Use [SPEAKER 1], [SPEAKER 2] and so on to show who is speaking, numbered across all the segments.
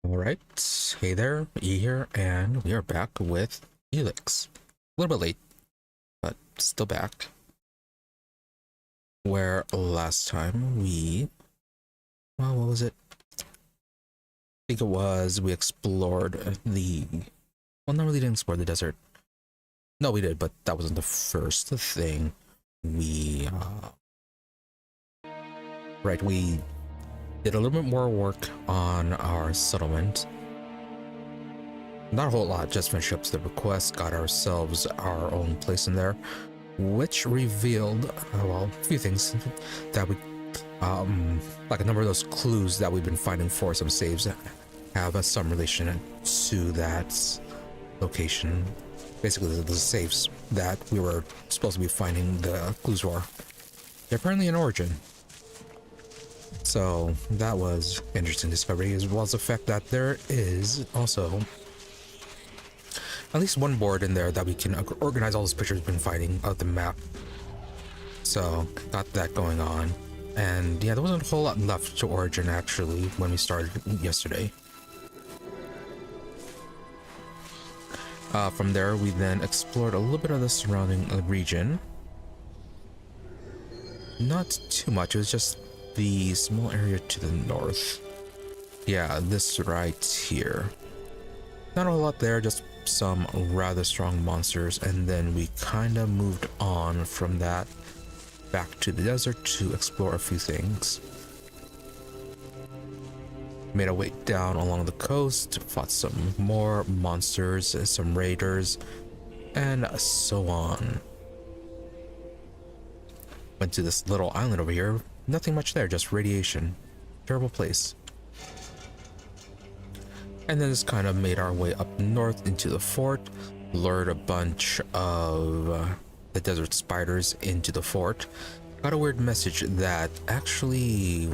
[SPEAKER 1] Alright, hey there, E here, and we are back with Elex. A little bit late, but still back. Where last time well, what was it? I think it was, we explored well, not really didn't explore the desert. No, we did, but that wasn't the first thing we did a little bit more work on our settlement. Not a whole lot, just finished up the request, got ourselves our own place in there, which revealed, well, a few things that we, like a number of those clues that we've been finding for some saves have some relation to that location. Basically, the saves that we were supposed to be finding the clues for. They're apparently an origin. So that was interesting discovery, as well as the fact that there is also at least one board in there that we can organize all those pictures we've been finding of the map. So got that going on. And yeah, there wasn't a whole lot left to Origin actually when we started yesterday. From there, we then explored a little bit of the surrounding region. Not too much, it was just the small area to the north. Yeah, this right here. Not a whole lot there, just some rather strong monsters, and then we kind of moved on from that back to the desert to explore a few things. Made our way down along the coast, fought some more monsters, some raiders, and so on. Went to this little island over here, nothing much there, just radiation. Terrible place. And then just kind of made our way up north into the fort, lured a bunch of the desert spiders into the fort. Got a weird message that actually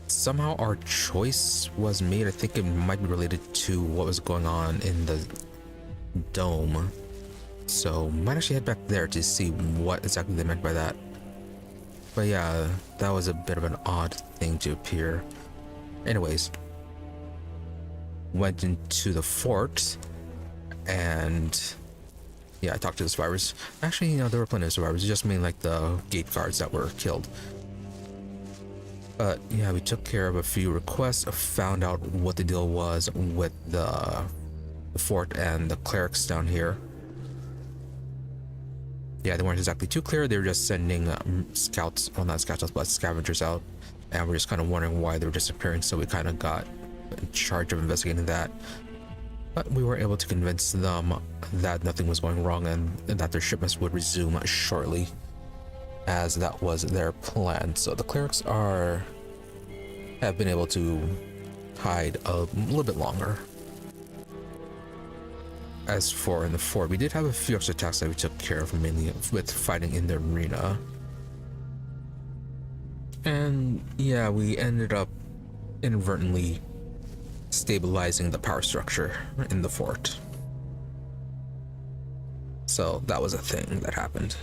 [SPEAKER 1] somehow our choice was made. I think it might be related to what was going on in the dome. So might actually head back there to see what exactly they meant by that. But yeah, that was a bit of an odd thing to appear. Anyways, went into the fort, and yeah, I talked to the survivors. Actually, you know, there were plenty of survivors, just mainly like the gate guards that were killed. But yeah, we took care of a few requests, found out what the deal was with the fort and the clerics down here. Yeah, they weren't exactly too clear. They were just sending scouts, well, not scouts, but scavengers out, and we're just kind of wondering why they were disappearing. So we kind of got in charge of investigating that. But we were able to convince them that nothing was going wrong and that their shipments would resume shortly, as that was their plan. So the clerics have been able to hide a little bit longer. As for in the fort, we did have a few extra attacks that we took care of, mainly with fighting in the arena. And yeah, we ended up inadvertently stabilizing the power structure in the fort. So that was a thing that happened.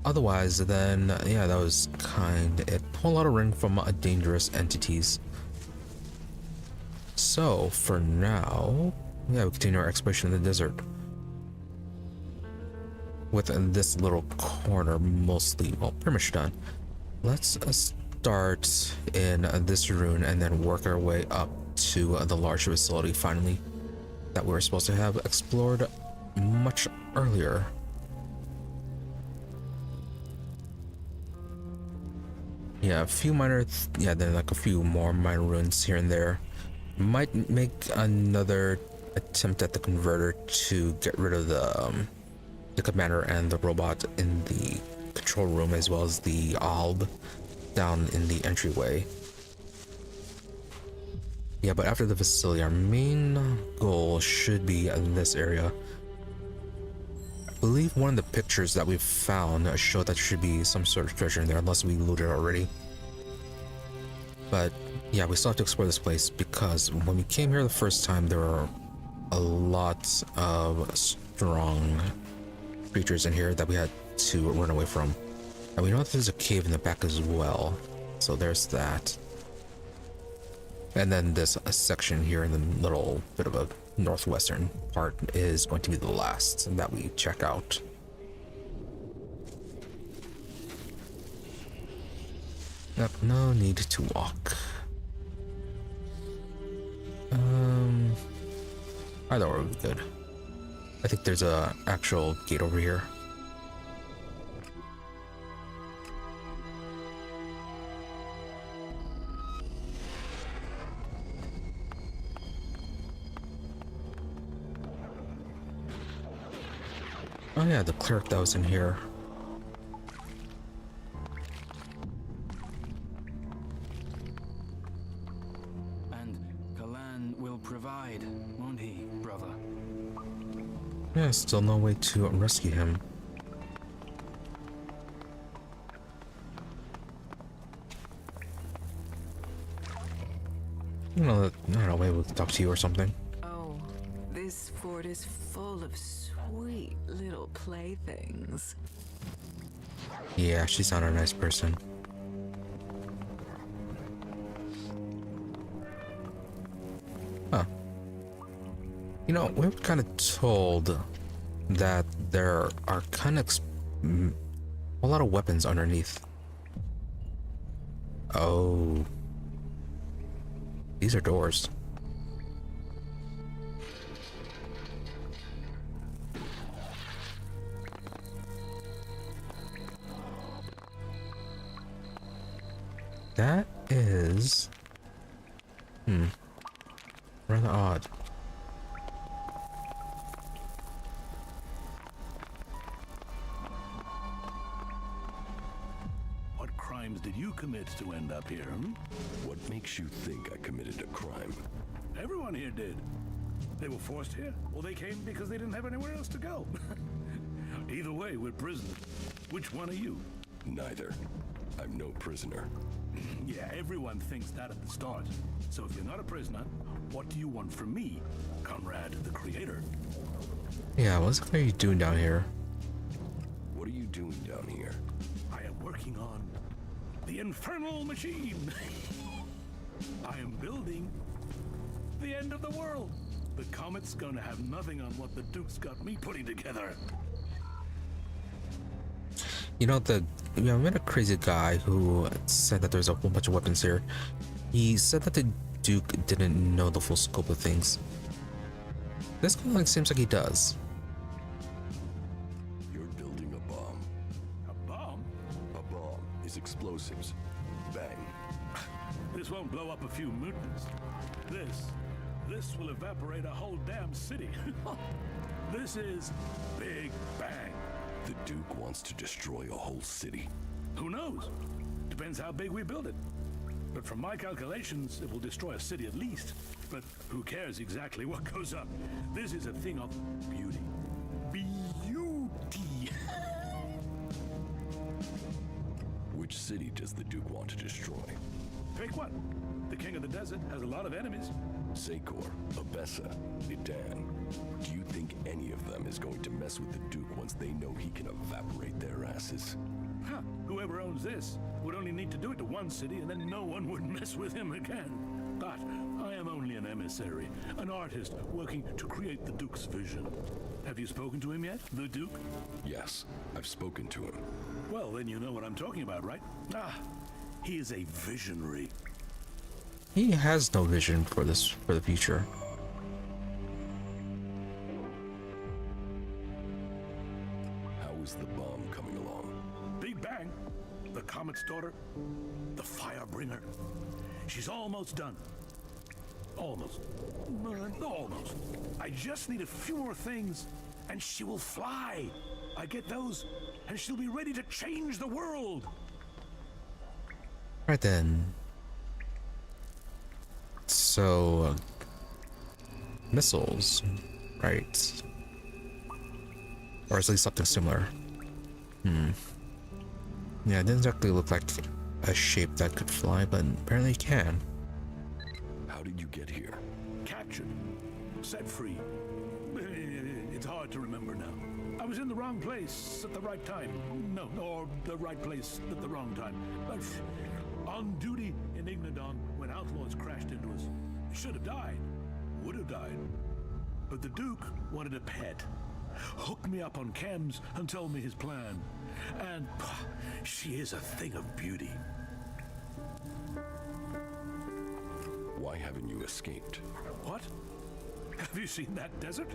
[SPEAKER 1] Otherwise, then, yeah, that was kind of it. Whole lot of running from dangerous entities. So, for now, yeah, we continue our exploration in the desert. With this little corner mostly, well, pretty much done. Let's start in this rune and then work our way up to the larger facility finally that we were supposed to have explored much earlier. Yeah, a few minor, then like a few more minor runes here and there. Might make another attempt at the converter to get rid of the commander and the robot in the control room, as well as the alb down in the entryway. Yeah, but after the facility, our main goal should be in this area. I believe one of the pictures that we've found showed that there should be some sort of treasure in there, unless we looted it already. But yeah, we still have to explore this place, because when we came here the first time, there were a lot of strong creatures in here that we had to run away from. And we know that there's a cave in the back as well. So there's that. And then this section here in the little bit of a northwestern part is going to be the last that we check out. Yep, no need to walk. Either way, we're good. I think there's a actual gate over here. Oh yeah, the cleric that was in here.
[SPEAKER 2] And Kalan will provide, won't he, brother?
[SPEAKER 1] Yeah, still no way to rescue him. You know, I don't know, maybe we can talk to you or something.
[SPEAKER 3] Oh, this fort is full of sweet little playthings.
[SPEAKER 1] Yeah, she's not a nice person. Huh. You know, we were kind of told that there are kind of a lot of weapons underneath. Oh. These are doors. That is... rather odd.
[SPEAKER 4] What crimes did you commit to end up here, hmm?
[SPEAKER 5] What makes you think I committed a crime?
[SPEAKER 4] Everyone here did. They were forced here, or they came because they didn't have anywhere else to go. Either way, we're prisoners. Which one are you?
[SPEAKER 5] Neither. I'm no prisoner.
[SPEAKER 4] Yeah, everyone thinks that at the start. So if you're not a prisoner, what do you want from me, Conrad the Creator?
[SPEAKER 1] Yeah, what are you doing down here?
[SPEAKER 5] What are you doing down here?
[SPEAKER 4] I am working on the infernal machine. I am building the end of the world. The comet's gonna have nothing on what the Duke's got me putting together.
[SPEAKER 1] You know, I met a crazy guy who said that there's a whole bunch of weapons here. He said that the Duke didn't know the full scope of things. This kind of like seems like he does.
[SPEAKER 5] You're building a bomb.
[SPEAKER 4] A bomb?
[SPEAKER 5] A bomb is explosives. Bang.
[SPEAKER 4] This won't blow up a few mutants. This will evaporate a whole damn city. This is Big Bang.
[SPEAKER 5] The Duke wants to destroy a whole city.
[SPEAKER 4] Who knows? Depends how big we build it. But from my calculations, it will destroy a city at least. But who cares exactly what goes up? This is a thing of beauty. Beauty.
[SPEAKER 5] Which city does the Duke want to destroy?
[SPEAKER 4] Pick one. The King of the Desert has a lot of enemies.
[SPEAKER 5] Sakor, Abessa, Idan. Do you think any of them is going to mess with the Duke once they know he can evaporate their asses?
[SPEAKER 4] Huh. Whoever owns this would only need to do it to one city and then no one would mess with him again. But I am only an emissary, an artist working to create the Duke's vision. Have you spoken to him yet, the Duke?
[SPEAKER 5] Yes, I've spoken to him.
[SPEAKER 4] Well, then you know what I'm talking about, right? He is a visionary.
[SPEAKER 1] He has no vision for the future.
[SPEAKER 5] How is the bomb coming along?
[SPEAKER 4] Big Bang, the Comet's daughter, the Firebringer. She's almost done. Almost. Almost. I just need a few more things, and she will fly. I get those, and she'll be ready to change the world.
[SPEAKER 1] Right then. So, missiles, right? Or at least something similar. Yeah, it didn't exactly look like a shape that could fly, but apparently it can.
[SPEAKER 5] How did you get here?
[SPEAKER 4] Captured. Set free. It's hard to remember now. I was in the wrong place at the right time. No, or the right place at the wrong time. On duty in Ignadon when Outlaws crashed into us. Should have died. Would have died. But the Duke wanted a pet. Hooked me up on chems and told me his plan. And she is a thing of beauty.
[SPEAKER 5] Why haven't you escaped?
[SPEAKER 4] What? Have you seen that desert?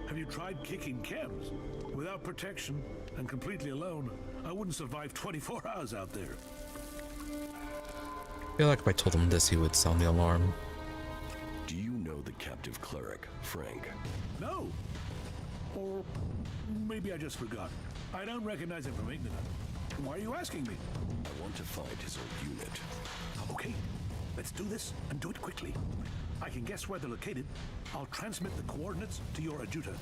[SPEAKER 4] Have you tried kicking chems? Without protection and completely alone, I wouldn't survive 24 hours out there.
[SPEAKER 1] I feel like if I told him this, he would sound the alarm.
[SPEAKER 5] Do you know the captive cleric, Frank?
[SPEAKER 4] No. Or maybe I just forgot. I don't recognize him from Igniton. Why are you asking me?
[SPEAKER 5] I want to find his old unit.
[SPEAKER 4] Okay, let's do this and do it quickly. I can guess where they're located. I'll transmit the coordinates to your adjutor.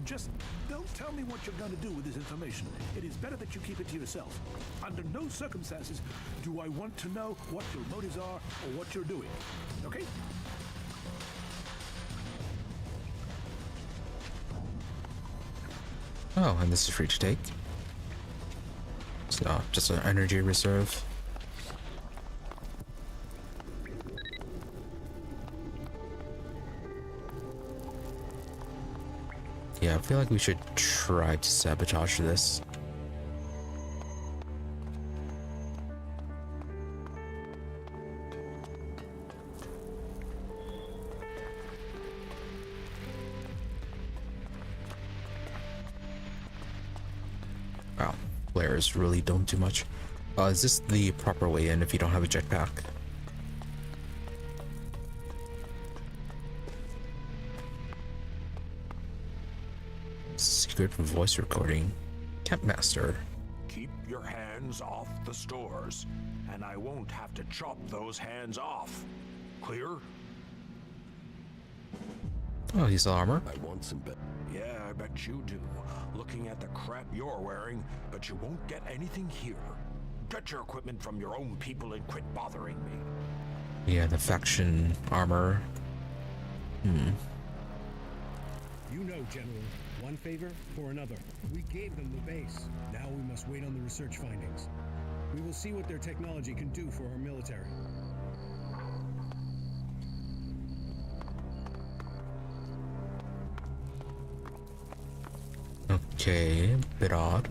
[SPEAKER 4] Just don't tell me what you're going to do with this information. It is better that you keep it to yourself. Under no circumstances do I want to know what your motives are or what you're doing. Okay?
[SPEAKER 1] Oh, and this is free to take. So, just an energy reserve. Yeah, I feel like we should try to sabotage this. Wow, flares really don't do much. Is this the proper way in if you don't have a jetpack? Secret voice recording. Campmaster.
[SPEAKER 6] Keep your hands off the stores, and I won't have to chop those hands off. Clear?
[SPEAKER 1] Oh, he's armor.
[SPEAKER 5] I want some
[SPEAKER 6] Yeah, I bet you do. Looking at the crap you're wearing, but you won't get anything here. Get your equipment from your own people and quit bothering me.
[SPEAKER 1] Yeah, the faction armor.
[SPEAKER 7] You know, General, one favor for another. We gave them the base. Now we must wait on the research findings. We will see what their technology can do for our military.
[SPEAKER 1] Okay, bit odd.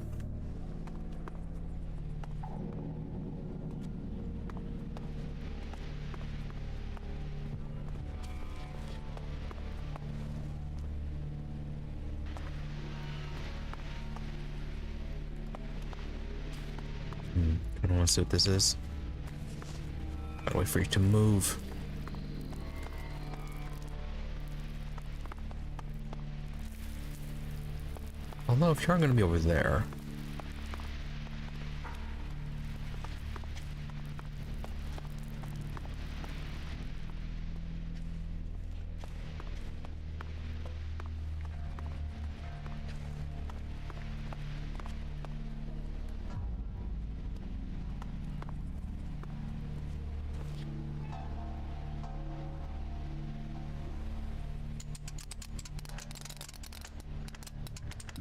[SPEAKER 1] I don't want to see what this is. Gotta wait for you to move. Although if you're gonna be over there.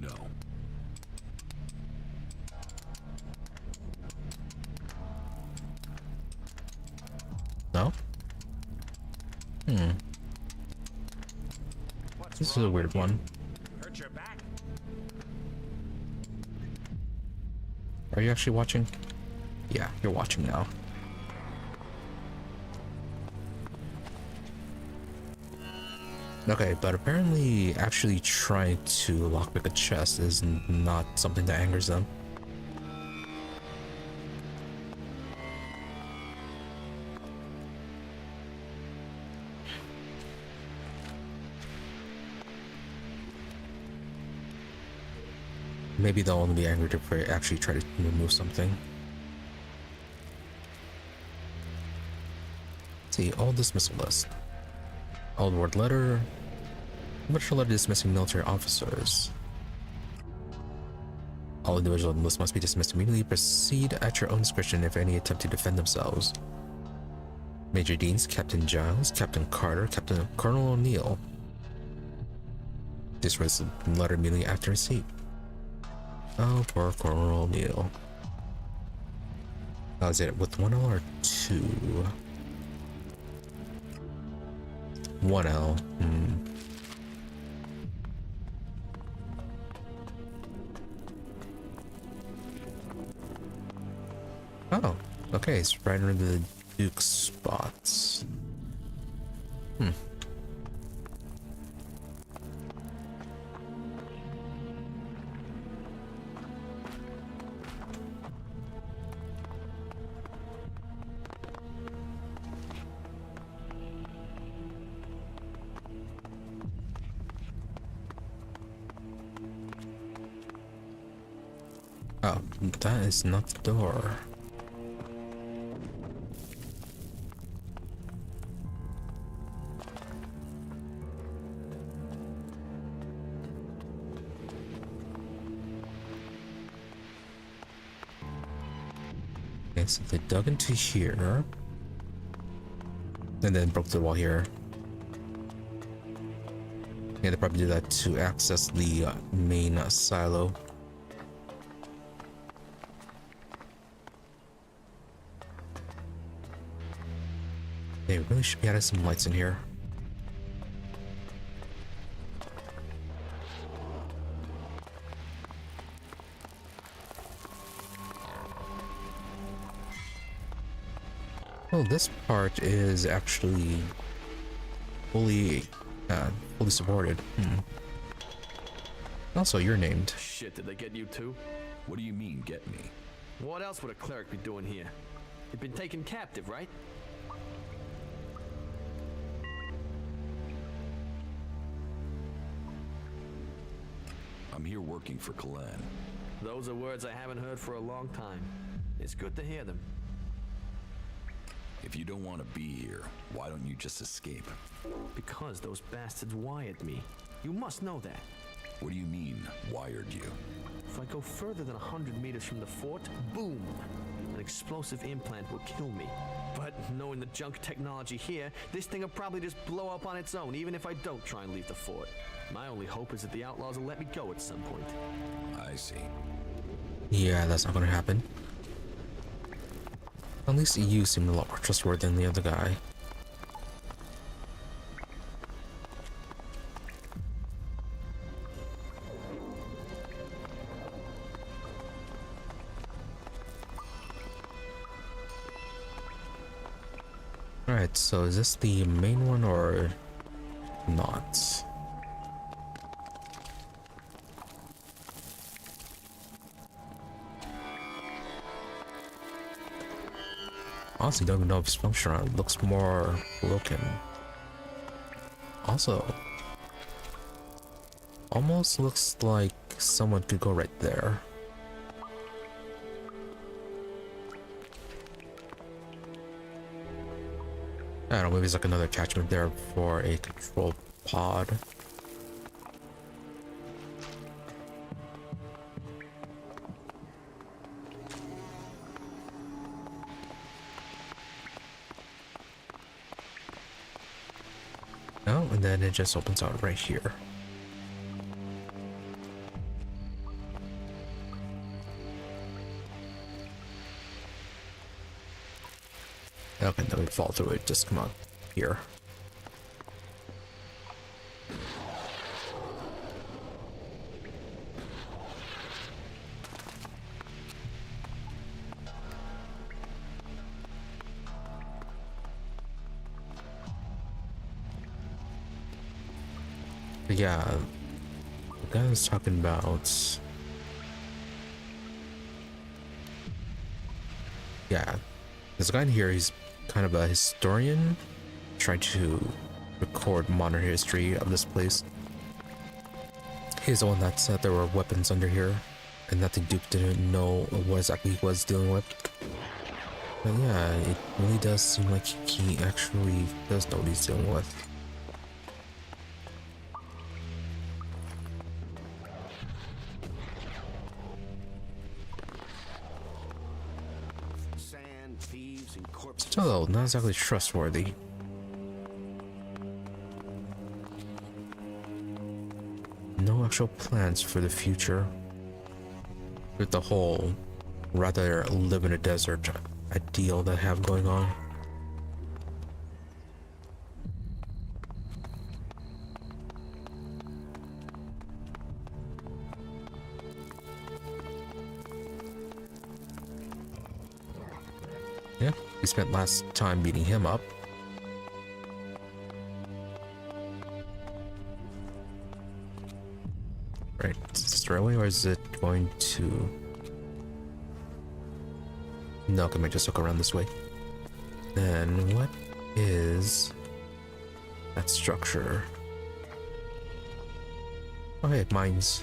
[SPEAKER 5] No.
[SPEAKER 1] No? This is a weird one.
[SPEAKER 6] Hurt your back?
[SPEAKER 1] Are you actually watching? Yeah, you're watching now. Okay, but apparently actually trying to lockpick a chest is not something that angers them. Maybe they'll only be angry if I actually try to remove something. Let's see, all dismissal list. Old word letter. Official letter dismissing military officers. All individuals on the list must be dismissed immediately. Proceed at your own discretion if any attempt to defend themselves. Major Deans, Captain Giles, Captain Carter, Captain Colonel O'Neill. Dismiss the letter immediately after receipt. Oh, poor Colonel O'Neill. Is it with 1L or 2? 1L. Oh, okay, it's right under the Duke's spots. Oh, that is not the door. Okay, so they dug into here. And then broke the wall here. Yeah, they probably did that to access the main silo. They really should be adding some lights in here. Well, this part is actually fully supported. Also, you're named.
[SPEAKER 2] Shit, did they get you too?
[SPEAKER 5] What do you mean, get me?
[SPEAKER 2] What else would a cleric be doing here? You've been taken captive, right?
[SPEAKER 5] I'm here working for Kalan.
[SPEAKER 2] Those are words I haven't heard for a long time. It's good to hear them.
[SPEAKER 5] If you don't want to be here, why don't you just escape?
[SPEAKER 2] Because those bastards wired me. You must know that.
[SPEAKER 5] What do you mean, wired you?
[SPEAKER 2] If I go further than 100 meters from the fort, boom! An explosive implant will kill me. But knowing the junk technology here, this thing will probably just blow up on its own, even if I don't try and leave the fort. My only hope is that the Outlaws will let me go at some point.
[SPEAKER 5] I see.
[SPEAKER 1] Yeah, that's not gonna happen. At least you seem a lot more trustworthy than the other guy. Alright, so is this the main one or not? Honestly, don't even know if it's functional. It looks more broken. Also, almost looks like someone could go right there. I don't know, maybe it's like another attachment there for a control pod. Oh, and then it just opens out right here. Okay, then we fall through it, just come out here. But yeah, the guy was talking about... Yeah, there's a guy in here, he's kind of a historian trying to record modern history of this place. He's the one that said there were weapons under here and that the Duke didn't know what exactly he was dealing with. But yeah, it really does seem like he actually does know what he's dealing with. Still, not exactly trustworthy. No actual plans for the future. With the whole rather live in a desert a deal they have going on. Yeah, we spent last time beating him up. Right, is this the railway or is it going to... No, can I just look around this way? Then what is that structure? Oh hey, mines.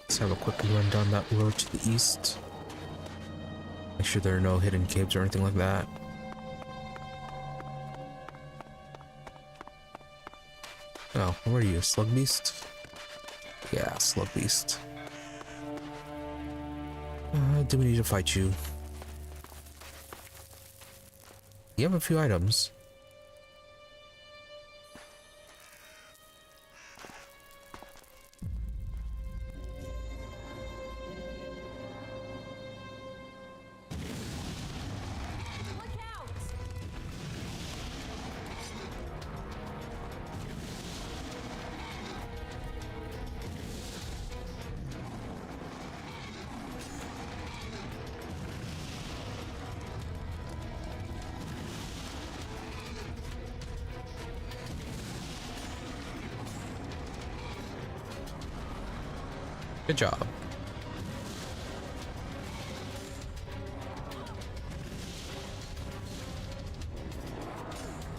[SPEAKER 1] Let's have a quick run down that road to the east. Make sure there are no hidden caves or anything like that. Oh, where are you? Slug Beast? Yeah, Slug Beast. Do we need to fight you? You have a few items. Good job.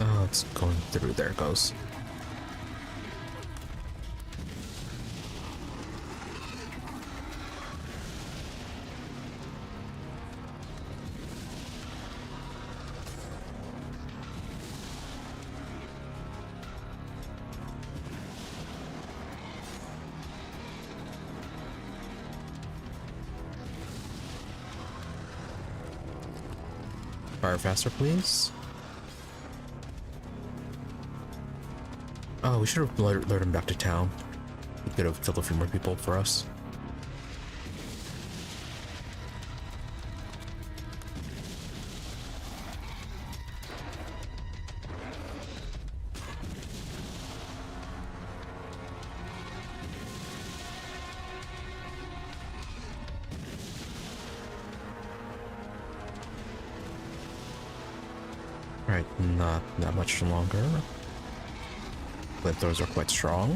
[SPEAKER 1] Oh, it's going through. There it goes. Fire faster, please. Oh, we should have lured him back to town. We could have killed a few more people for us. Alright, not that much longer. Flamethrowers are quite strong.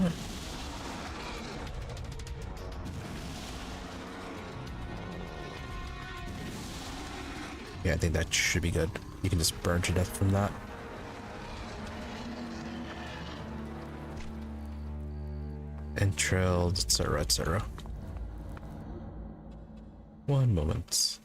[SPEAKER 1] Yeah, I think that should be good. You can just burn to death from that. Entrailed, etc., etc. One moment.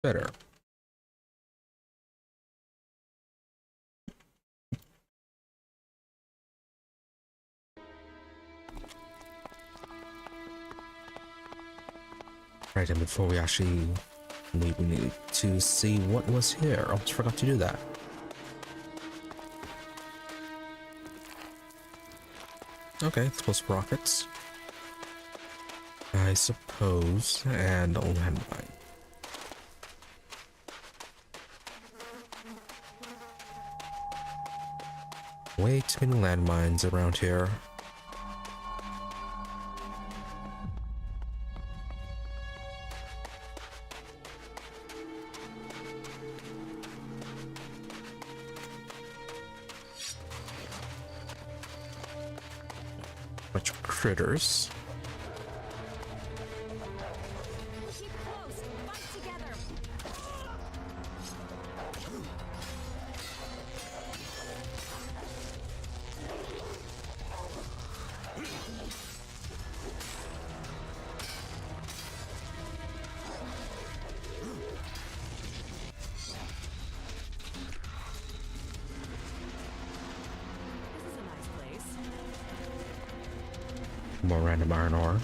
[SPEAKER 1] Better. Right, and before we actually leave, we need to see what was here. I almost forgot to do that. Okay, explosive rockets, I suppose, and a landmine. Way too many landmines around here. Bunch of critters.
[SPEAKER 8] Keep close. Fight together.
[SPEAKER 1] More random iron ore.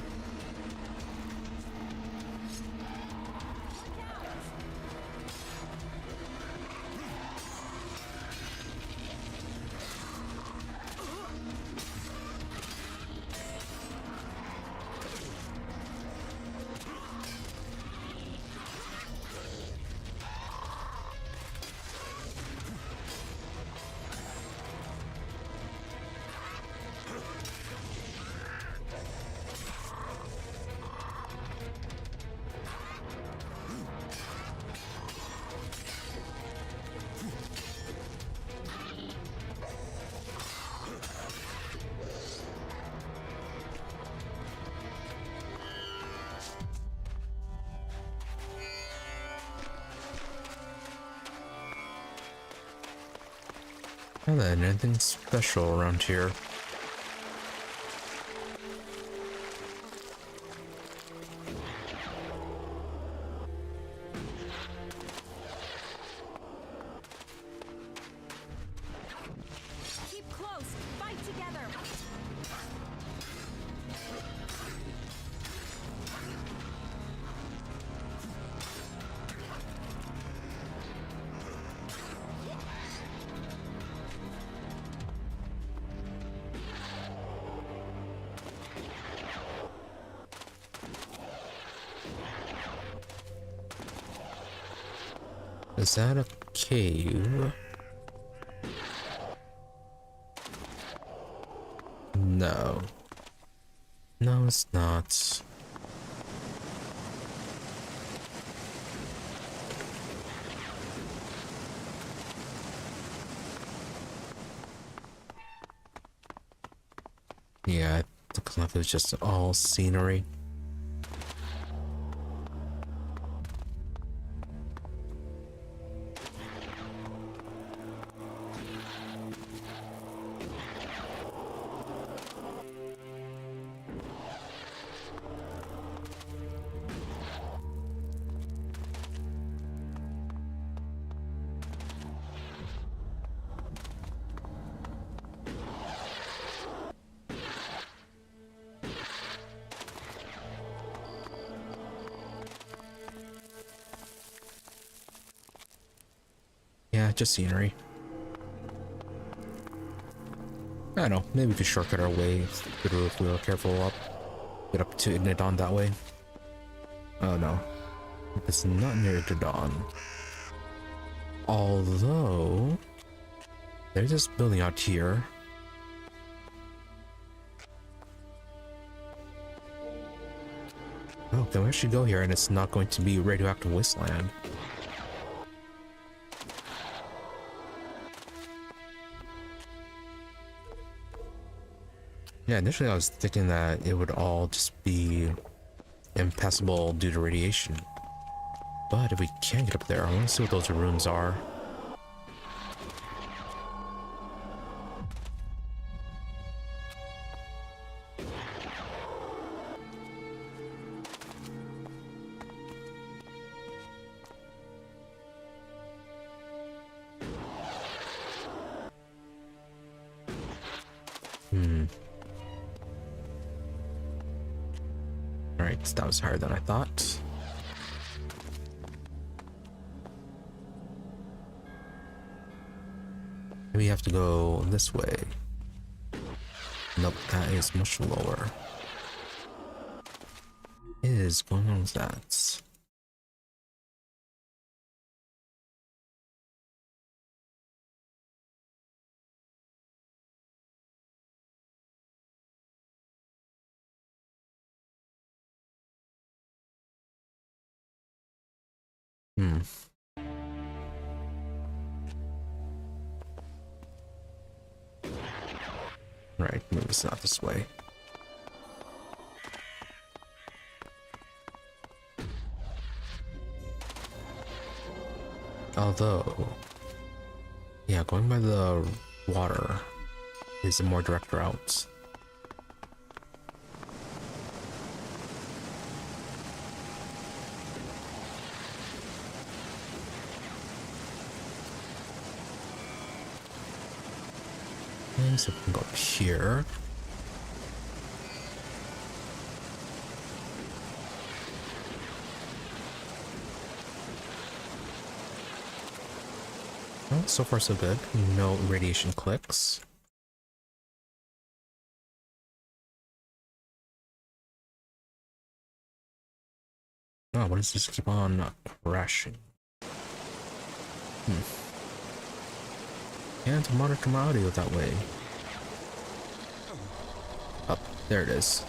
[SPEAKER 1] And then anything special around here?
[SPEAKER 8] Keep close. Fight together.
[SPEAKER 1] Is that a cave? No. No, it's not. Yeah, it looks like it's just all scenery. Yeah, just scenery. I don't know, maybe we could shortcut our way through if we were careful up. Get up to Ignidon that way. Oh no. It's not near Ignidon. Although there's this building out here. Oh, can we actually go here and it's not going to be radioactive wasteland? Yeah, initially I was thinking that it would all just be impassable due to radiation. But if we can get up there, I want to see what those rooms are. Alright, that was higher than I thought. We have to go this way. Nope, that is much lower. What is going on with that? Right, maybe it's not this way. Although, yeah, going by the water is a more direct route. So we can go up here. Well, so far so good. No radiation clicks. Oh, what does this keep on crashing? Can't monitor my audio that way. Up, there it is.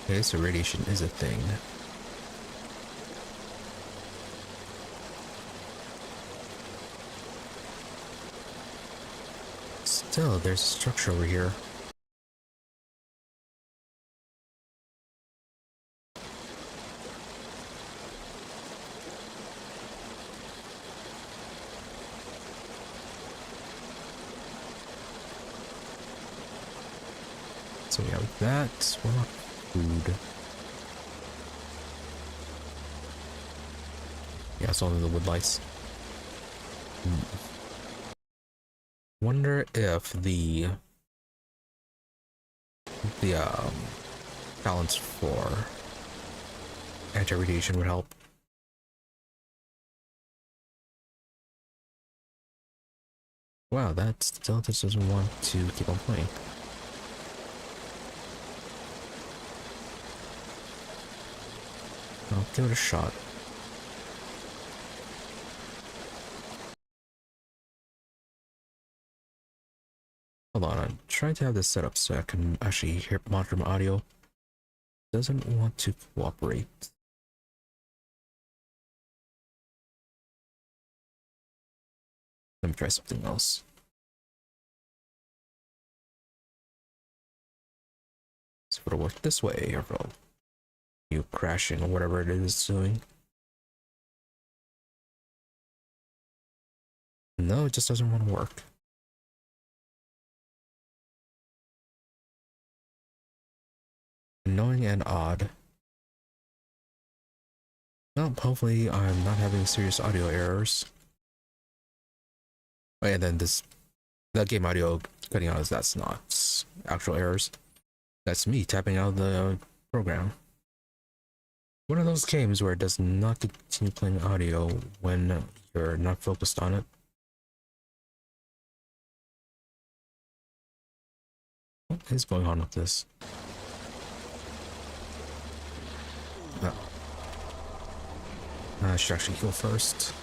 [SPEAKER 1] Okay, so radiation is a thing. Still, there's a structure over here. So we have that. What about food? Yeah, it's only the wood lights. Wonder if the balance for anti-radiation would help. Wow, that still just doesn't want to keep on playing. I'll give it a shot. Hold on, I'm trying to have this set up so I can actually hear monitor my audio. Doesn't want to cooperate. Let me try something else. So if it'll work this way, or if it'll you crashing or whatever it is doing. No, it just doesn't want to work. Annoying and odd. Well, hopefully I'm not having serious audio errors. Oh, and then that game audio cutting out, that's not actual errors. That's me tapping out of the program. One of those games where it does not continue playing audio when you're not focused on it. What is going on with this? I should actually go first.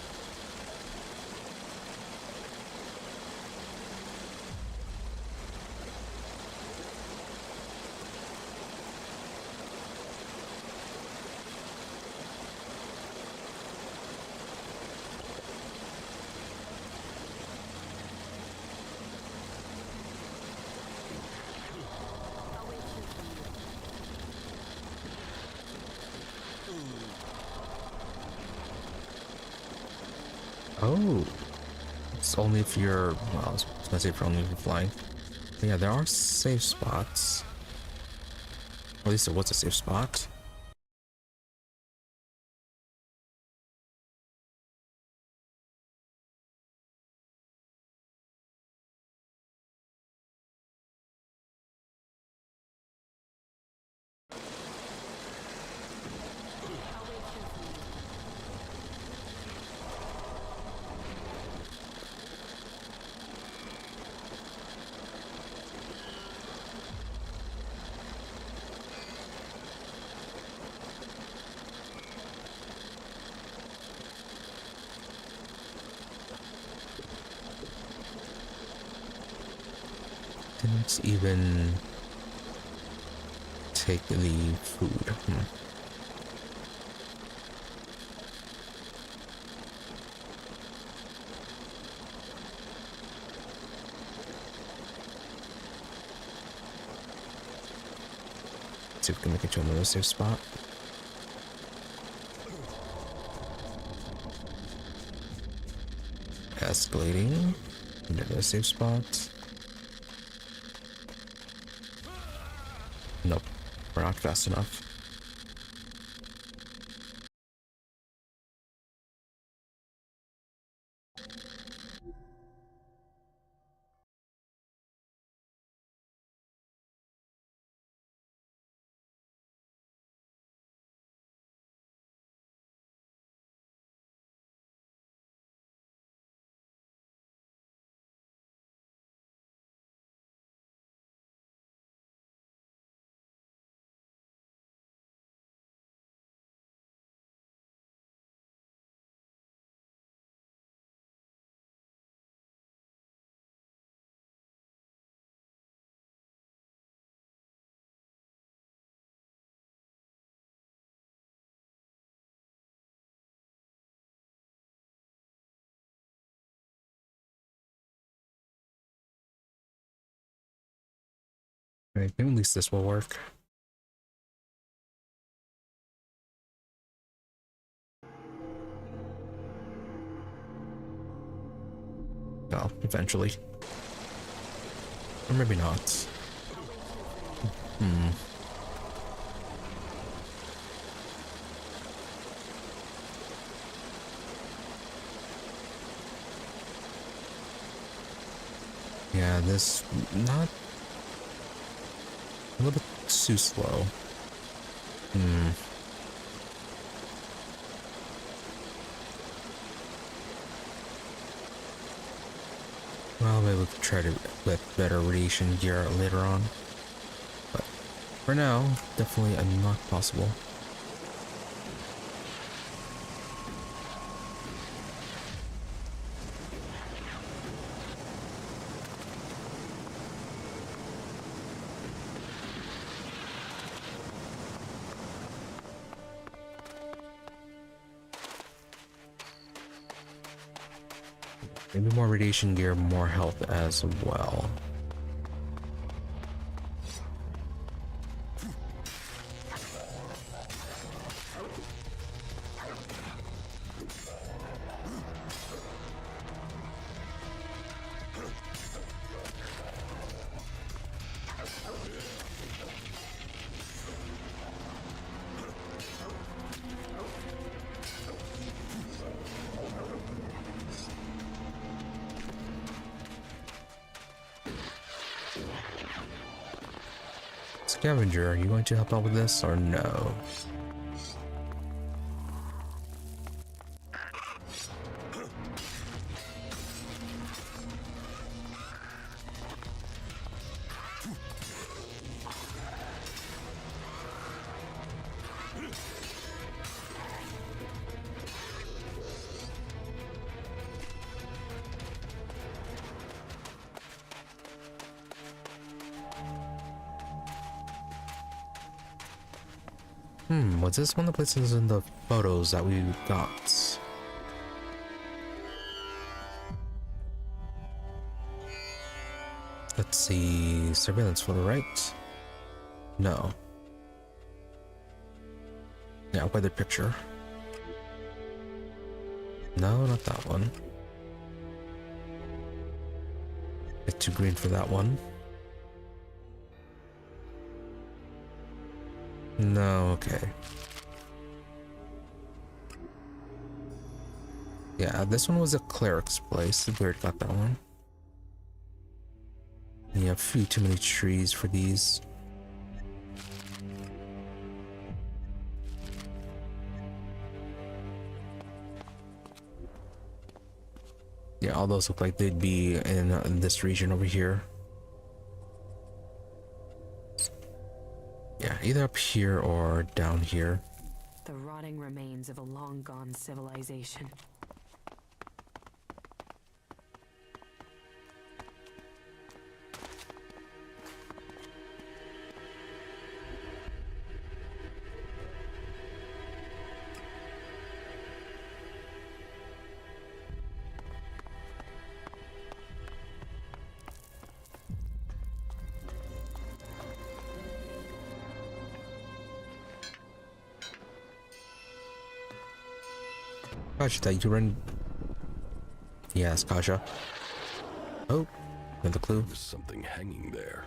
[SPEAKER 1] Oh, it's only if you're, well, I was gonna say for only if you're flying. But yeah, there are safe spots. At least it was a safe spot. Didn't even take the food. See if we can make it to another safe spot. Escalating. Another safe spot. Nope, we're not fast enough. Right, maybe at least this will work. Well, eventually. Or maybe not. Yeah, this not a little bit too slow. Well, maybe we could try to get better radiation gear later on. But for now, definitely not possible. Maybe more radiation gear, more health as well. Scavenger, are you going to help out with this or no? Was this one of the places in the photos that we got? Let's see, surveillance photo, right? No. Yeah, weather picture. No, not that one. It's too green for that one. No, okay. Yeah, this one was a Clerics place. We already got that one. Yeah, a few too many trees for these. Yeah, all those look like they'd be in this region over here. Yeah, either up here or down here.
[SPEAKER 3] The rotting remains of a long-gone civilization.
[SPEAKER 1] Gosh, that you run. Yes, Kasha. Oh, another clue.
[SPEAKER 5] There's something hanging there.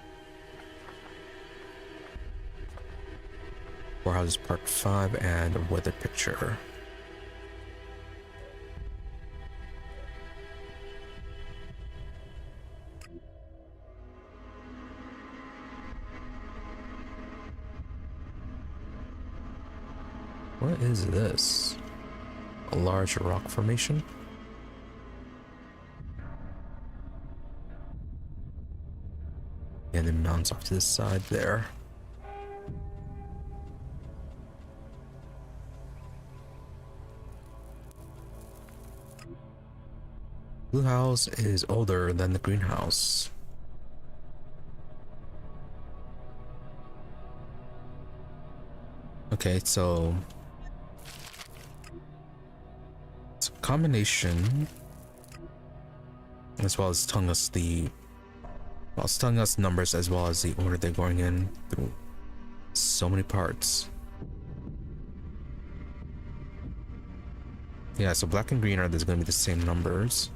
[SPEAKER 1] Warehouses Part 5 and a weather picture. What is this? A large rock formation? And then mountains off to the side there. Blue house is older than the greenhouse. Okay, so it's a combination, as well as telling us the Well, it's telling us numbers as well as the order they're going in through so many parts. Yeah, so black and green are there's going to be the same numbers.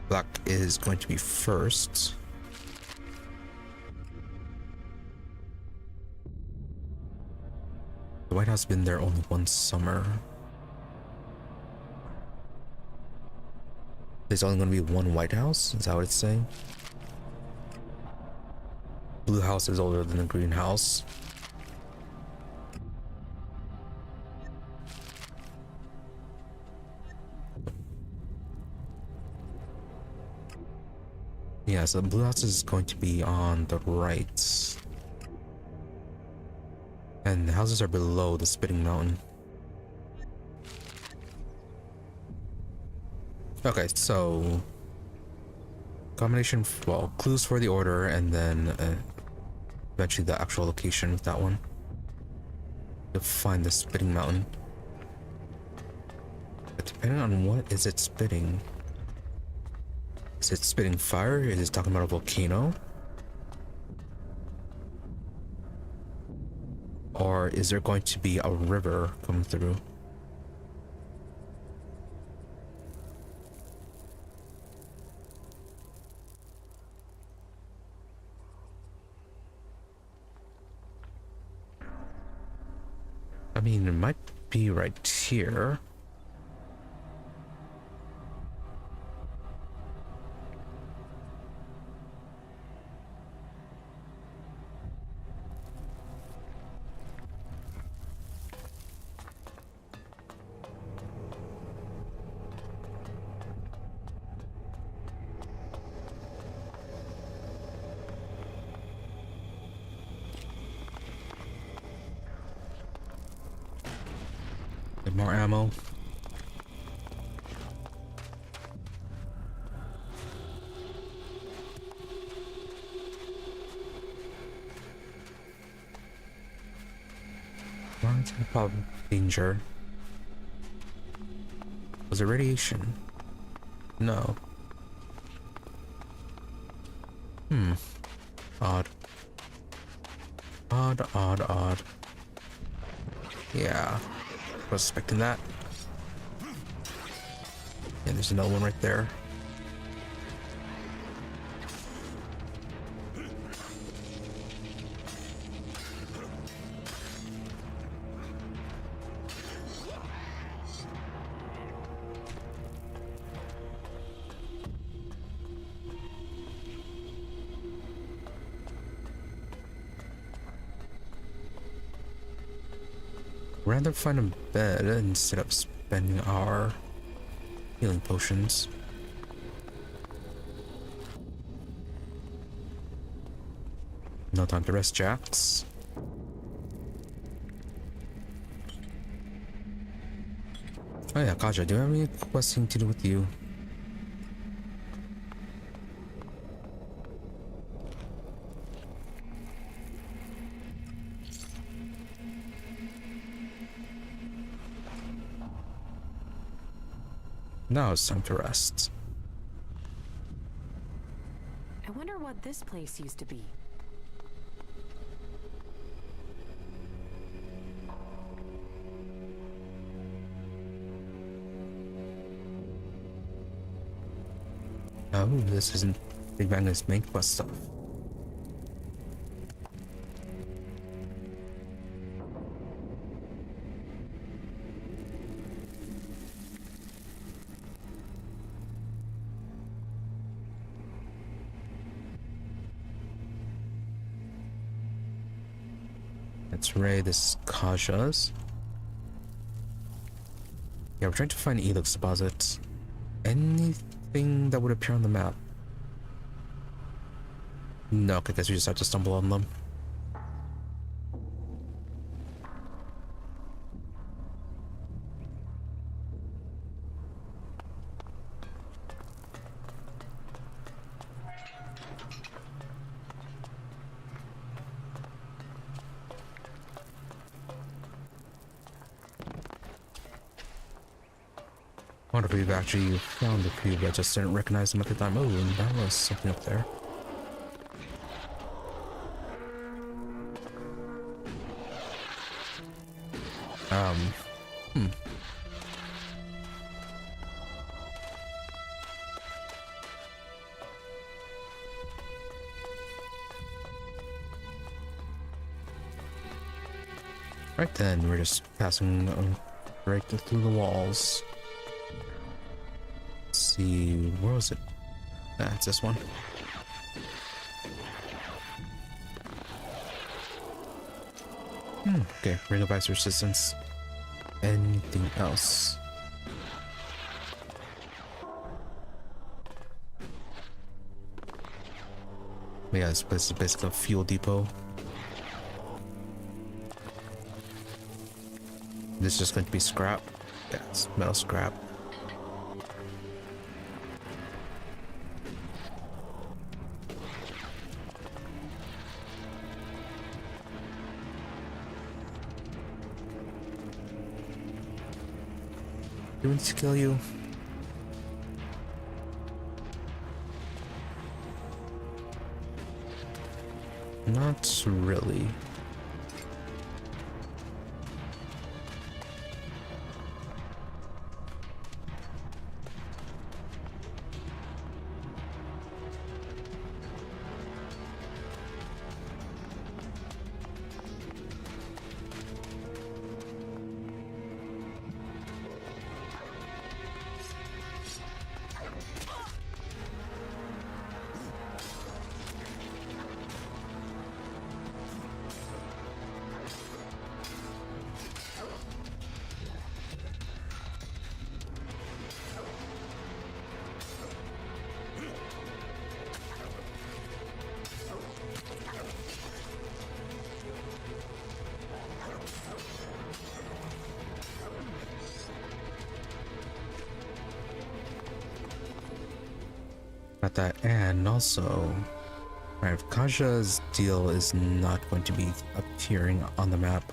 [SPEAKER 1] Black is going to be first. The White House has been there only one summer. There's only going to be one White House? Is that what it's saying? Blue house is older than the green house. Yeah, so the blue house is going to be on the right. And the houses are below the spitting mountain. Okay, so combination, well, clues for the order and then eventually the actual location with that one. You'll find the spitting mountain. But depending on what is it spitting? Is it spitting fire? Is it talking about a volcano? Or is there going to be a river coming through? I mean, it might be right here. More ammo. What's the problem? Danger. Was it radiation? No. Odd. Odd. Yeah. Was expecting that. Yeah, there's another one right there. Rather find a bed instead of spending our healing potions. No time to rest, Jax. Oh yeah, Kaja, do I have any questing to do with you? Now it's time to rest.
[SPEAKER 8] I wonder what this place used to be.
[SPEAKER 1] Oh, this isn't Big Bang's main quest stuff. That's Ray, this is Kaja's. Yeah, we're trying to find Elex deposits. Anything that would appear on the map? No, I guess we just have to stumble on them. wonder if we've actually found a few, but I just didn't recognize them at the time. Oh, and that was something up there. Right then, we're just passing right through the walls. Let's see, where was it? Ah, it's this one. Okay, ring of ice resistance. Anything else? Yeah, this place is basically a fuel depot. This is just going to be scrap. Yeah, it's metal scrap. Do we need to kill you? Not really. Got that, and also, right, Kaja's deal is not going to be appearing on the map.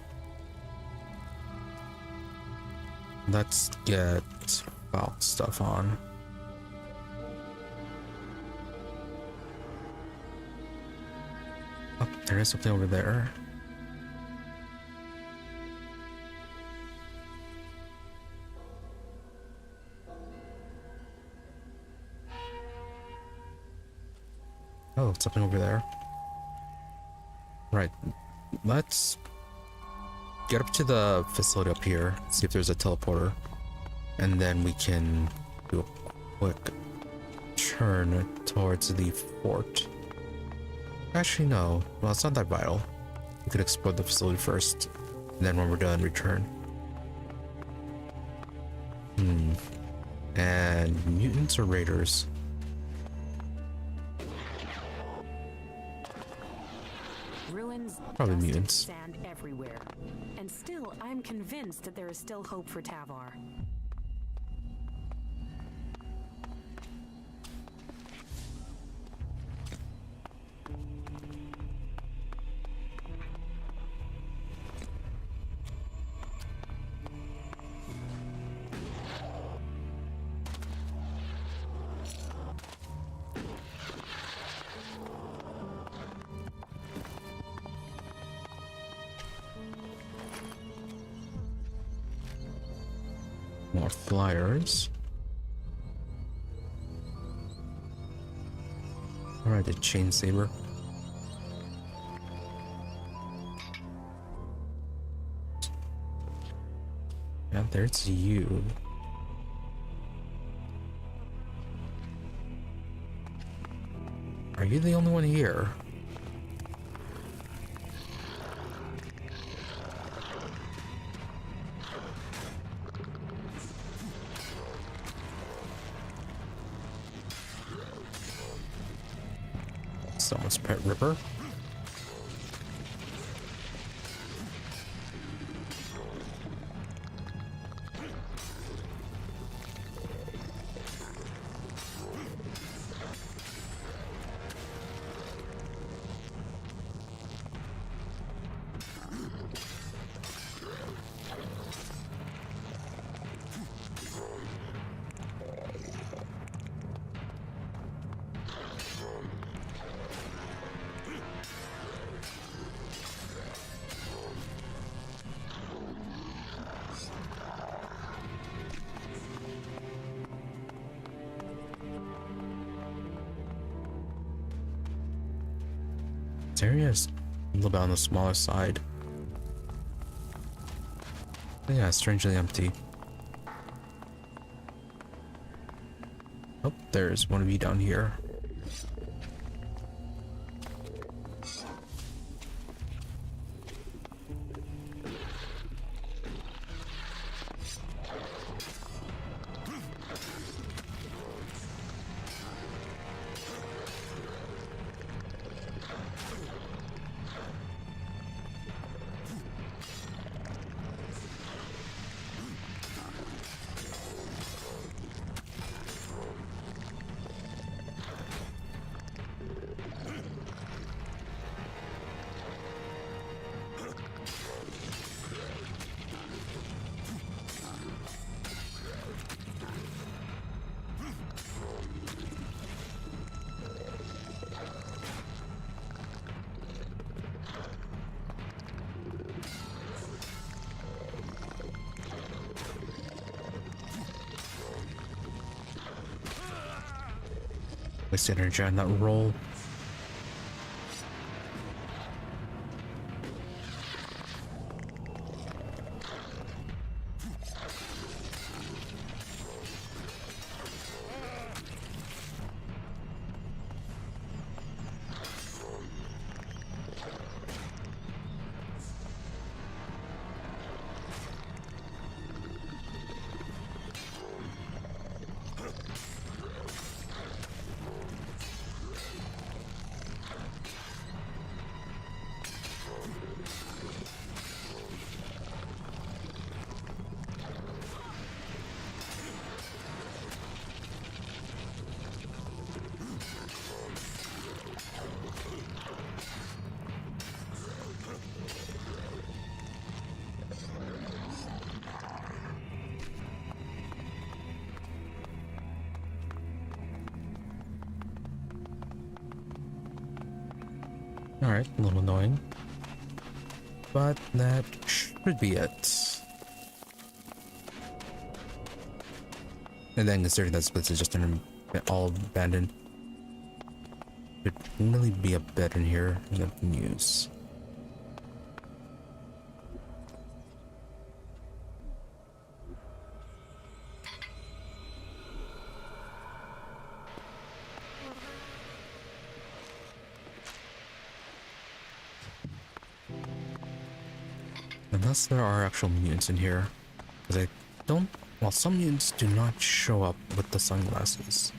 [SPEAKER 1] Let's get file stuff on. Oh, there is something over there. Oh, something over there. Right. Let's get up to the facility up here, see if there's a teleporter, and then we can do a quick turn towards the fort. Actually, no. Well, it's not that vital. We could explore the facility first, and then when we're done, return. And mutants or raiders? Probably mutants.
[SPEAKER 8] Sand everywhere. And still, I'm convinced that there is still hope for Tavar.
[SPEAKER 1] More flyers. Alright, the chain saber. Yeah, there's you. Are you the only one here? Someone's pet ripper. This area is a little bit on the smaller side. But yeah, strangely empty. Oh, there's one of you down here. Waste energy on that roll. Alright, a little annoying. But that should be it. And then considering that splits is just all abandoned. Should really be a bed in here that we can use. Unless there are actual mutants in here. Because I don't... Well, some mutants do not show up with the sunglasses.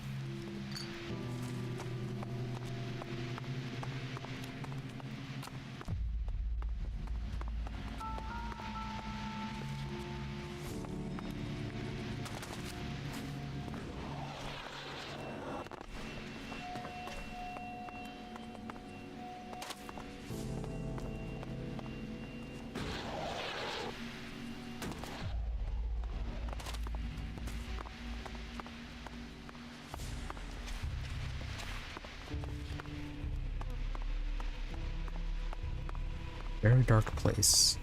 [SPEAKER 1] Very dark place.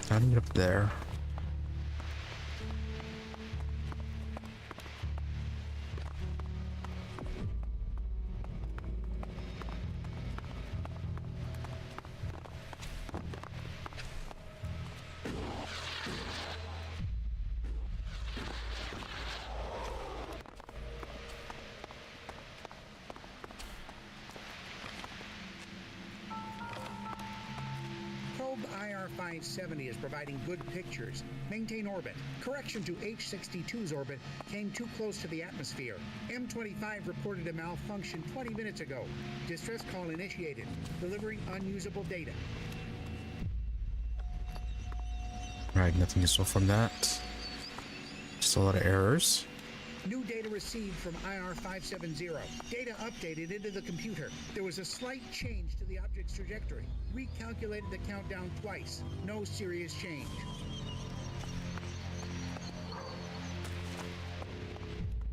[SPEAKER 1] How do you get up there?
[SPEAKER 9] IR-570 is providing good pictures. Maintain orbit. Correction to H-62's orbit came too close to the atmosphere. M-25 reported a malfunction 20 minutes ago. Distress call initiated. Delivering unusable data.
[SPEAKER 1] Right, nothing useful from that. Just a lot of errors.
[SPEAKER 9] New data received from IR-570. Data updated into the computer. There was a slight change to the object's trajectory. Recalculated the countdown twice. No serious change.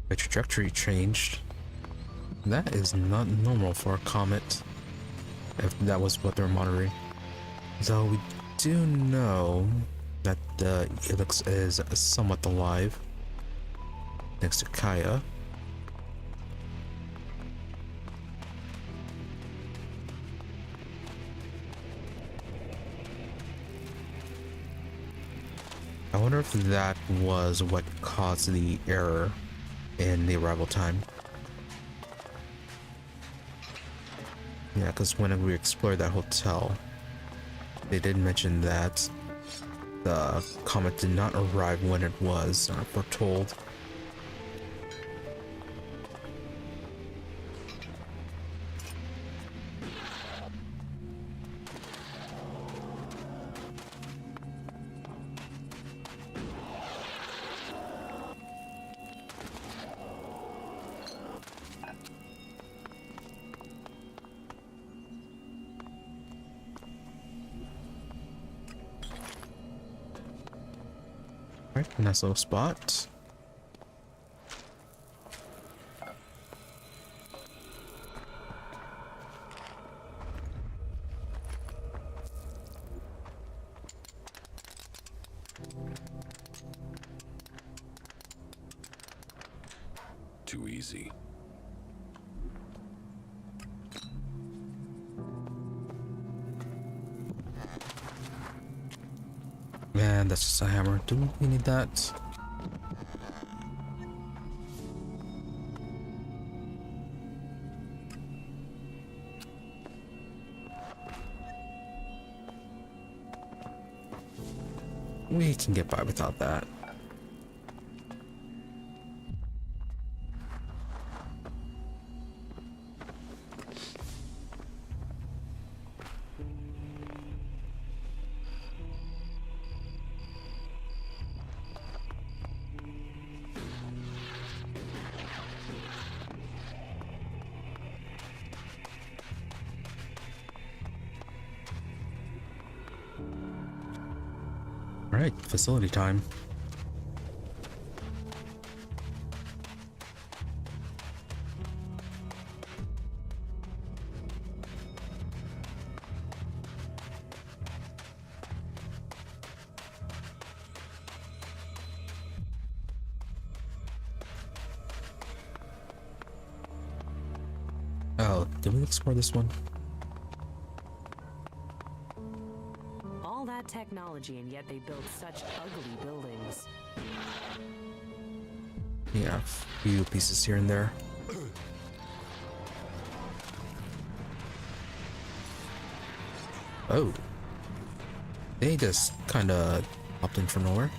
[SPEAKER 1] The trajectory changed. That is not normal for a comet. If that was what they're monitoring. Though we do know that the Elex is somewhat alive next to Kaya. I wonder if that was what caused the error in the arrival time. Yeah, because when we explored that hotel, they did mention that the comet did not arrive when it was foretold. Alright, nice little spot.
[SPEAKER 5] Too easy.
[SPEAKER 1] Man, that's just a hammer. Do we need that? We can get by without that. Alright, facility time. Oh, did we explore this one?
[SPEAKER 8] All that technology, and yet they built such ugly buildings.
[SPEAKER 1] Yeah, a few pieces here and there. Oh. They just kinda popped in from nowhere.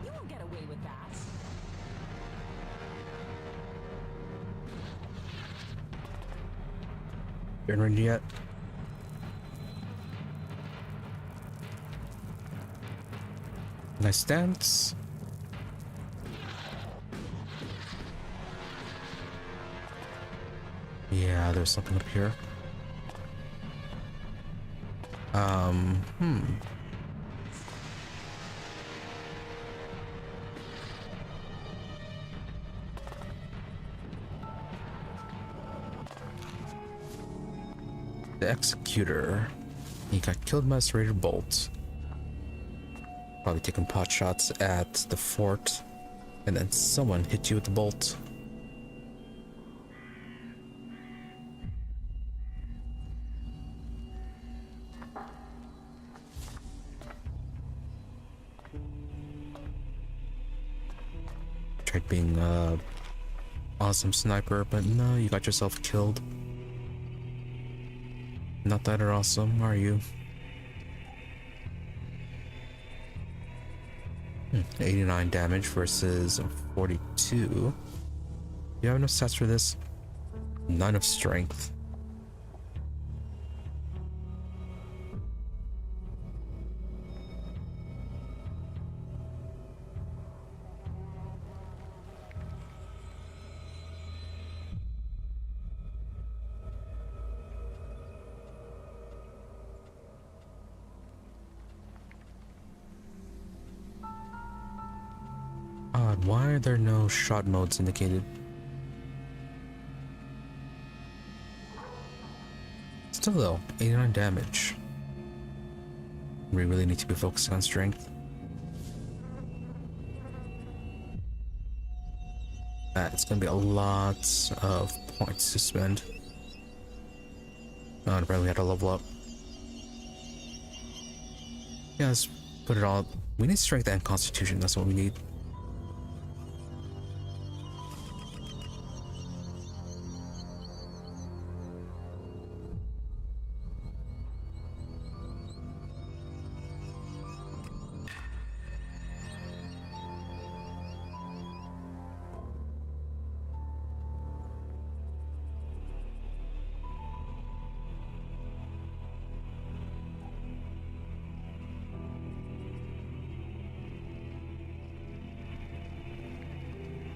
[SPEAKER 8] You won't get away with that.
[SPEAKER 1] Been ready yet? Nice stance. Yeah, there's something up here. The executor. He got killed by a serrated bolt. Probably taking pot shots at the fort, and then someone hit you with the bolt. Tried being a awesome sniper, but no, you got yourself killed. Not that awesome, are you? 89 damage versus 42. You have enough stats for this? 9 of strength. Odd, why are there no shot modes indicated? Still though, 89 damage. We really need to be focusing on strength. It's gonna be a lot of points to spend. Oh, and apparently we had to level up. Yeah, let's put it all. We need strength and constitution, that's what we need.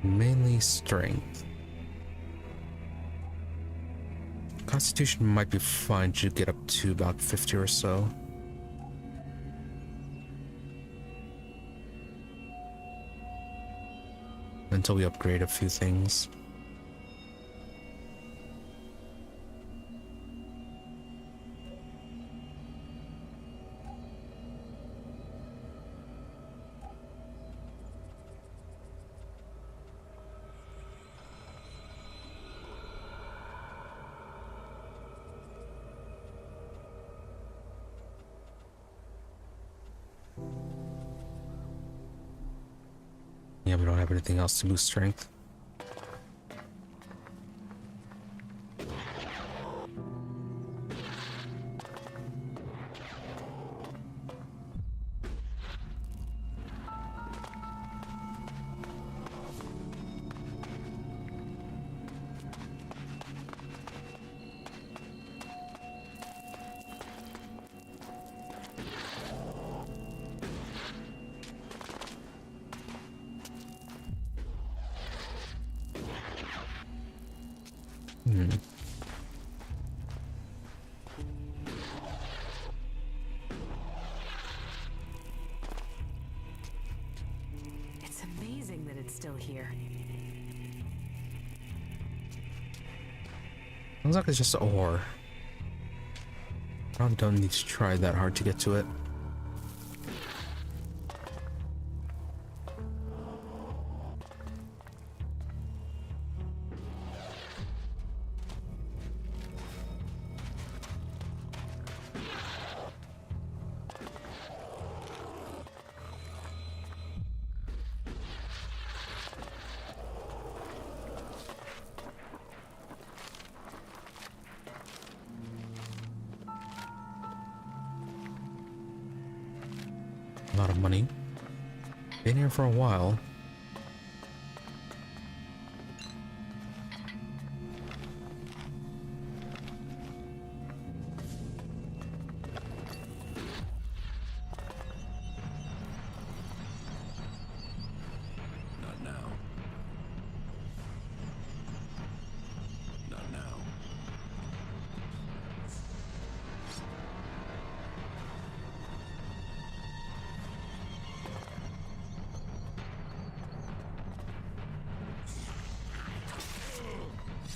[SPEAKER 1] Mainly strength. Constitution might be fine to get up to about 50 or so. Until we upgrade a few things. Yeah, we don't have anything else to boost strength.
[SPEAKER 8] It's amazing that it's still here.
[SPEAKER 1] Looks like it's just ore. Probably don't need to try that hard to get to it. A lot of money. Been here for a while.
[SPEAKER 5] Not now. Not now.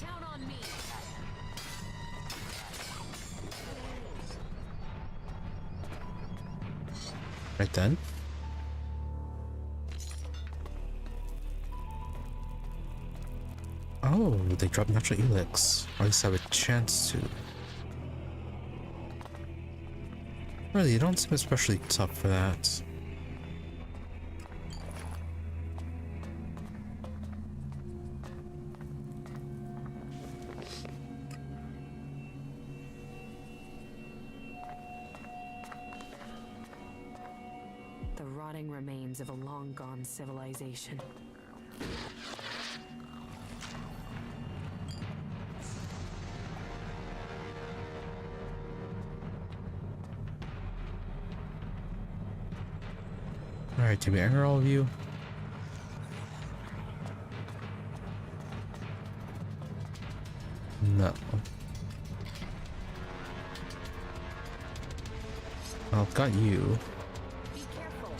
[SPEAKER 8] Count on me.
[SPEAKER 1] Right then. Oh, they dropped natural Elex. Or at least have a chance to. Really, you don't seem especially tough for that.
[SPEAKER 8] The rotting remains of a long-gone civilization.
[SPEAKER 1] Alright, did we anger all of you? No. Well, I've got you.
[SPEAKER 8] Be careful.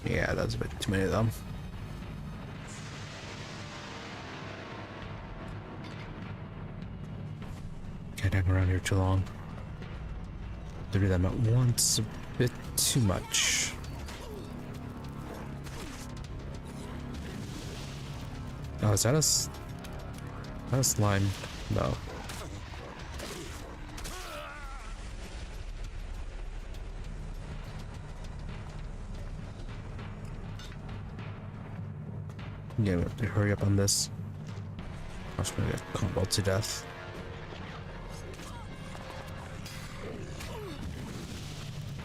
[SPEAKER 1] Yeah, that's a bit too many of them. Can't hang around here too long. To do them at once, a bit too much. Oh, is that a slime? No. Yeah, we have to hurry up on this. I was gonna get comboed to death.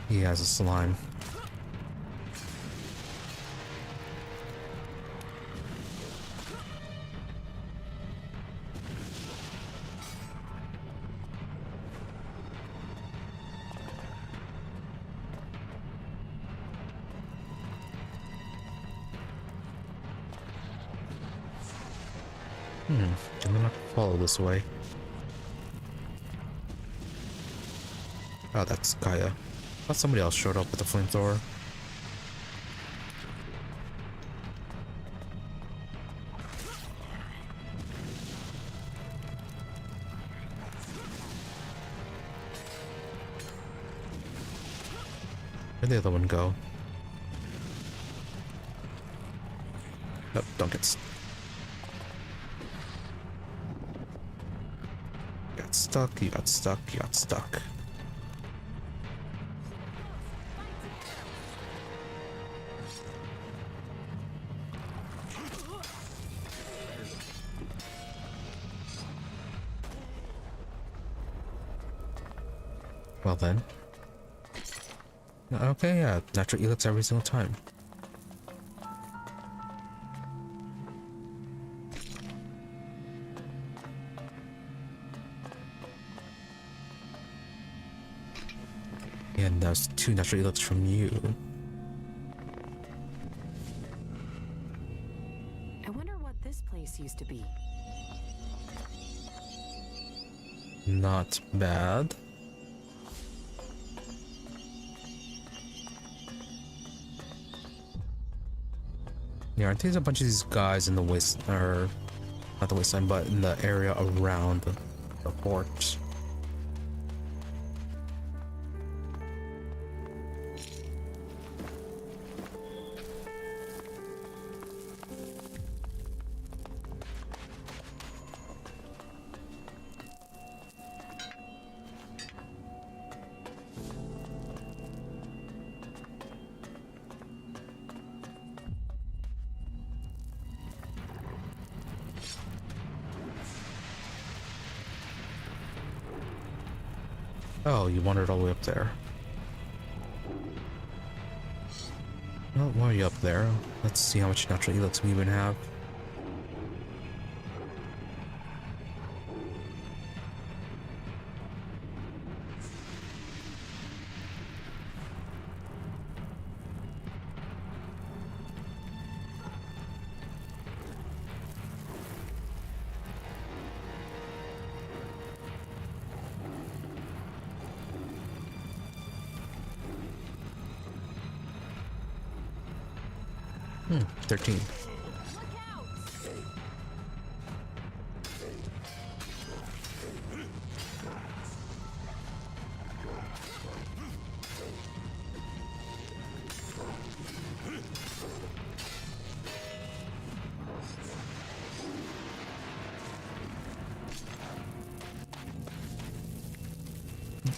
[SPEAKER 1] He has a slime. I'm gonna follow this way. Oh, that's Kaya. I thought somebody else showed up with a flamethrower. Where'd the other one go? Nope, don't get stuck, you got stuck, you got stuck. Well then. Okay, yeah, natural Elex every single time. And that's 2 natural Elex from you.
[SPEAKER 8] I wonder what this place used to be.
[SPEAKER 1] Not bad. Yeah, I think there's a bunch of these guys in the waste, or not the wasteland, but in the area around the fort. Oh, you wandered all the way up there. Well, why are you up there? Let's see how much natural Elex we even have. Hmm, 13.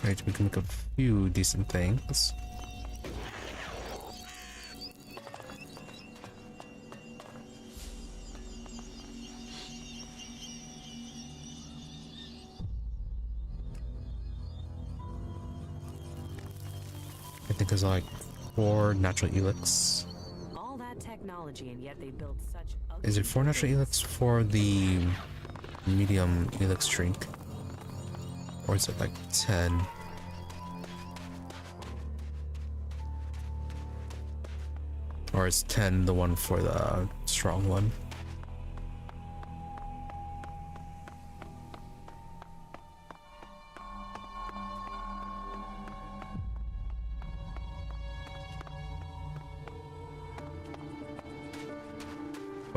[SPEAKER 1] Alright, we can make a few decent things. I think there's like 4 natural Elex.
[SPEAKER 8] All that technology, and yet they built such.
[SPEAKER 1] Is it 4 natural Elex for the medium Elex shrink? Or is it like 10? Or is 10 the one for the strong one?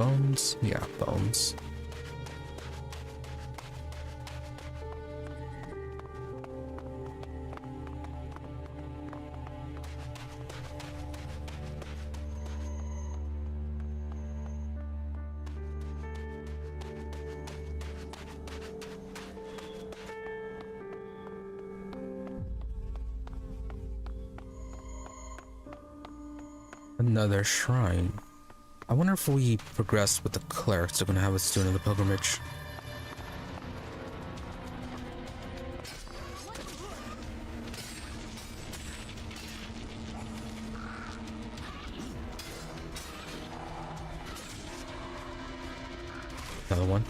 [SPEAKER 1] Bones? Yeah, bones. Another shrine. I wonder if we progress with the clerics, they're gonna have us do another pilgrimage. Another one.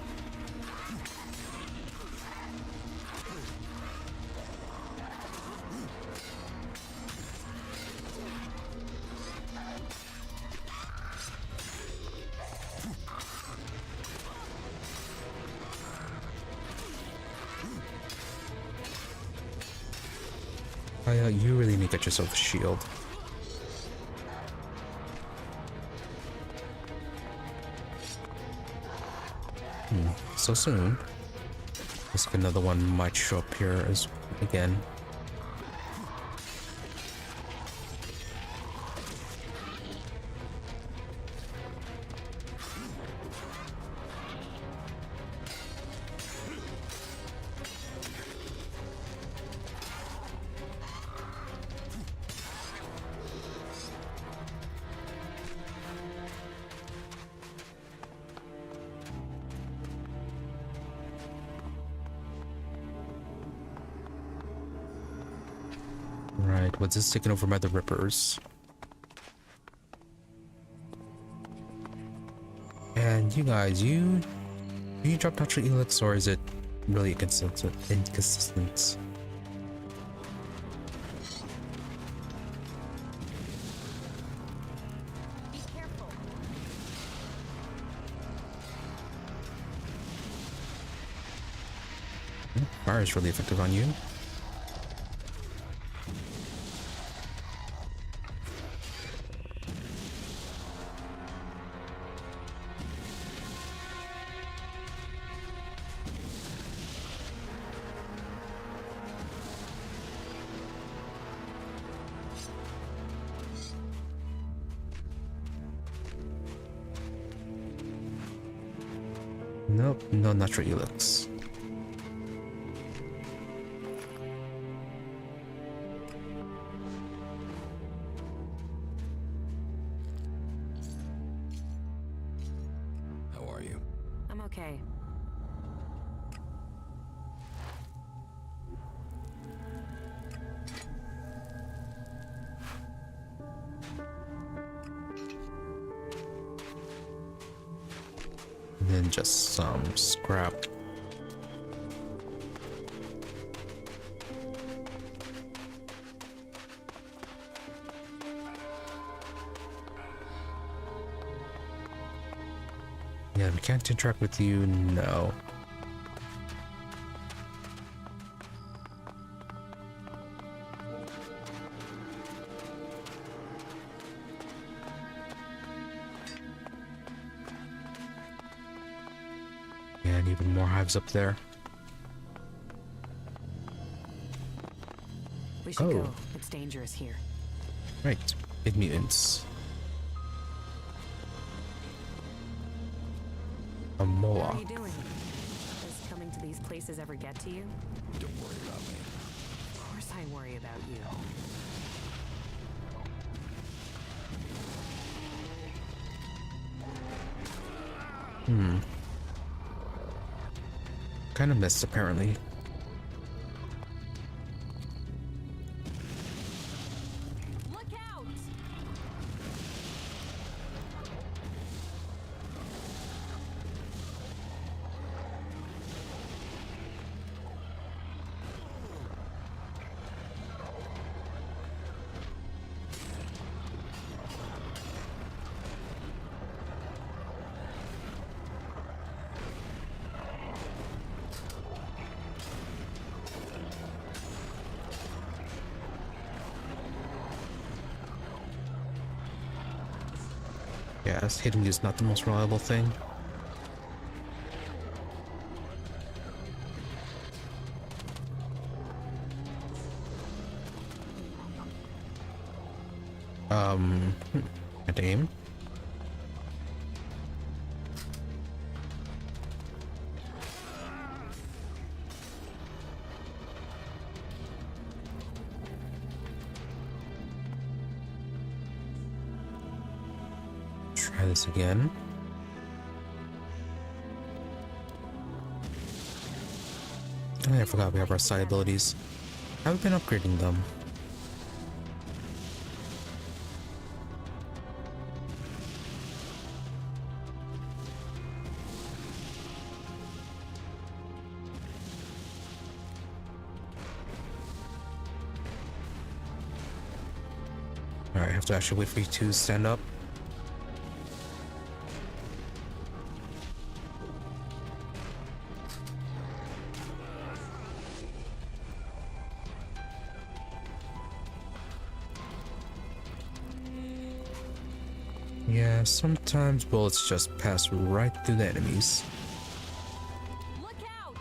[SPEAKER 1] You really need to get yourself a shield. So soon. Looks like another one might show up here as again. Right, what's this taken over by the Rippers? And you guys, do you drop natural Elex, or is it really inconsistent? Fire is really effective on you. Nope, no natural Elex.
[SPEAKER 5] How are you?
[SPEAKER 8] I'm okay.
[SPEAKER 1] And then just some scrap. Yeah, we can't interact with you, no. And even more hives up there.
[SPEAKER 8] We should go. It's dangerous here.
[SPEAKER 1] Right, big mutants. A Moa.
[SPEAKER 8] How are you doing? Does coming to these places ever get to you?
[SPEAKER 5] Don't worry about me.
[SPEAKER 8] Of course I worry about you.
[SPEAKER 1] Kind of missed, apparently.
[SPEAKER 8] Look out!
[SPEAKER 1] Yes, hitting is not the most reliable thing. And aim. Try this again. I forgot we have our side abilities. I've been upgrading them. Alright, I have to actually wait for you to stand up. Yeah, sometimes bullets just pass right through the enemies.
[SPEAKER 8] Look out!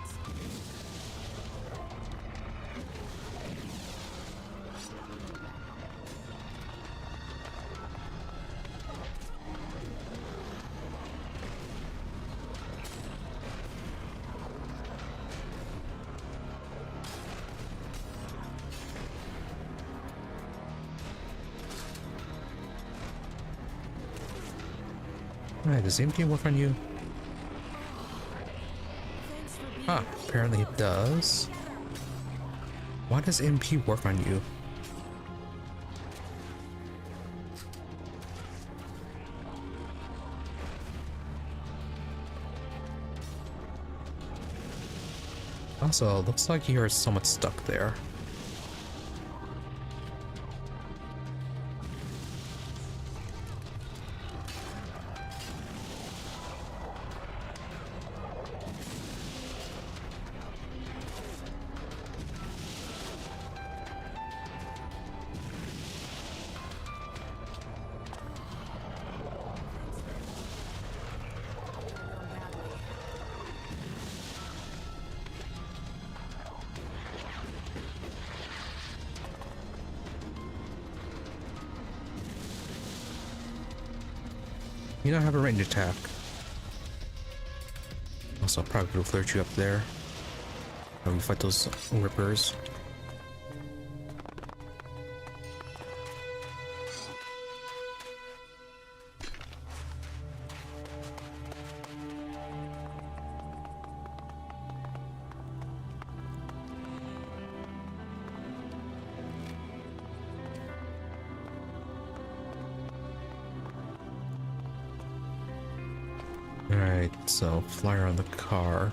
[SPEAKER 1] Alright, does MP work on you? Ah, apparently it does. Why does MP work on you? Also, looks like you're somewhat stuck there. You don't have a range attack. Also, probably will flirt you up there. When we fight those rippers. Alright, so flyer on the car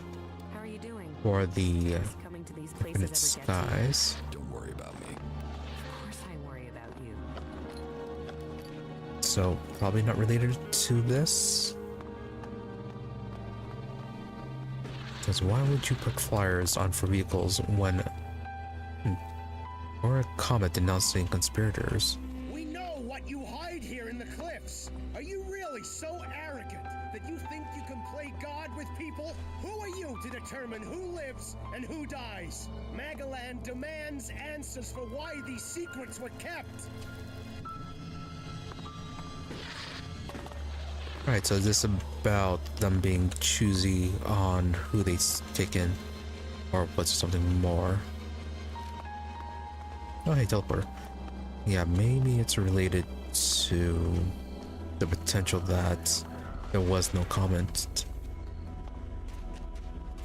[SPEAKER 8] How are you doing?
[SPEAKER 1] for the
[SPEAKER 8] Does coming to these places
[SPEAKER 1] infinite
[SPEAKER 8] ever get to you?
[SPEAKER 1] skies.
[SPEAKER 5] Don't worry about me.
[SPEAKER 8] Of course I worry about you.
[SPEAKER 1] So probably not related to this. Because why would you put flyers on for vehicles when or a comet denouncing conspirators?
[SPEAKER 9] We know what you hide here in the cliffs. Are you really so arrogant that you think you can play God with people? Who are you to determine who lives and who dies? Magaland demands answers for why these secrets were kept.
[SPEAKER 1] Right, so is this about them being choosy on who they take in? Or what's something more? Oh, hey, teleporter. Yeah, maybe it's related to the potential that there was no comment.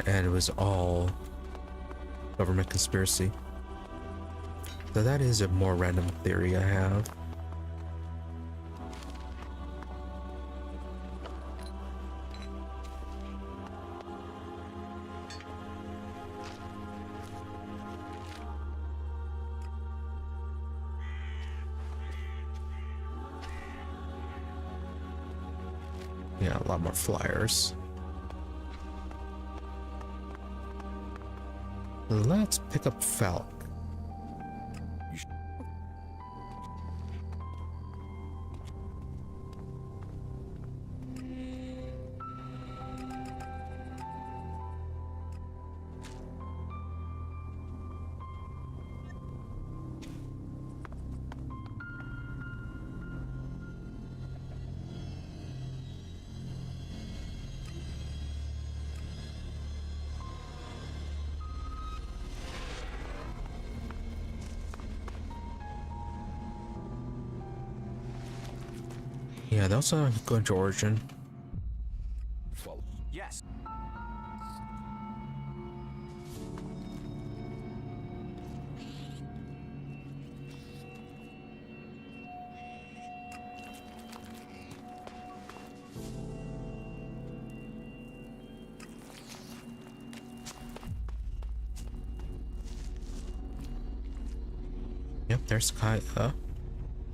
[SPEAKER 1] And it was all government conspiracy. So that is a more random theory I have. Yeah, a lot more flyers. Let's pick up Falk. Yeah, they also go into Origin.
[SPEAKER 5] Follow.
[SPEAKER 2] Yes.
[SPEAKER 1] Yep, there's Kaya.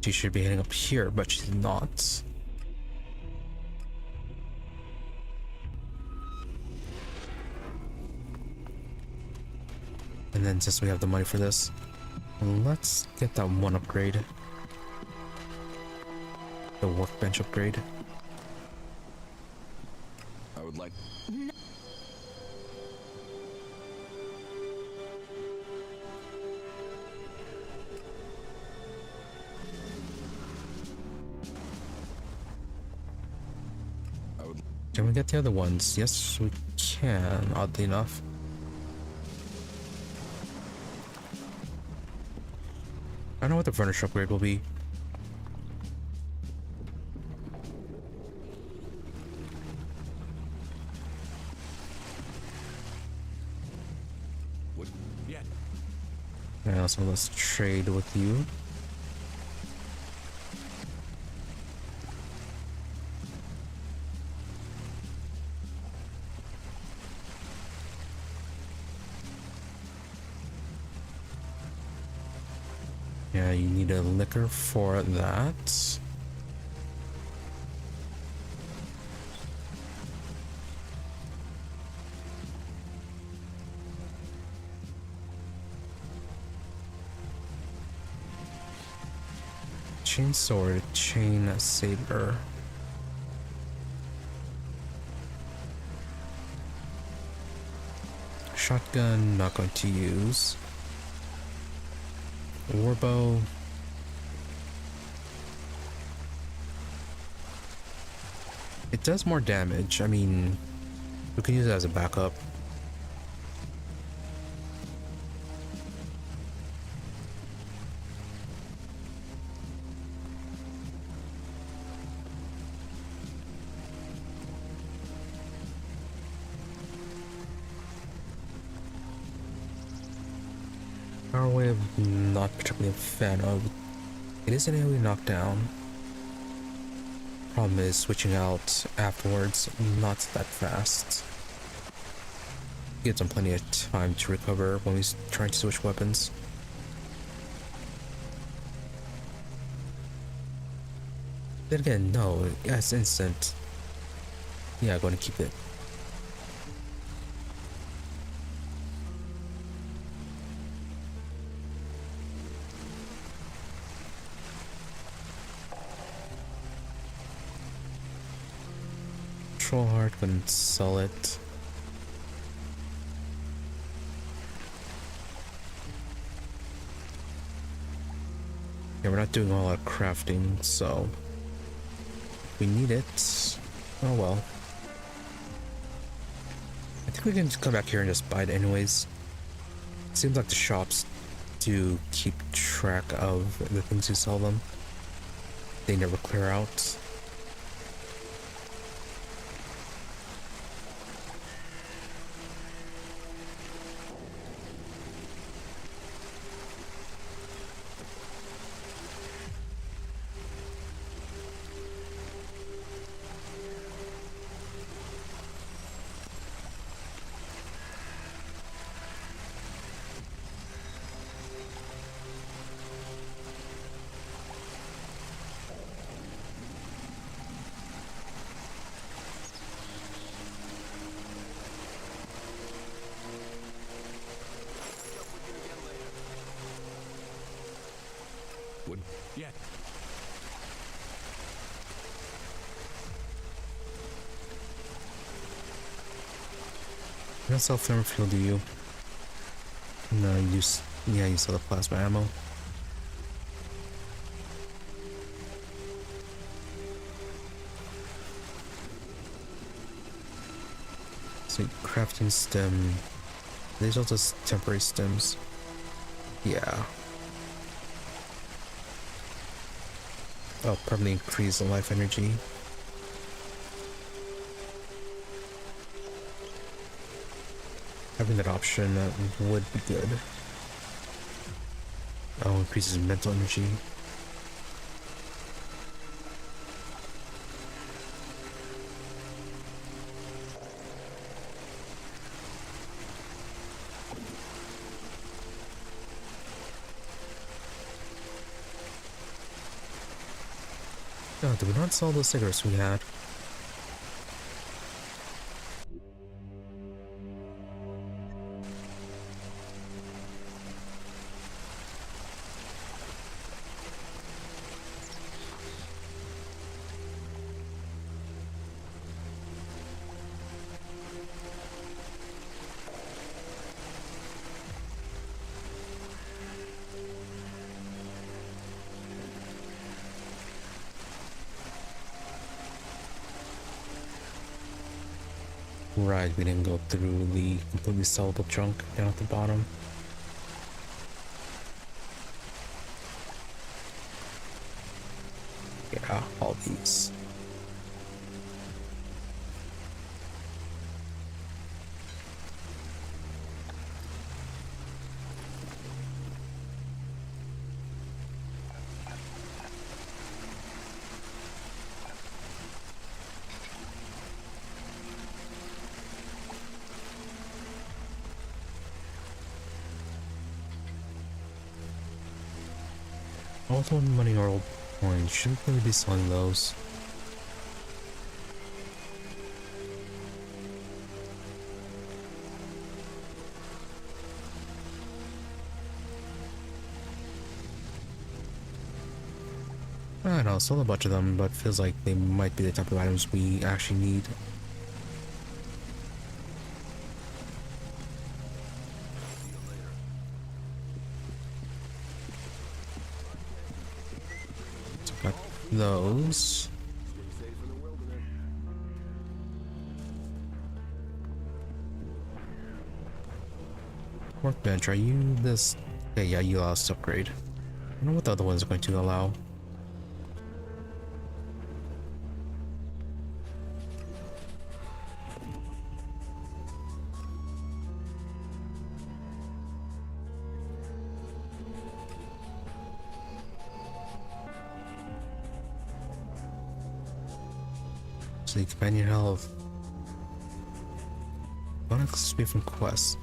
[SPEAKER 1] She should be heading up here, but she's not. And then since we have the money for this, let's get that one upgrade. The workbench upgrade.
[SPEAKER 5] I would like.
[SPEAKER 1] Can we get the other ones? Yes, we can, oddly enough. I don't know what the furniture upgrade will be.
[SPEAKER 5] What?
[SPEAKER 2] Yeah.
[SPEAKER 1] And also, let's trade with you. Yeah, you need a liquor for that. Chain sword, chain saber. Shotgun, not going to use. Warbow. It does more damage. I mean, we could use it as a backup. Power wave, not particularly a fan of. It is an AoE knockdown. Problem is switching out afterwards, not that fast. Gives him plenty of time to recover when he's trying to switch weapons. Then again, no, yeah, it's instant. Yeah, I'm going to keep it. Troll heart, couldn't sell it. Yeah, we're not doing a lot of crafting, so if we need it. Oh well. I think we can just come back here and just buy it anyways. Seems like the shops do keep track of the things you sell them. They never clear out.
[SPEAKER 5] Would.
[SPEAKER 2] Yeah.
[SPEAKER 1] You don't sell thermal fuel, do you? No, you yeah, you sell the plasma ammo. So crafting stem. These are just temporary stems. Yeah. Oh, permanently increase the life energy. Having that option would be good. Oh, increases mental energy. Oh, did we not sell those cigarettes we had? Right, we didn't go through the completely sellable junk down at the bottom. Yeah, all these. Also, money or old coins, shouldn't really be selling those. I don't know, sold a bunch of them, but feels like they might be the type of items we actually need. So got those. Workbench, are you this? Yeah, you allow us to upgrade. I don't know what the other one's going to allow. So the companion health. Bonus speed from quests.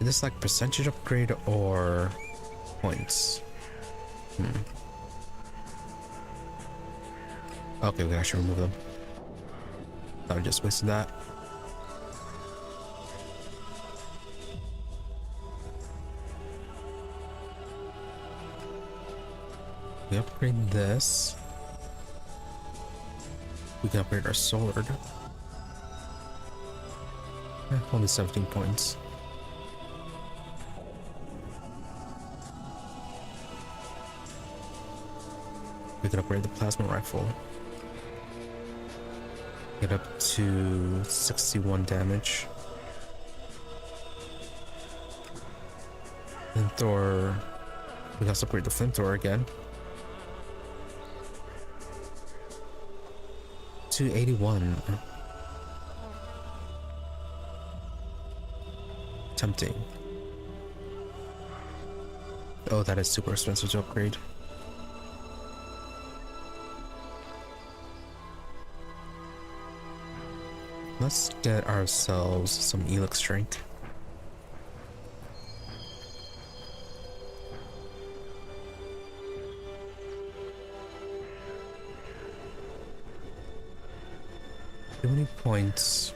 [SPEAKER 1] Is this like percentage upgrade or points? Okay, we can actually remove them. I just wasted that. We upgrade this. We can upgrade our sword. Only 17 points. We can upgrade the plasma rifle. Get up to 61 damage. Flamethrower. We can also upgrade the flamethrower again. To 81. Tempting. Oh, that is super expensive to upgrade. Let's get ourselves some Elex strength. Too many points.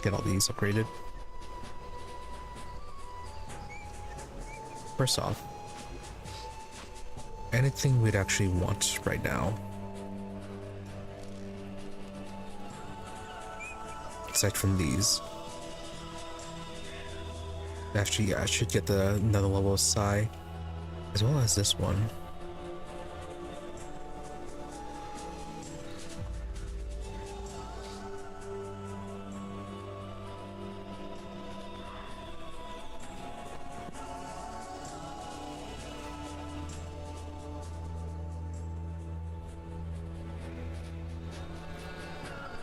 [SPEAKER 1] Get all these upgraded. First off, anything we'd actually want right now, aside from these. Actually, yeah, I should get the another level of Psi, as well as this one.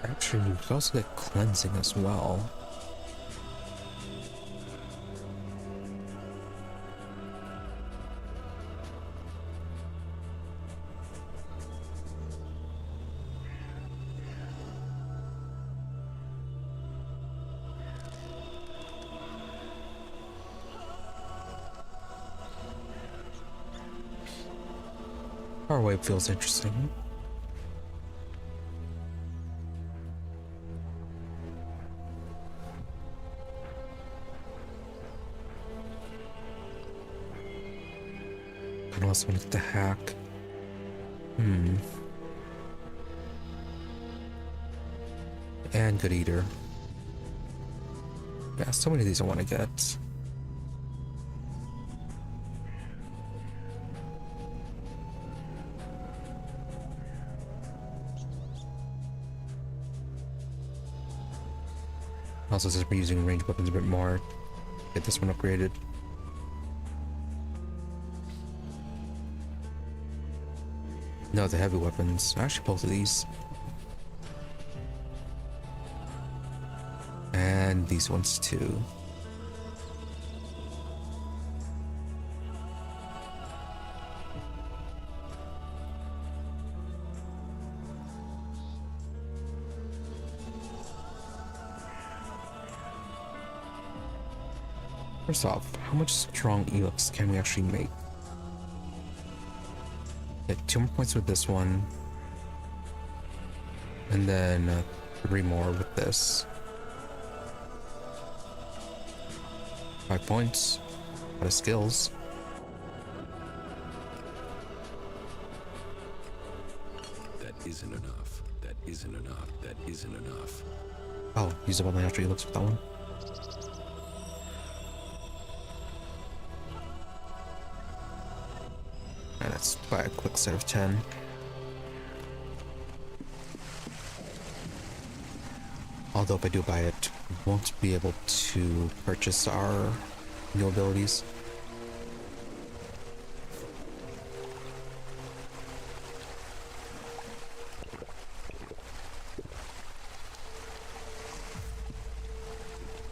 [SPEAKER 1] Actually, you can also get cleansing as well. Power wave feels interesting. I also want to get the hack. And good eater. Yeah, so many of these I want to get. Also, since we're using ranged weapons a bit more, get this one upgraded. No, the heavy weapons. Actually, both of these. And these ones too. First off, how much strong Elex can we actually make? Get 2 more points with this one. And then 3 more with this. 5 points. A lot of skills.
[SPEAKER 5] That isn't enough. That isn't enough. That isn't enough.
[SPEAKER 1] Oh, use up all my natural Elex with that one. And that's by a quick set of 10. Although if I do buy it, we won't be able to purchase our new abilities.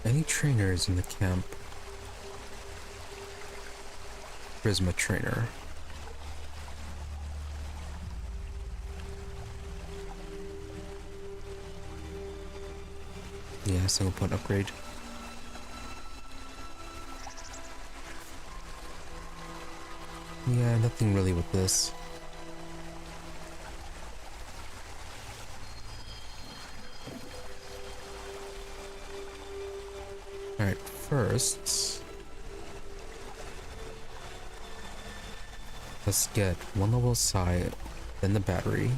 [SPEAKER 1] Any trainers in the camp? Charisma trainer. Yeah, single point upgrade. Yeah, nothing really with this. Alright, first let's get 1 level side, then the battery.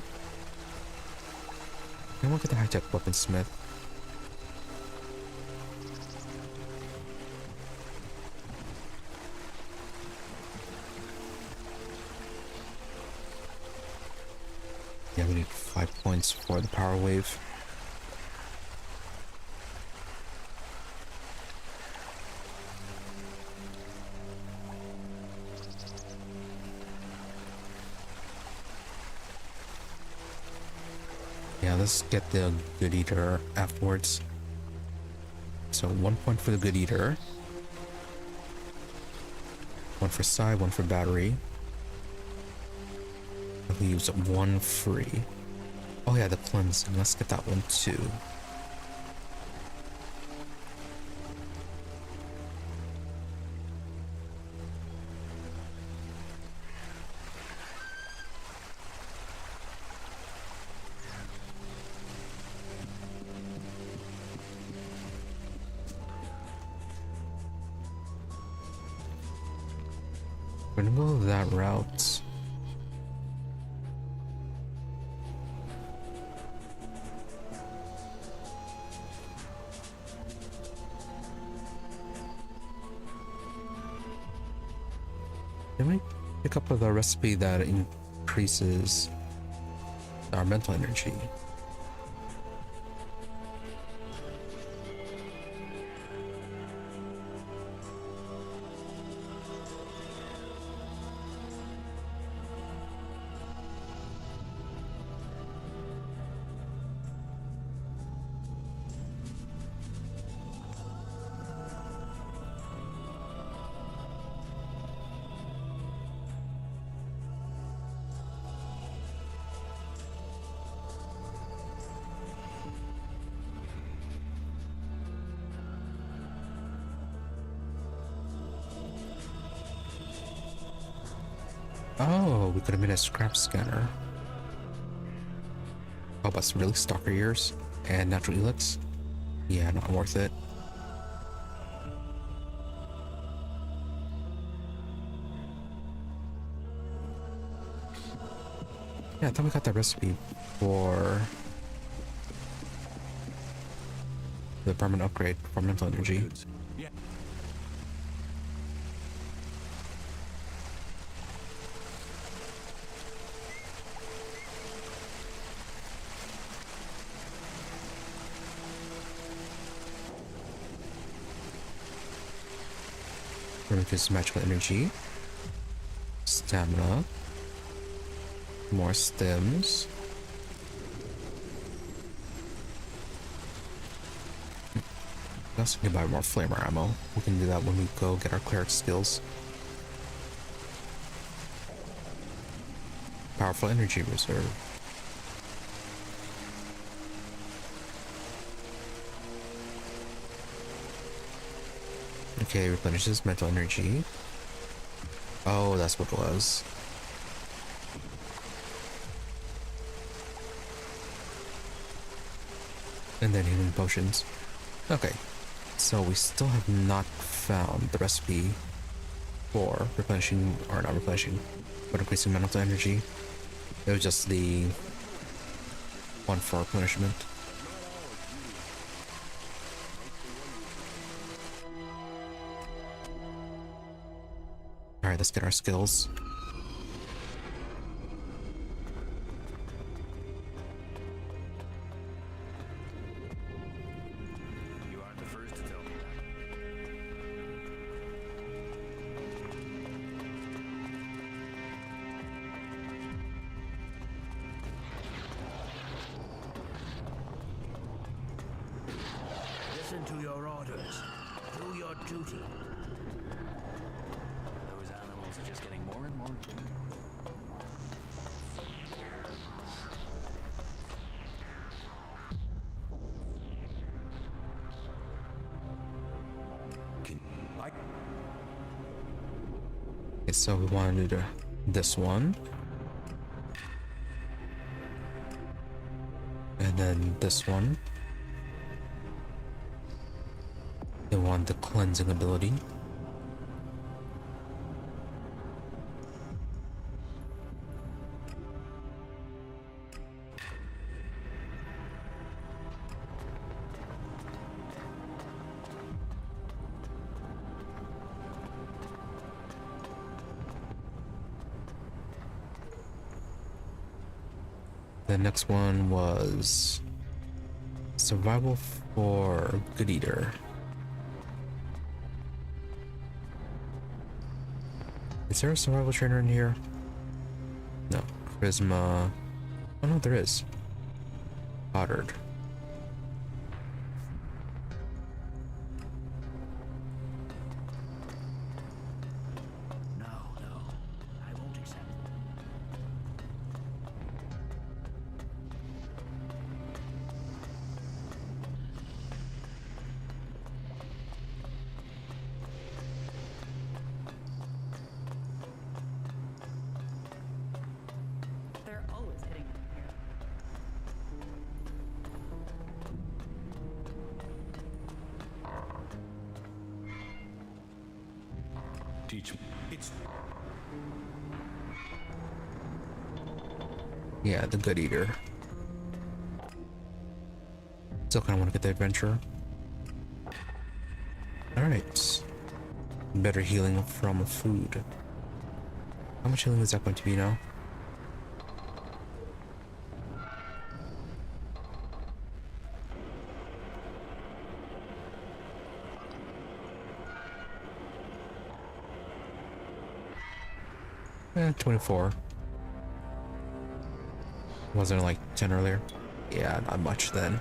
[SPEAKER 1] Then we'll get the high-tech weaponsmith. Yeah, we need 5 points for the power wave. Yeah, let's get the good eater afterwards. So 1 point for the good eater. 1 for side, 1 for battery. We use 1 free. Oh yeah, the cleansing. Let's get that one too. We're gonna go that route. Can we pick up a recipe that increases our mental energy? Oh, we could have made a scrap scanner. Oh, but really stalker ears and natural Elex? Yeah, not worth it. Yeah, I thought we got that recipe for the permanent upgrade for mental energy.
[SPEAKER 6] Yeah.
[SPEAKER 1] Increase magical energy, stamina, more stems. We also need to buy more flamer ammo. We can do that when we go get our cleric skills. Powerful energy reserve. Okay, replenishes mental energy. Oh, that's what it was. And then healing potions. Okay, so we still have not found the recipe for replenishing, or not replenishing, but increasing mental energy. It was just the one for replenishment. Alright, let's get our skills.
[SPEAKER 2] You aren't the first to tell me that.
[SPEAKER 4] Listen to your orders. Do your duty.
[SPEAKER 2] Those animals are just getting more and more.
[SPEAKER 1] Okay, so we wanted to do this one. And then this one. They want the cleansing ability. The next one was survival for Good Eater. Is there a survival trainer in here? No. Charisma. Oh no, there is. Goddard.
[SPEAKER 4] No, I won't accept.
[SPEAKER 8] They're always hitting me here.
[SPEAKER 5] Teach me. It's
[SPEAKER 1] Yeah, the Good Eater. Still kind of want to get the adventure. Alright. Better healing from food. How much healing is that going to be now? Eh, 24. Wasn't it like 10 earlier? Yeah, not much then.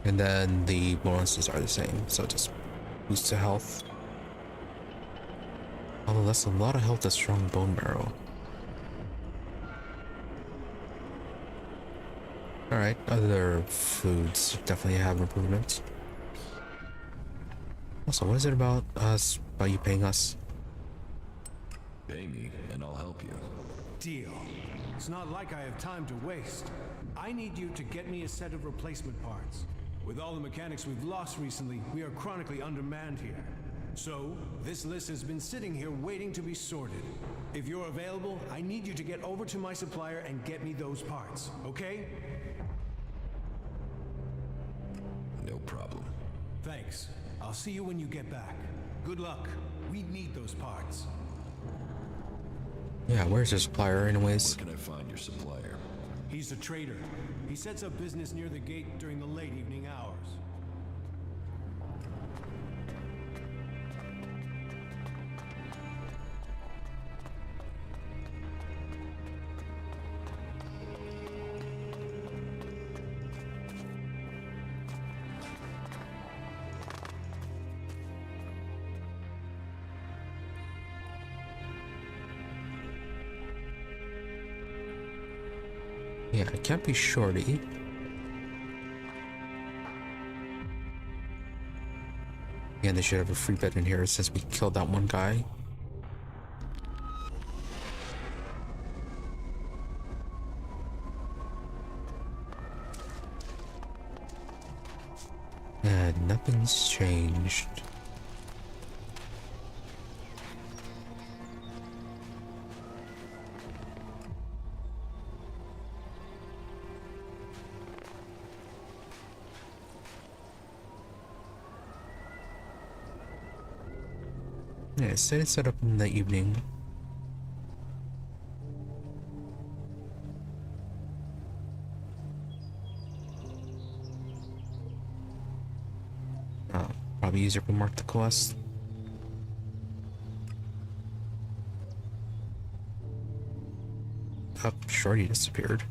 [SPEAKER 1] And then the bonuses are the same, so just boost to health. Although that's a lot of health to strong bone marrow. Alright, other foods definitely have improvements. Also, what is it about us, about you paying us?
[SPEAKER 5] Pay me, and I'll help you.
[SPEAKER 7] Deal. It's not like I have time to waste. I need you to get me a set of replacement parts. With all the mechanics we've lost recently, we are chronically undermanned here. So, this list has been sitting here waiting to be sorted. If you're available, I need you to get over to my supplier and get me those parts, okay?
[SPEAKER 5] No problem.
[SPEAKER 7] Thanks. I'll see you when you get back. Good luck. We need those parts.
[SPEAKER 1] Yeah, where's your supplier anyways?
[SPEAKER 5] Where can I find your supplier?
[SPEAKER 7] He's a trader. He sets up business near the gate during the late evening hours.
[SPEAKER 1] Yeah, it can't be Shorty. Yeah, they should have a free bed in here since we killed that one guy. And nothing's changed. Yeah, say it's set up in the evening. Probably easier to mark the quest. Oh, Shorty disappeared.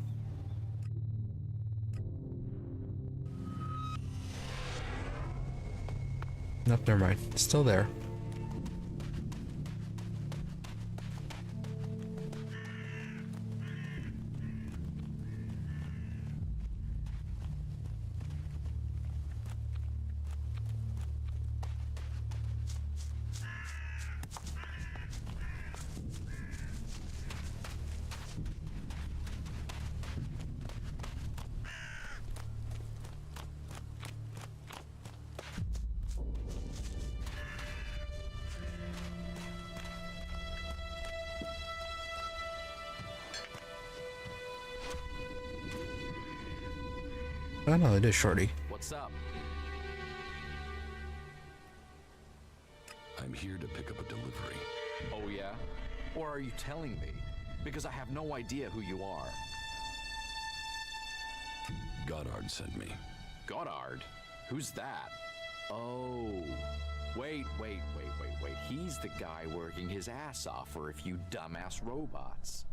[SPEAKER 1] Nope, never mind. It's still there. Oh no, it is Shorty.
[SPEAKER 10] What's up?
[SPEAKER 5] I'm here to pick up a delivery.
[SPEAKER 10] Oh yeah? Or are you telling me? Because I have no idea who you are.
[SPEAKER 5] Goddard sent me.
[SPEAKER 10] Goddard? Who's that? Oh. Wait. He's the guy working his ass off for a few dumbass robots.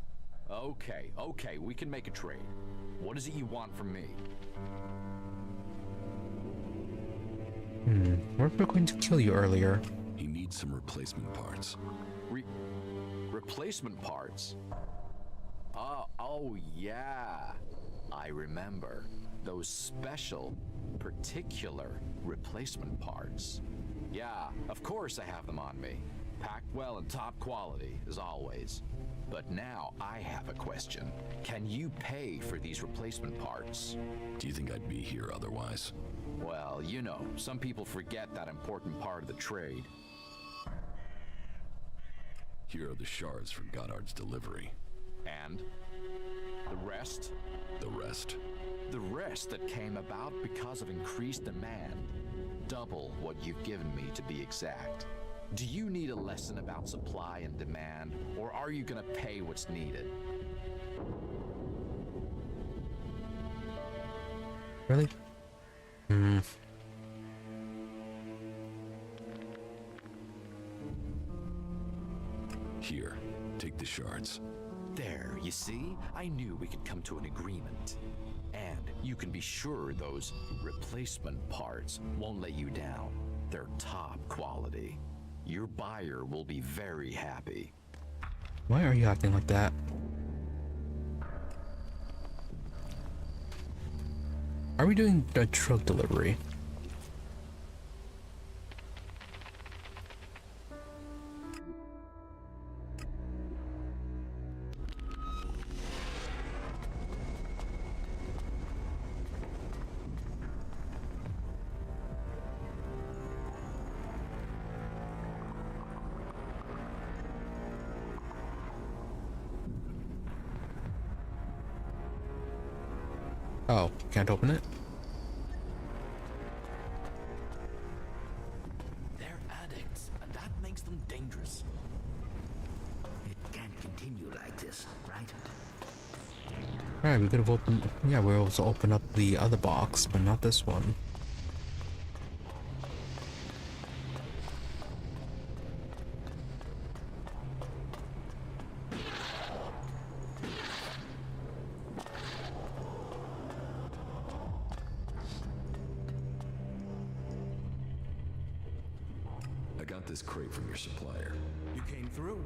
[SPEAKER 10] Okay, we can make a trade. What is it you want from me?
[SPEAKER 1] Weren't we going to kill you earlier?
[SPEAKER 5] He needs some replacement parts.
[SPEAKER 10] Replacement parts? Oh yeah. I remember. Those special, particular replacement parts. Yeah, of course I have them on me. Packed well and top quality, as always. But now I have a question. Can you pay for these replacement parts?
[SPEAKER 5] Do you think I'd be here otherwise?
[SPEAKER 10] Well, you know, some people forget that important part of the trade.
[SPEAKER 5] Here are the shards for Goddard's delivery.
[SPEAKER 10] And? The rest?
[SPEAKER 5] The rest?
[SPEAKER 10] The rest that came about because of increased demand. Double what you've given me, to be exact. Do you need a lesson about supply and demand, or are you gonna pay what's needed?
[SPEAKER 1] Really?
[SPEAKER 5] Here, take the shards.
[SPEAKER 10] There, you see? I knew we could come to an agreement. And you can be sure those replacement parts won't let you down. They're top quality. Your buyer will be very happy.
[SPEAKER 1] Why are you acting like that? Are we doing a truck delivery? Oh, can't open it?
[SPEAKER 6] They're addicts, and that makes them dangerous.
[SPEAKER 11] It can't continue like this, right?
[SPEAKER 1] Alright, we could have opened... Yeah, we were able to open up the other box, but not this one.
[SPEAKER 5] I got this crate from your supplier.
[SPEAKER 7] You came through.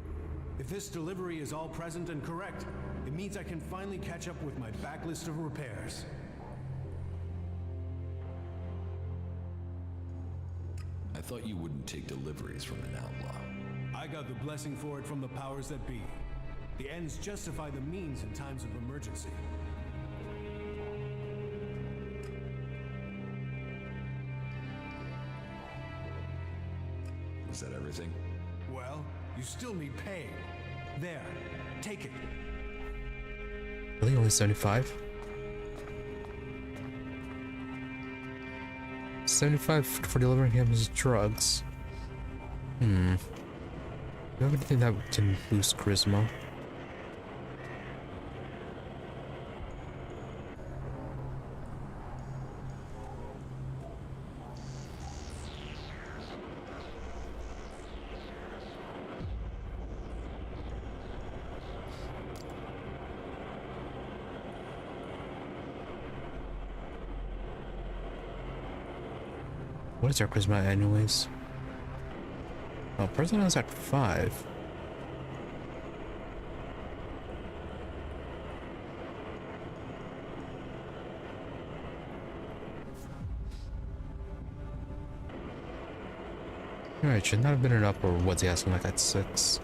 [SPEAKER 7] If this delivery is all present and correct, it means I can finally catch up with my backlist of repairs.
[SPEAKER 5] I thought you wouldn't take deliveries from an outlaw.
[SPEAKER 7] I got the blessing for it from the powers that be. The ends justify the means in times of emergency.
[SPEAKER 5] Is that everything?
[SPEAKER 7] Well, you still need pay. There, take it.
[SPEAKER 1] Really? Only 75? 75 for delivering him his drugs. Do you have anything that can boost charisma? What is our charisma anyways? Oh, President is at 5. Alright, should not have been enough, or what's he asking, like at 6?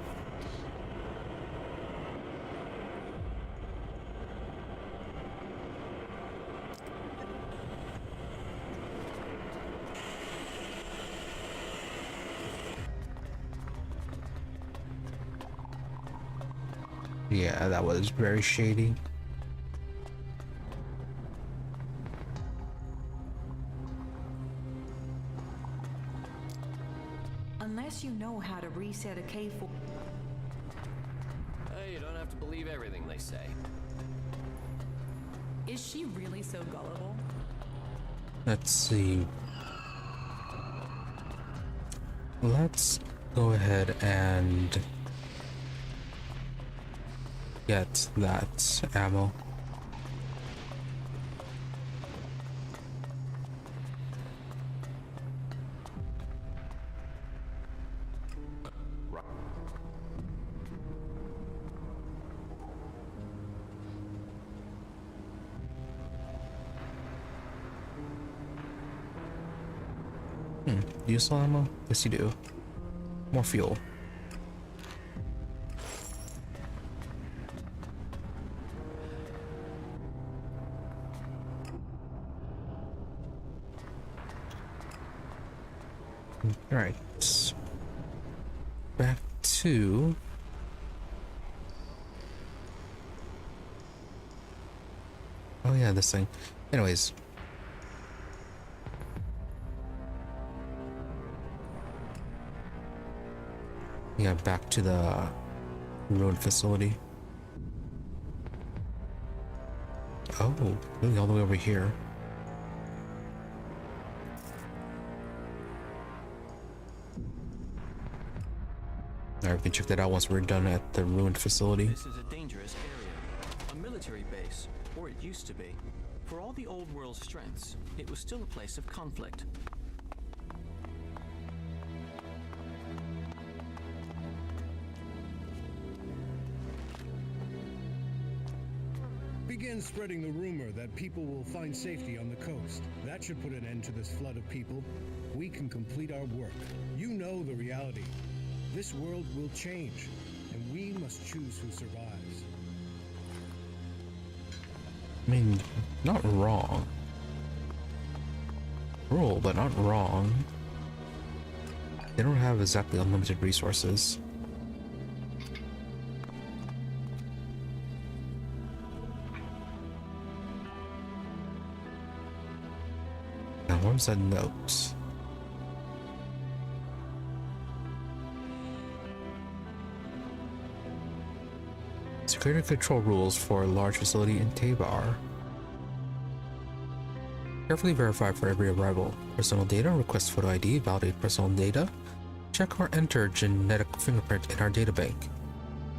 [SPEAKER 1] Yeah, that was very shady.
[SPEAKER 3] Unless you know how to reset a K4.
[SPEAKER 12] Hey, you don't have to believe everything they say.
[SPEAKER 13] Is she really so gullible?
[SPEAKER 1] Let's see. Let's go ahead and get that ammo. Do you sell ammo? Yes, you do. More fuel. Alright. Back to... Oh yeah, this thing. Anyways. Yeah, back to the road facility. Oh, really all the way over here. Alright, we can check that out once we're done at the ruined facility.
[SPEAKER 2] This is a dangerous area. A military base, or it used to be. For all the old world's strengths, it was still a place of conflict.
[SPEAKER 7] Begin spreading the rumor that people will find safety on the coast. That should put an end to this flood of people. We can complete our work. You know the reality. This world will change, and we must choose who survives.
[SPEAKER 1] I mean, not wrong. Cruel, but not wrong. They don't have exactly unlimited resources. what was that note? Security control rules for a large facility in Tabar. Carefully verify for every arrival. Personal data, request photo ID, validate personal data. Check or enter genetic fingerprint in our databank.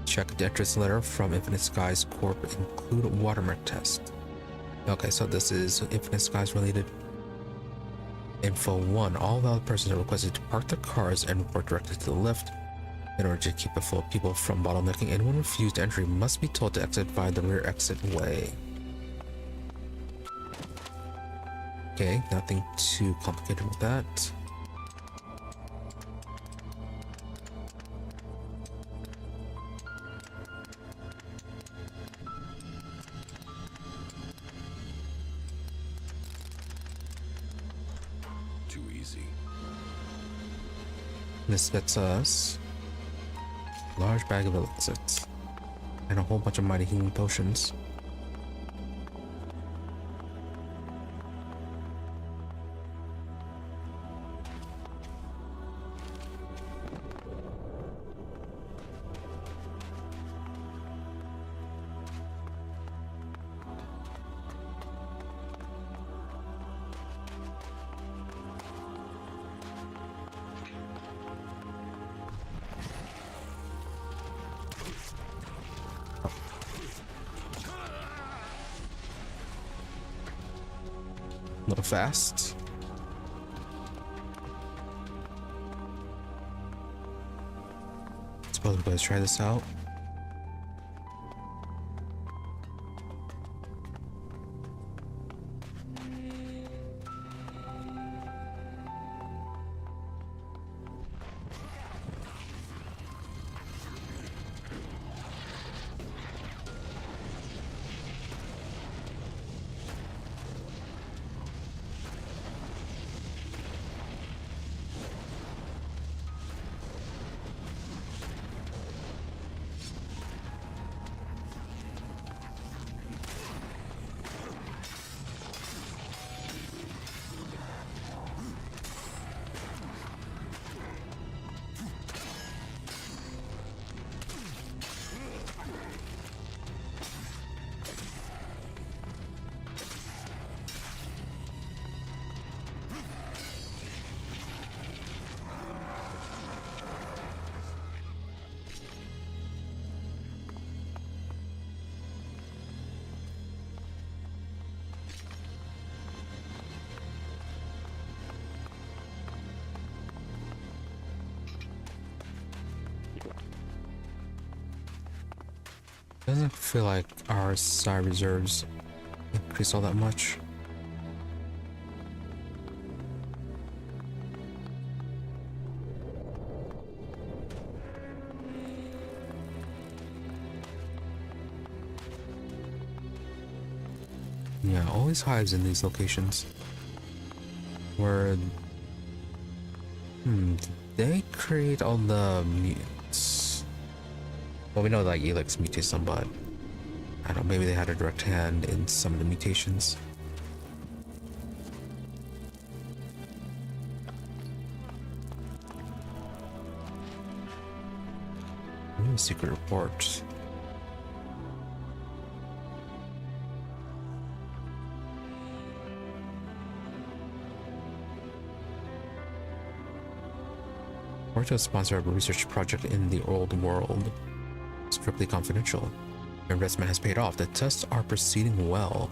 [SPEAKER 1] Check the entrance letter from Infinite Skies Corp. Include watermark test. Okay, so this is Infinite Skies related. Info 1. All valid persons are requested to park their cars and report directly to the lift. In order to keep the flow of people from bottlenecking, anyone refused entry must be told to exit via the rear exit way. Okay, nothing too complicated with that.
[SPEAKER 5] Too easy.
[SPEAKER 1] This gets us a large bag of elixirs and a whole bunch of mighty healing potions. A little fast. Suppose we guys try this out. Doesn't feel like our side reserves increase all that much. Yeah, always hives in these locations. Where did they create all the mutants? Well, we know that Elex mutates some, but I don't know, maybe they had a direct hand in some of the mutations. Ooh, secret report. We're to sponsor a research project in the old world. Strictly confidential. Your investment has paid off. The tests are proceeding well.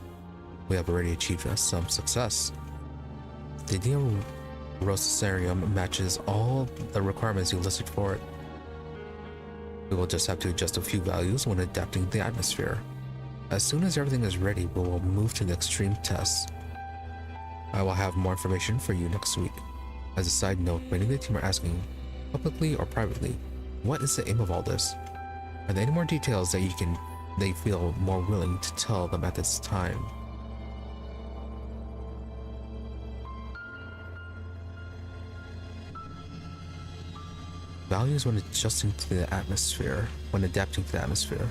[SPEAKER 1] We have already achieved some success. The Rosarium matches all the requirements you listed for it. We will just have to adjust a few values when adapting the atmosphere. As soon as everything is ready, we will move to the extreme tests. I will have more information for you next week. As a side note, many of the team are asking, publicly or privately, what is the aim of all this? Are there any more details that they feel more willing to tell them at this time? Values when adjusting to the atmosphere, when adapting to the atmosphere.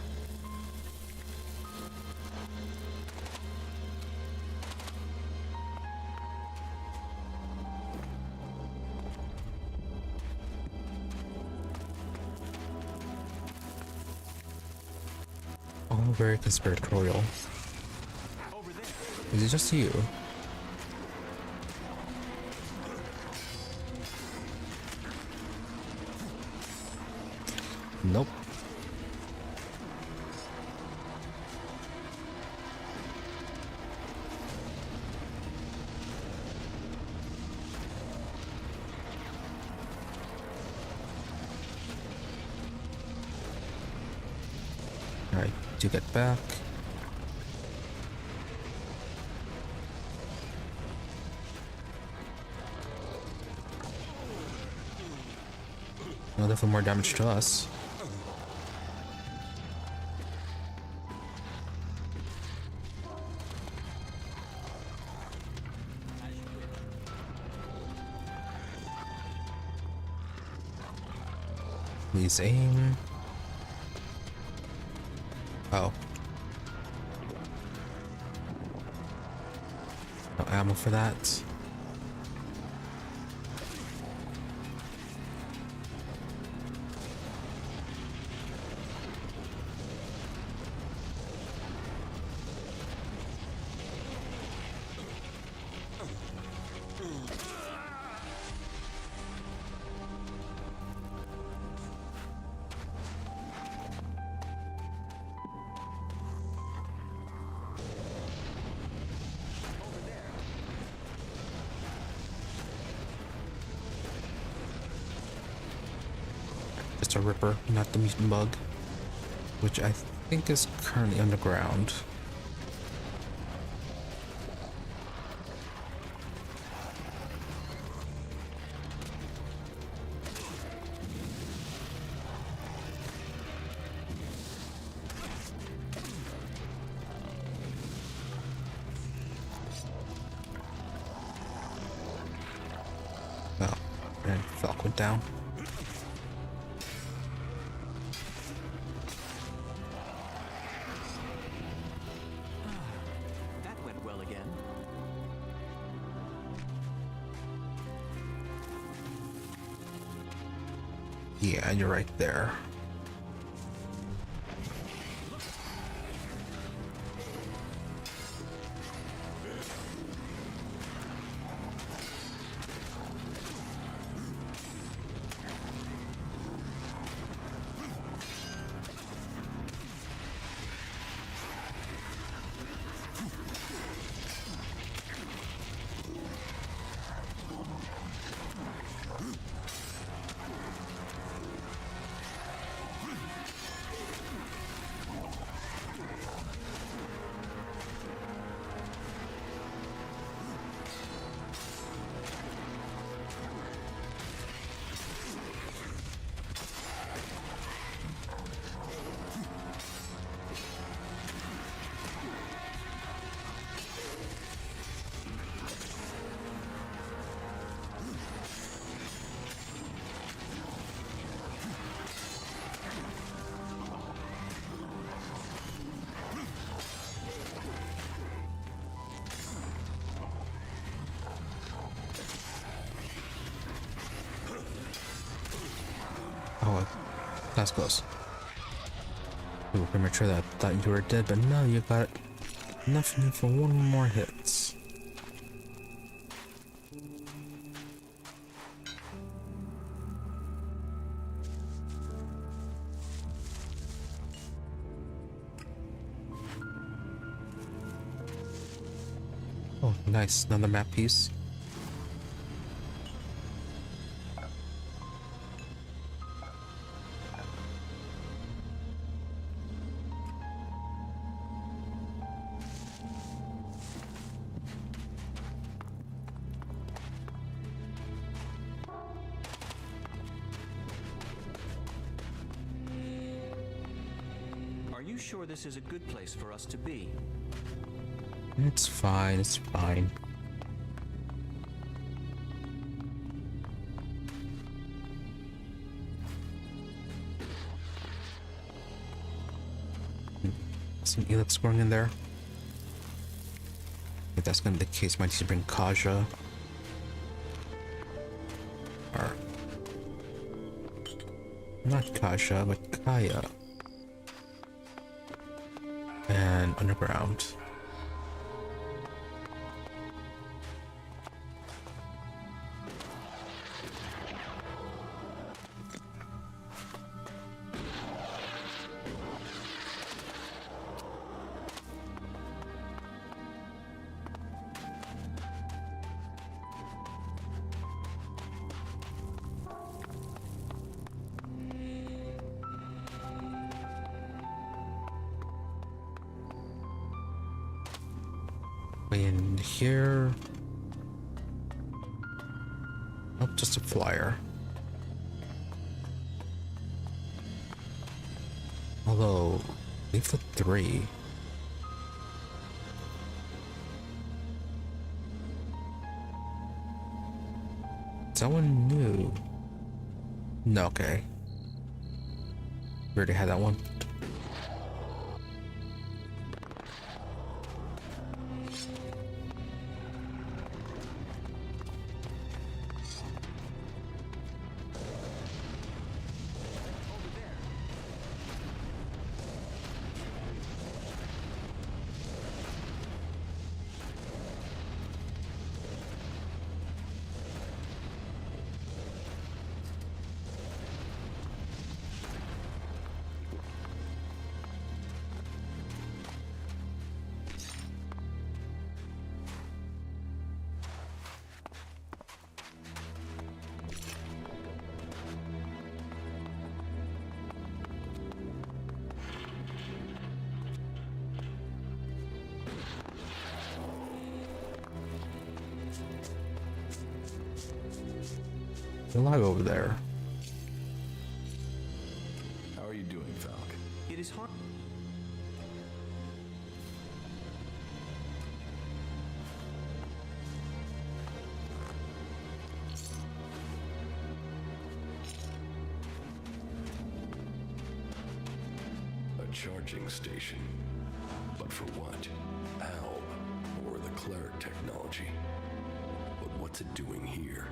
[SPEAKER 1] all very conspiratorial. Is it just you? Nope. Alright, do get back. Well, definitely more damage to us. Please aim. Oh. No ammo for that. Just a ripper, not the mutant bug, which I think is currently underground. Oh, and Falk went down. Yeah, you're right there. Oh, that's close. You were premature that I thought you were dead, but no, you got enough in you for one more hit. Oh, nice. Another map piece.
[SPEAKER 2] Are you sure this is a good place for us to be?
[SPEAKER 1] It's fine, it's fine. Some Elex growing in there. If that's gonna be the case, might need to bring Kaja. Or not Kaja, but Kaya. went underground. In here. Oh, just a flyer. Although, leaflet 3. Is that one new? No, okay. We already had that one. They're alive over there.
[SPEAKER 5] How are you doing, Falk?
[SPEAKER 2] It is hard.
[SPEAKER 5] A charging station. But for what? Alb, or the Cleric technology. But what's it doing here?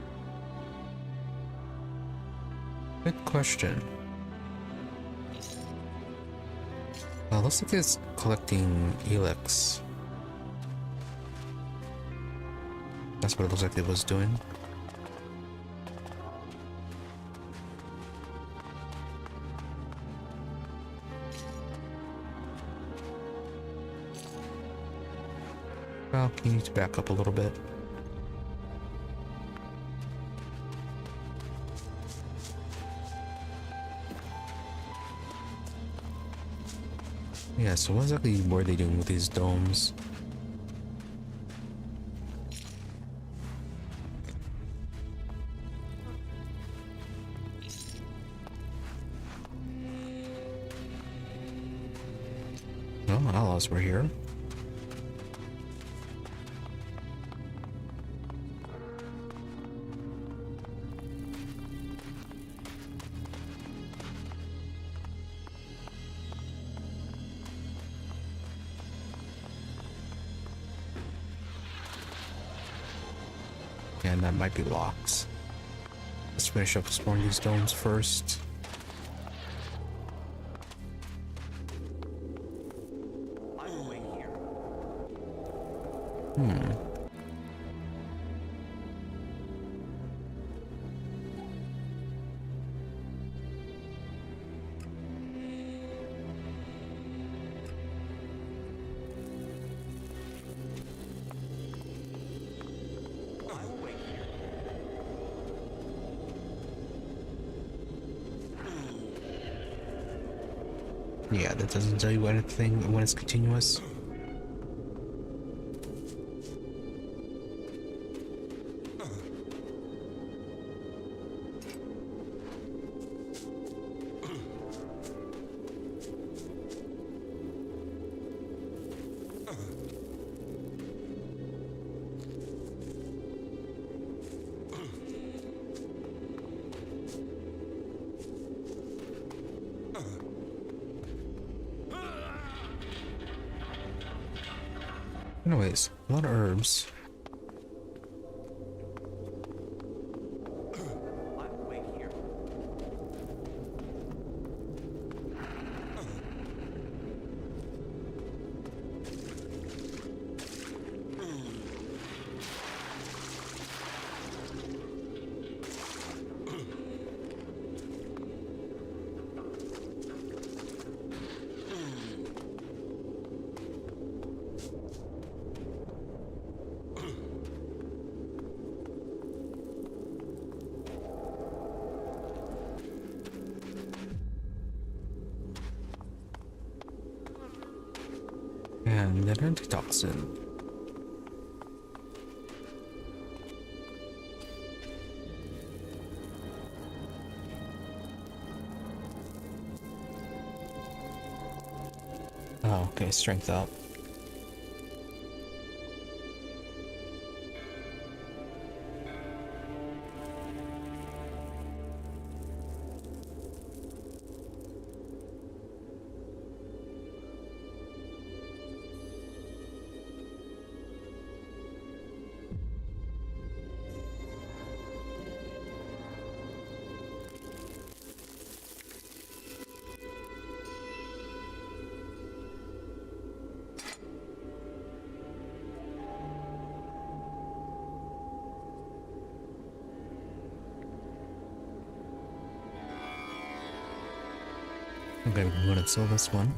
[SPEAKER 1] Good question. Looks like it's collecting Elex. That's what it looks like it was doing. Well, you need to back up a little bit. Yeah, so what exactly were they doing with these domes? Oh, Outlaws were here. And that might be locks. Let's finish up exploring these domes first.
[SPEAKER 2] I will wait here.
[SPEAKER 1] Yeah, that doesn't tell you anything when it's continuous. Anyways, a lot of herbs.
[SPEAKER 2] I will wait here.
[SPEAKER 1] And an antitoxin. Oh, okay, strength up. Okay, I'm gonna sell this one.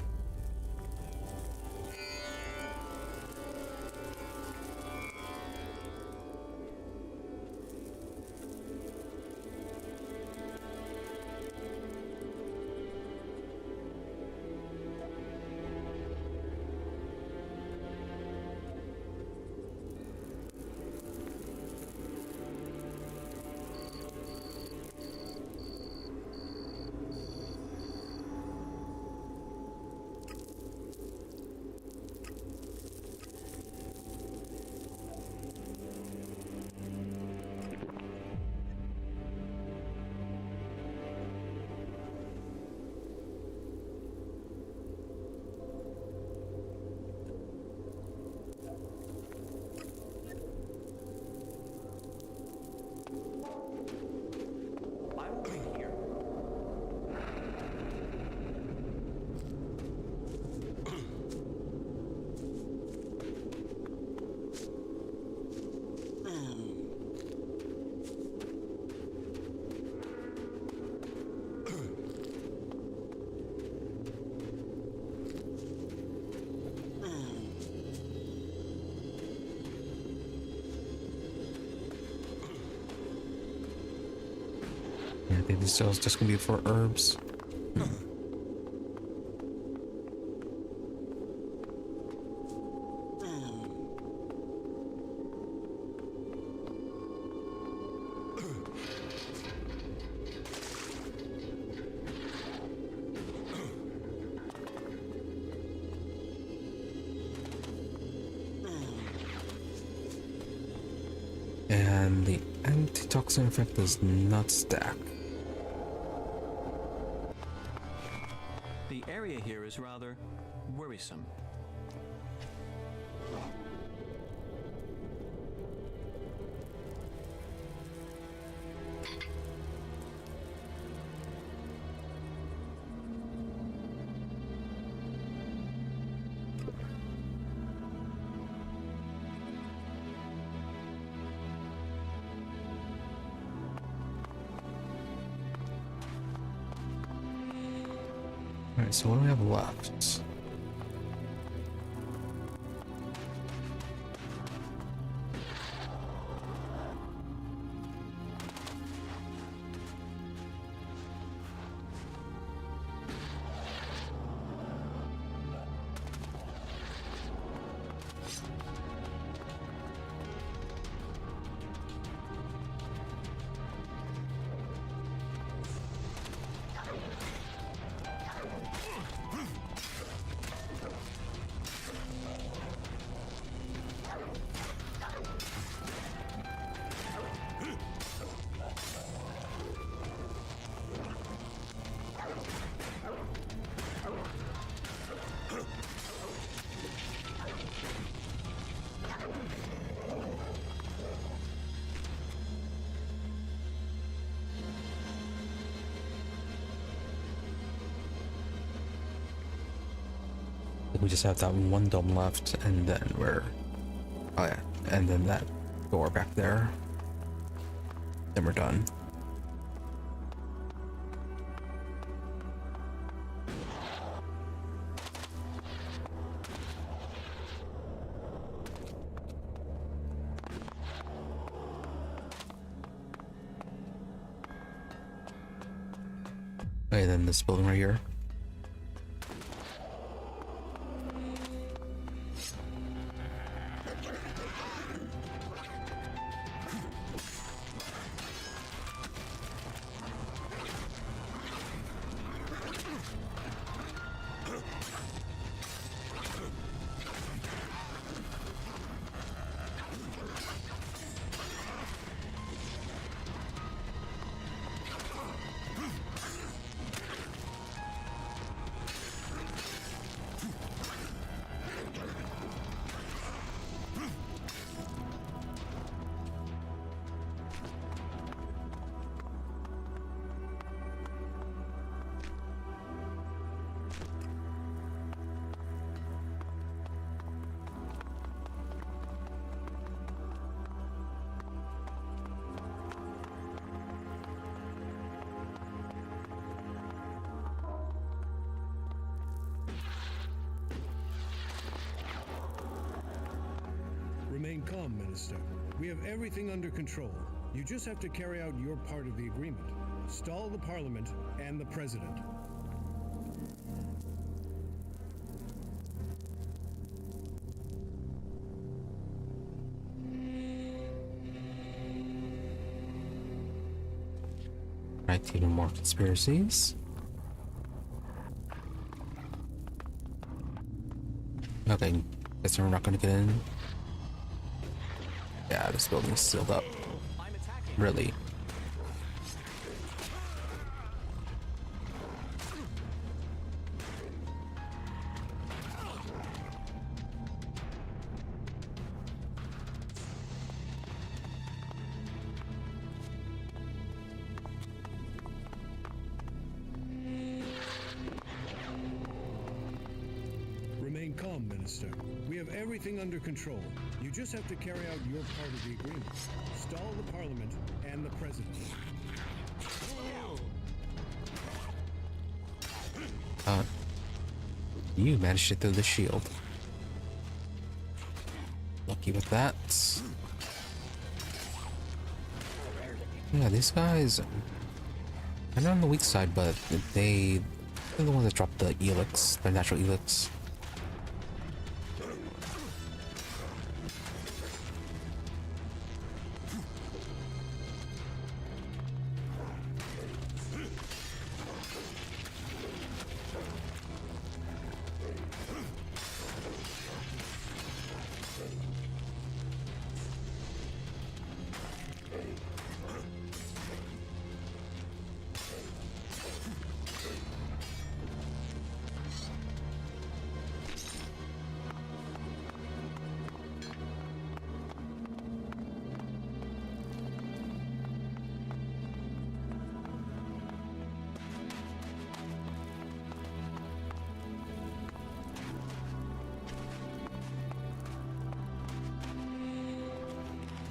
[SPEAKER 1] I think this is just gonna be for herbs. And the antitoxin effect does not stack.
[SPEAKER 2] The area here is rather worrisome.
[SPEAKER 1] Alright, so what do we have left? We just have that one dome left, and then we're... Oh yeah, and then that door back there. Then we're done. Okay, then this building right here.
[SPEAKER 7] Remain calm, Minister. We have everything under control. You just have to carry out your part of the agreement. Stall the Parliament and the President.
[SPEAKER 1] Right, even more conspiracies. Okay, guess we're not gonna get in. Yeah, this building's sealed up. Really?
[SPEAKER 7] Remain calm, Minister. We have everything under control. You just have to carry out your part of the agreement. Stall the Parliament and the President.
[SPEAKER 1] You managed to throw the shield. Lucky with that. Yeah, these guys, they're not on the weak side, but they're the ones that dropped the Elex, the natural Elex.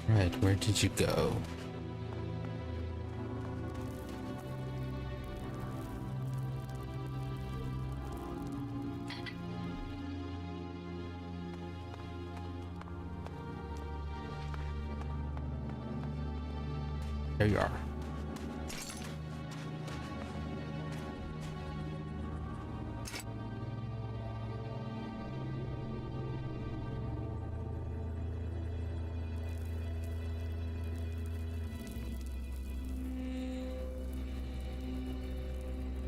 [SPEAKER 1] Right, where did you go? There you are.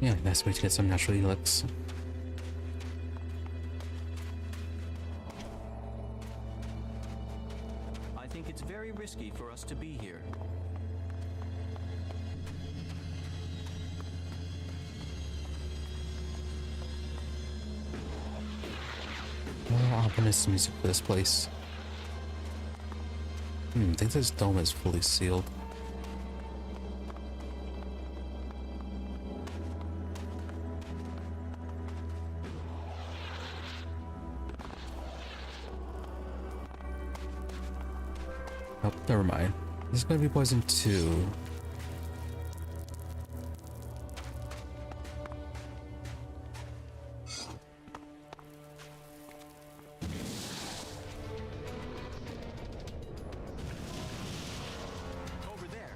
[SPEAKER 1] Yeah, nice way to get some natural Elex.
[SPEAKER 2] I think it's very risky for us to be here.
[SPEAKER 1] More ominous music for this place. I think this dome is fully sealed. Oh, never mind. This is gonna be poison too.
[SPEAKER 2] Over there.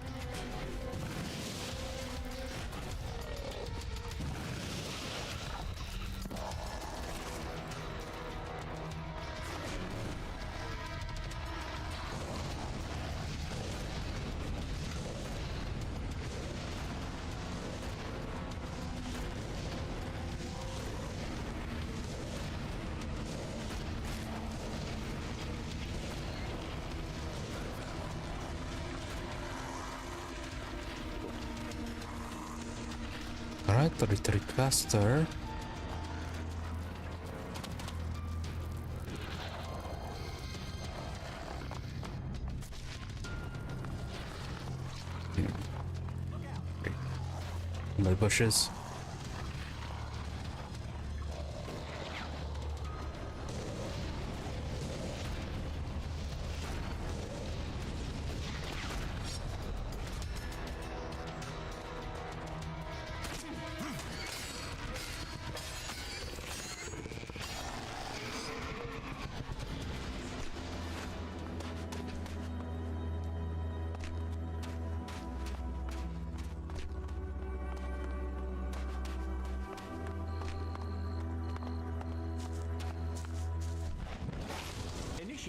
[SPEAKER 1] Alright, the retreat faster. In the bushes.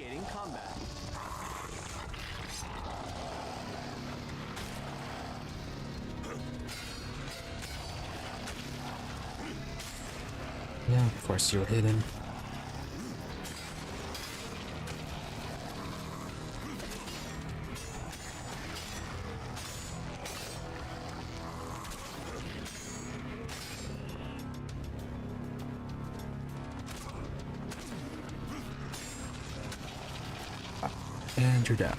[SPEAKER 2] Initiating combat.
[SPEAKER 1] Yeah, of course you're hidden. And you're down.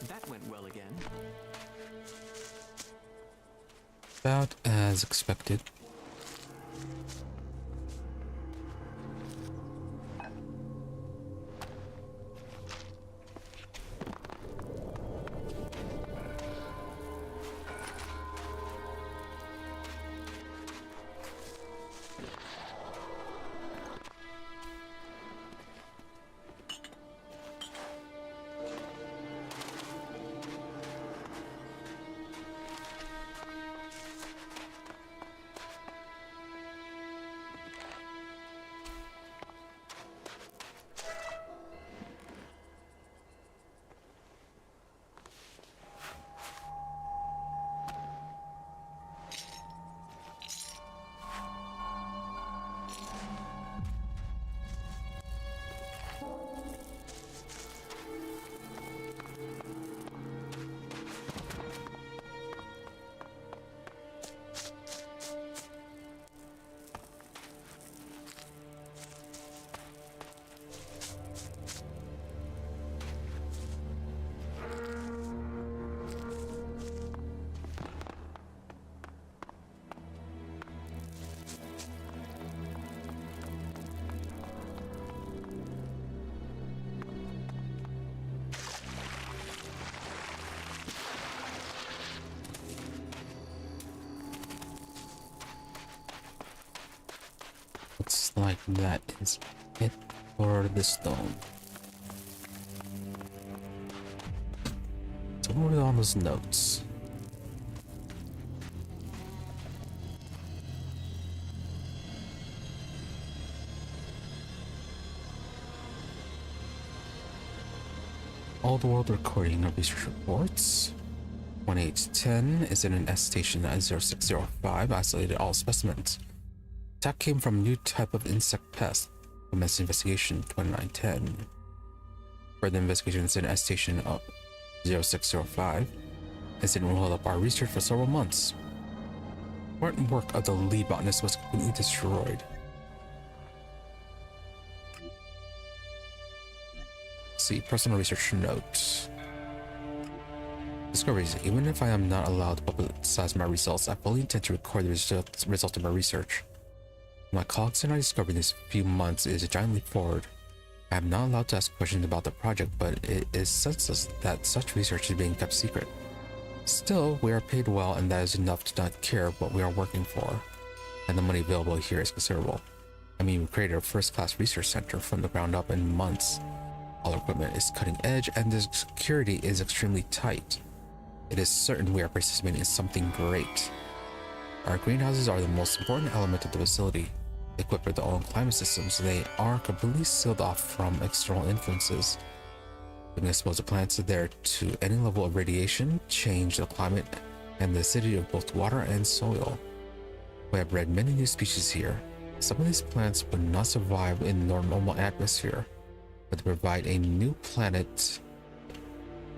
[SPEAKER 2] That went well again.
[SPEAKER 1] About as expected. Looks like that is it for the stone. So what are all those notes? All the world recording of research reports. 1810 is in an S station at 0605, isolated all specimens. Attack came from new type of insect pest. Commenced investigation 2910. Further investigations in S station of 0605. Incident will hold up our research for several months. Important work of the lead botanist was completely destroyed. See, personal research notes. Discoveries. Even if I am not allowed to publicize my results, I fully intend to record the results of my research. My colleagues and I discovered in these few months is a giant leap forward. I am not allowed to ask questions about the project, but it is senseless that such research is being kept secret. Still, we are paid well, and that is enough to not care what we are working for. And the money available here is considerable. I mean, we created a first-class research center from the ground up in months. All equipment is cutting edge, and the security is extremely tight. It is certain we are participating in something great. Our greenhouses are the most important element of the facility. Equipped with their own climate systems, they are completely sealed off from external influences. We can expose the plants there to any level of radiation, change the climate and the acidity of both water and soil. We have bred many new species here. Some of these plants would not survive in the normal atmosphere, but they provide a new plant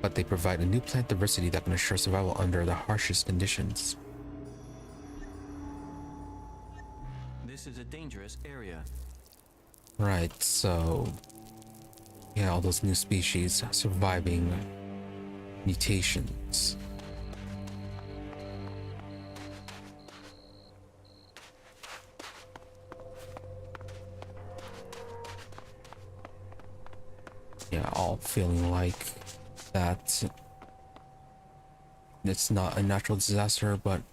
[SPEAKER 1] diversity that can assure survival under the harshest conditions.
[SPEAKER 2] This is a dangerous area.
[SPEAKER 1] Right, so yeah, all those new species surviving mutations. Yeah, all feeling like that it's not a natural disaster, but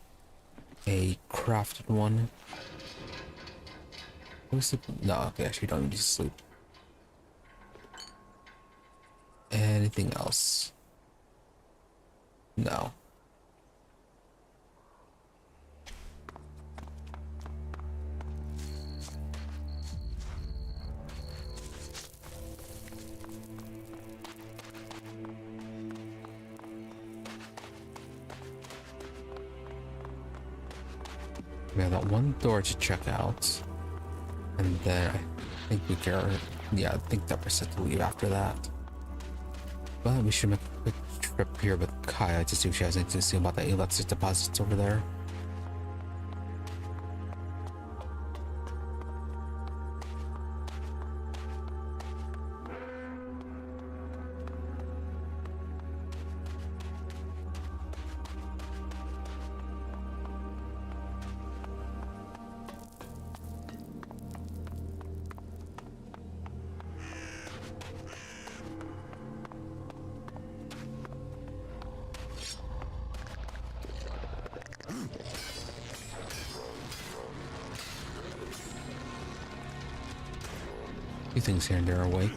[SPEAKER 1] a crafted one. No, okay, actually don't need to sleep. Anything else? No. We have that one door to check out. And then I think we can, yeah, I think that we're set to leave after that. But we should make a quick trip here with Kaya to see if she has anything to say about the Elex deposits over there. Few things here and there are awake.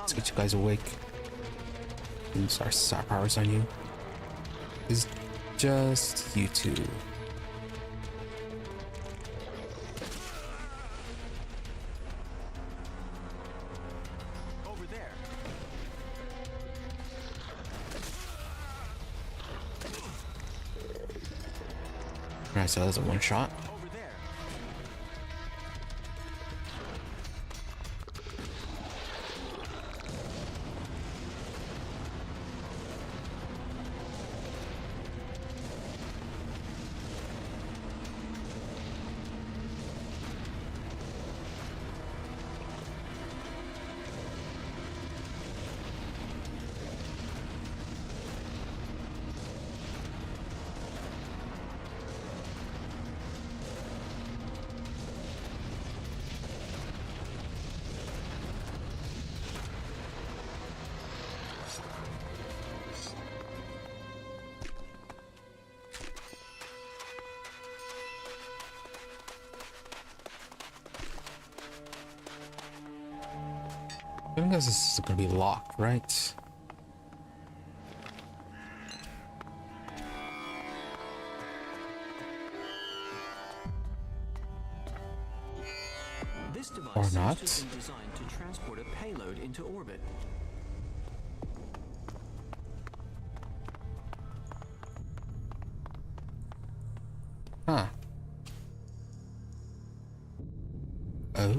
[SPEAKER 1] Let's get you guys awake. Use our star powers on you. It's just you two.
[SPEAKER 2] Over there.
[SPEAKER 1] Alright, so that's a one shot.
[SPEAKER 2] Over there.
[SPEAKER 1] I guess this is gonna be locked, right?
[SPEAKER 2] This device
[SPEAKER 1] Or
[SPEAKER 2] seems to
[SPEAKER 1] not.
[SPEAKER 2] have been designed to transport a payload into orbit.
[SPEAKER 1] Huh. Oh.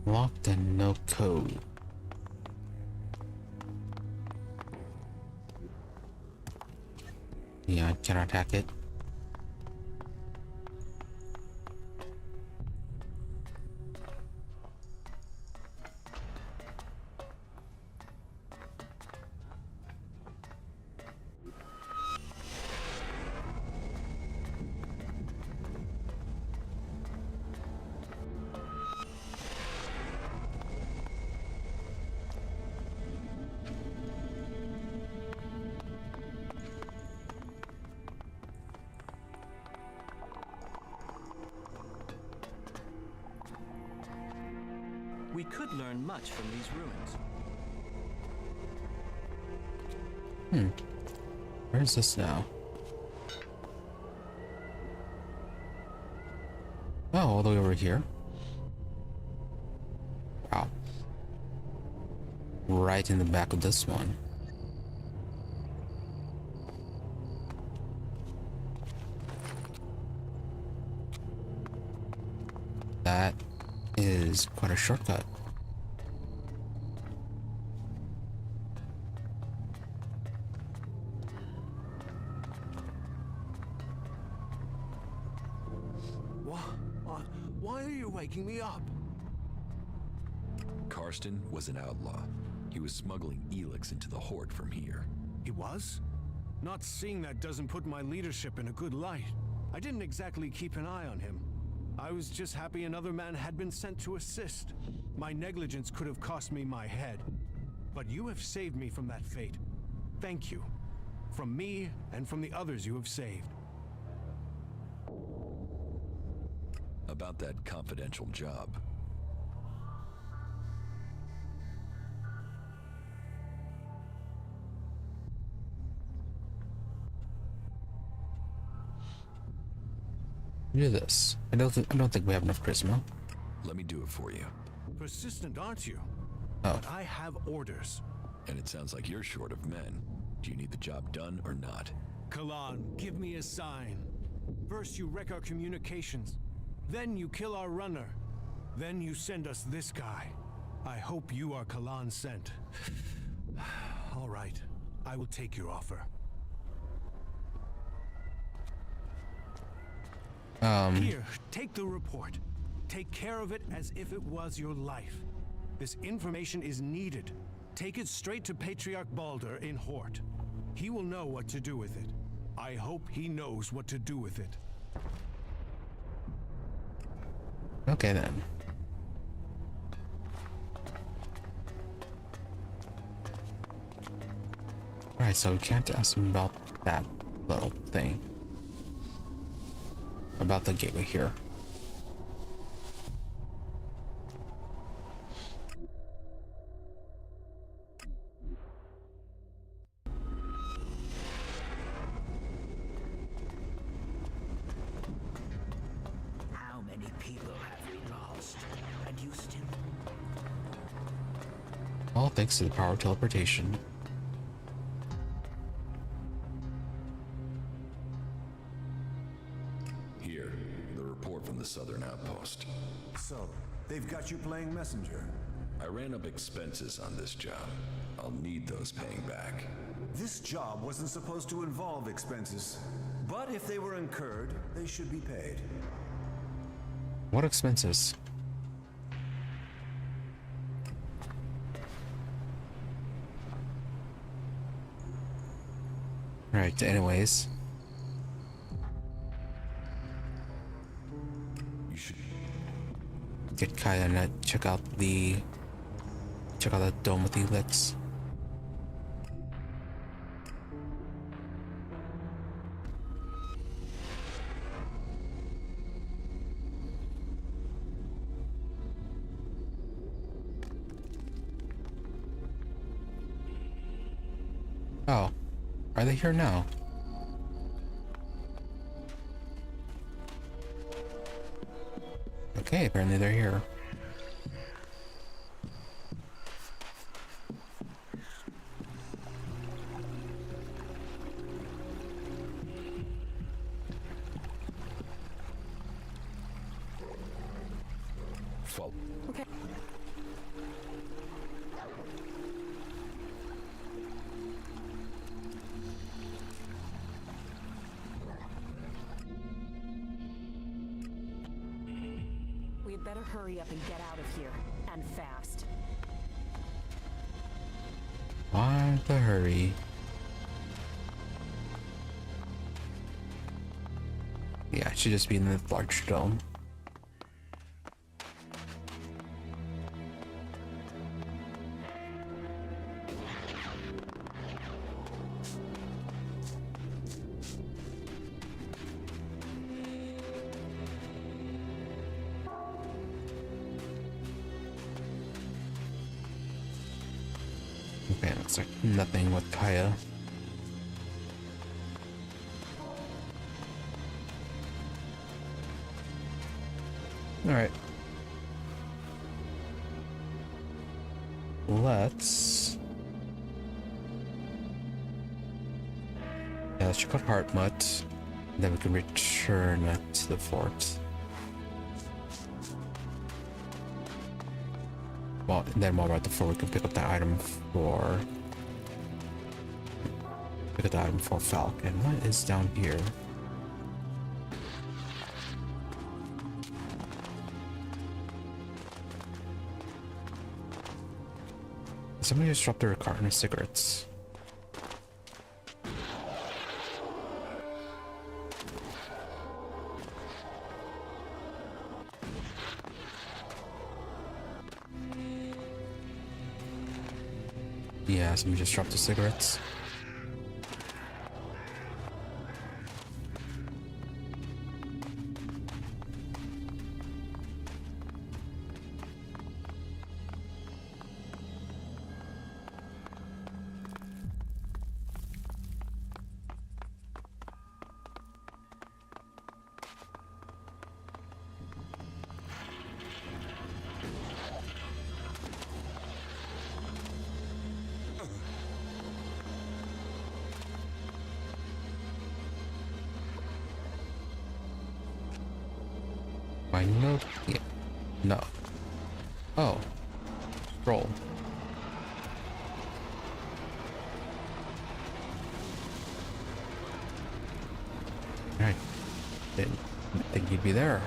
[SPEAKER 1] Locked and no code. Yeah, I cannot attack it.
[SPEAKER 2] We could learn much from these ruins.
[SPEAKER 1] Where is this now? Oh, all the way over here. Wow. Right in the back of this one. That is quite a shortcut.
[SPEAKER 7] Why are you waking me up?
[SPEAKER 5] Karsten was an outlaw. He was smuggling Elex into the Horde from here.
[SPEAKER 7] He was? Not seeing that doesn't put my leadership in a good light. I didn't exactly keep an eye on him. I was just happy another man had been sent to assist. My negligence could have cost me my head. But you have saved me from that fate. Thank you. From me and from the others you have saved.
[SPEAKER 5] About that confidential job.
[SPEAKER 1] Do this. I don't think we have enough charisma.
[SPEAKER 5] Let me do it for you.
[SPEAKER 7] Persistent, aren't you?
[SPEAKER 1] Oh.
[SPEAKER 7] But I have orders.
[SPEAKER 5] And it sounds like you're short of men. Do you need the job done or not?
[SPEAKER 7] Kalan, give me a sign. First you wreck our communications. Then you kill our runner. Then you send us this guy. I hope you are Kalan sent. All right. I will take your offer. Here, take the report. Take care of it as if it was your life. This information is needed. Take it straight to Patriarch Balder in Hort. He will know what to do with it. I hope he knows what to do with it.
[SPEAKER 1] Okay then. Alright, so we can't ask him about that little thing. About the gateway here.
[SPEAKER 11] How many people have we lost? And you still...
[SPEAKER 1] All thanks to the power of teleportation.
[SPEAKER 5] Here, the report from the southern outpost.
[SPEAKER 7] So, they've got you playing messenger.
[SPEAKER 5] I ran up expenses on this job. I'll need those paying back.
[SPEAKER 7] This job wasn't supposed to involve expenses. But if they were incurred, they should be paid.
[SPEAKER 1] What expenses? Right, anyways.
[SPEAKER 5] You should
[SPEAKER 1] Get Kaya and check out the dome with Elex. Oh, are they here now? Okay, apparently they're here.
[SPEAKER 5] follow.
[SPEAKER 8] Okay. better hurry up and get out of here. And fast.
[SPEAKER 1] Why the hurry? Yeah, it should just be in the large dome. Okay, looks like nothing with Kaya. Alright. Let's check out Heartmut. Then we can return to the fort. Well, and then while we're at the fort, we can pick up that item for Falcon. What is down here? Somebody just dropped their carton of cigarettes. Yeah, somebody just dropped the cigarettes. My note? Yeah. No. Oh. Roll. Alright. Didn't think you'd be there.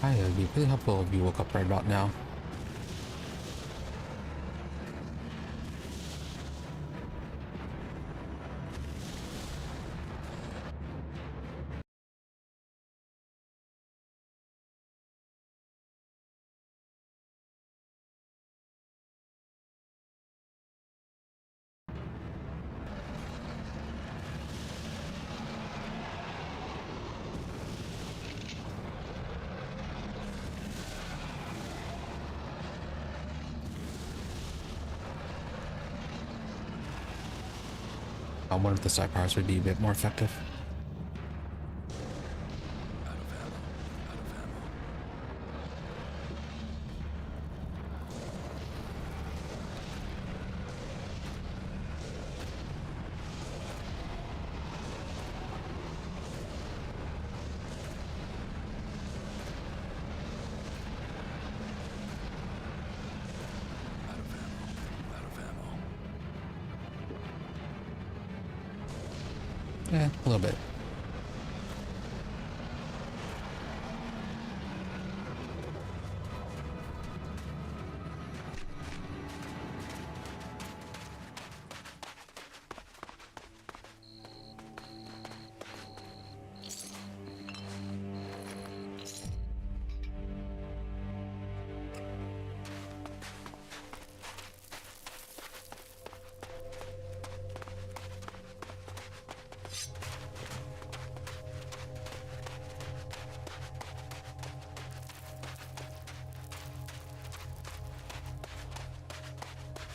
[SPEAKER 1] It would be really helpful if you woke up right about now. One of the side powers would be a bit more effective. A little bit.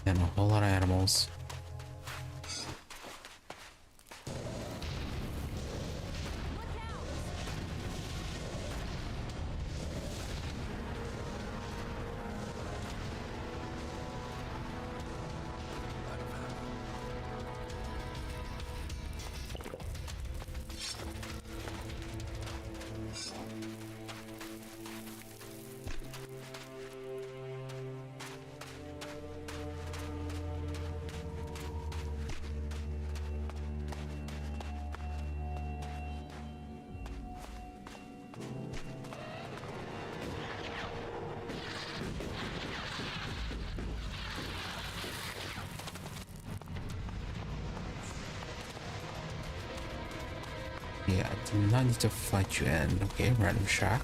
[SPEAKER 1] And a whole lot of animals. Yeah, I do not need to fight you in. Okay, random shack.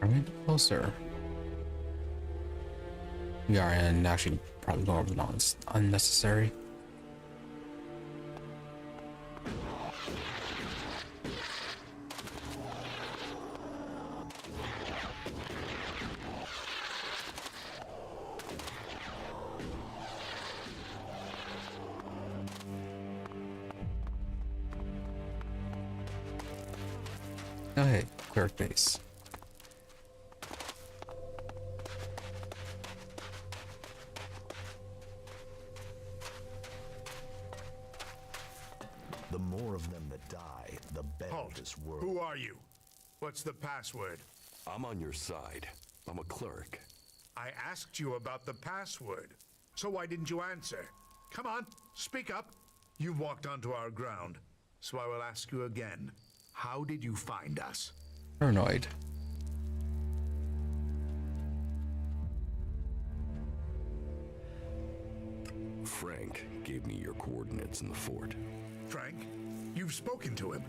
[SPEAKER 1] Are we closer? We are, and actually probably going over the unnecessary. Oh hey, cleric base.
[SPEAKER 14] The more of them that die, the better this world.
[SPEAKER 6] Who are you? What's the password?
[SPEAKER 5] I'm on your side. I'm a cleric.
[SPEAKER 6] I asked you about the password. So why didn't you answer? Come on, speak up. You've walked onto our ground. So I will ask you again. How did you find us?
[SPEAKER 1] Paranoid.
[SPEAKER 5] Frank gave me your coordinates in the fort.
[SPEAKER 6] Frank, you've spoken to him.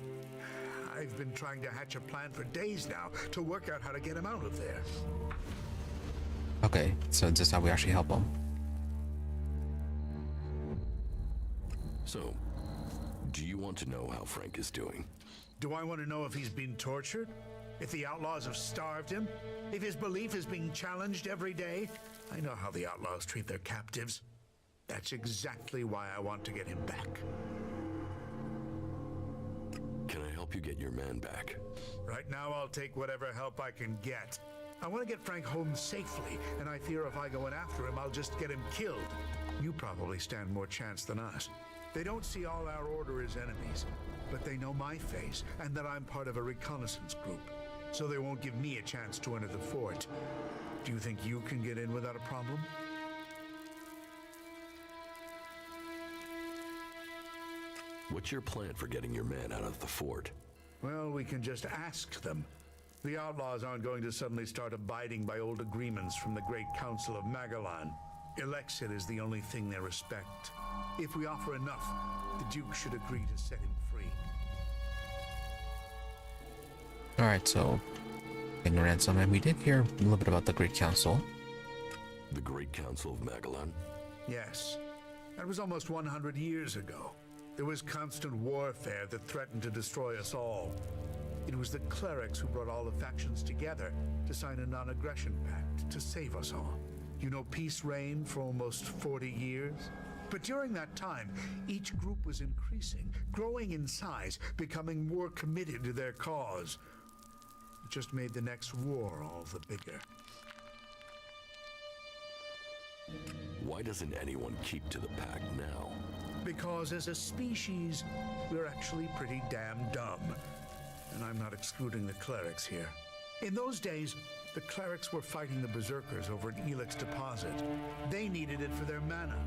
[SPEAKER 6] I've been trying to hatch a plan for days now to work out how to get him out of there.
[SPEAKER 1] Okay, so this is how we actually help him.
[SPEAKER 5] So, do you want to know how Frank is doing?
[SPEAKER 6] Do I want to know if he's been tortured? If the Outlaws have starved him? If his belief is being challenged every day? I know how the Outlaws treat their captives. That's exactly why I want to get him back.
[SPEAKER 5] Can I help you get your man back?
[SPEAKER 6] Right now, I'll take whatever help I can get. I want to get Frank home safely, and I fear if I go in after him, I'll just get him killed. You probably stand more chance than us. They don't see all our order as enemies, but they know my face and that I'm part of a reconnaissance group, so they won't give me a chance to enter the fort. Do you think you can get in without a problem?
[SPEAKER 5] What's your plan for getting your man out of the fort?
[SPEAKER 6] Well, we can just ask them. The Outlaws aren't going to suddenly start abiding by old agreements from the Great Council of Magellan. Elex is the only thing they respect. If we offer enough, the Duke should agree to set him free.
[SPEAKER 1] Alright, so getting ransom, and we did hear a little bit about the Great Council.
[SPEAKER 5] The Great Council of Magellan?
[SPEAKER 6] Yes. That was almost 100 years ago. There was constant warfare that threatened to destroy us all. It was the Clerics who brought all the factions together to sign a non-aggression pact to save us all. You know, peace reigned for almost 40 years. But during that time, each group was increasing, growing in size, becoming more committed to their cause. It just made the next war all the bigger.
[SPEAKER 5] Why doesn't anyone keep to the pact now?
[SPEAKER 6] Because as a species, we're actually pretty damn dumb. And I'm not excluding the Clerics here. In those days, the Clerics were fighting the Berserkers over at Elex deposit. They needed it for their mana.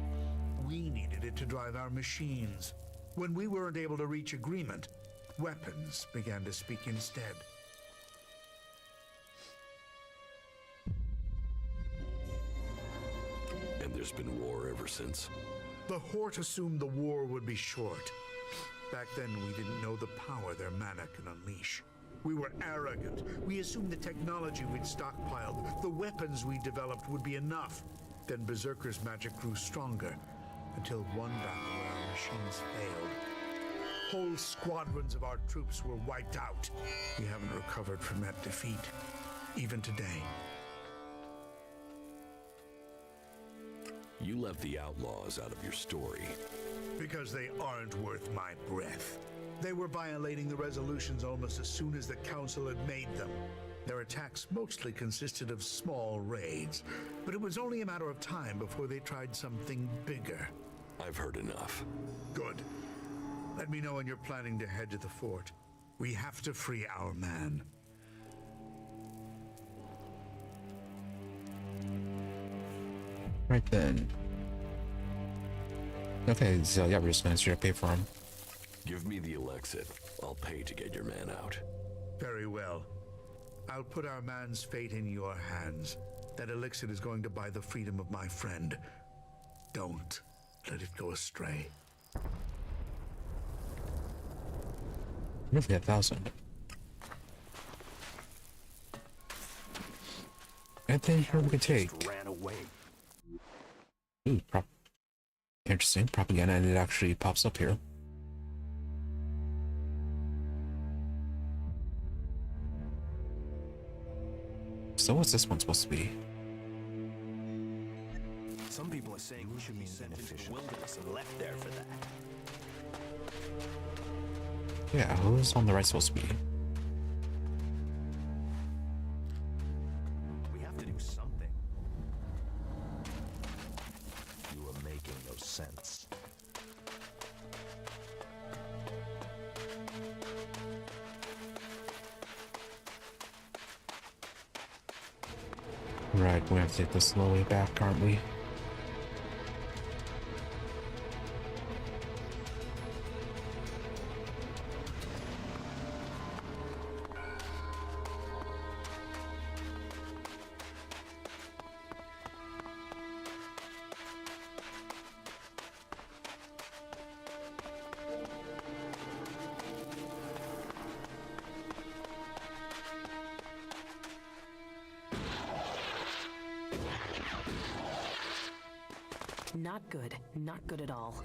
[SPEAKER 6] We needed it to drive our machines. When we weren't able to reach agreement, weapons began to speak instead.
[SPEAKER 5] And there's just been war ever since.
[SPEAKER 6] The Horde assumed the war would be short. Back then, we didn't know the power their mana can unleash. We were arrogant. We assumed the technology we'd stockpiled, the weapons we developed would be enough. Then Berserker's magic grew stronger, until one battle where our machines failed. Whole squadrons of our troops were wiped out. We haven't recovered from that defeat, even today.
[SPEAKER 5] You left the Outlaws out of your story.
[SPEAKER 6] Because they aren't worth my breath. They were violating the resolutions almost as soon as the Council had made them. Their attacks mostly consisted of small raids, but it was only a matter of time before they tried something bigger.
[SPEAKER 5] I've heard enough.
[SPEAKER 6] Good. Let me know when you're planning to head to the fort. We have to free our man.
[SPEAKER 1] Right then. Okay, so yeah, we're just gonna straight up pay for him.
[SPEAKER 5] Give me the Elexit. I'll pay to get your man out.
[SPEAKER 6] Very well. I'll put our man's fate in your hands. That elixir is going to buy the freedom of my friend. Don't let it go astray.
[SPEAKER 1] Roughly 1,000. Anything here we could take?
[SPEAKER 14] Ran away.
[SPEAKER 1] Ooh, interesting. Propaganda, and it actually pops up here. So what's this one supposed to be?
[SPEAKER 14] Some people are saying we should be sent into the wilderness and left there for that.
[SPEAKER 1] Yeah, who's on the right supposed to be?
[SPEAKER 14] We have to do something. You are making no sense.
[SPEAKER 1] Right, we have to take the slow way back, aren't we?
[SPEAKER 8] Not good. Not good at all.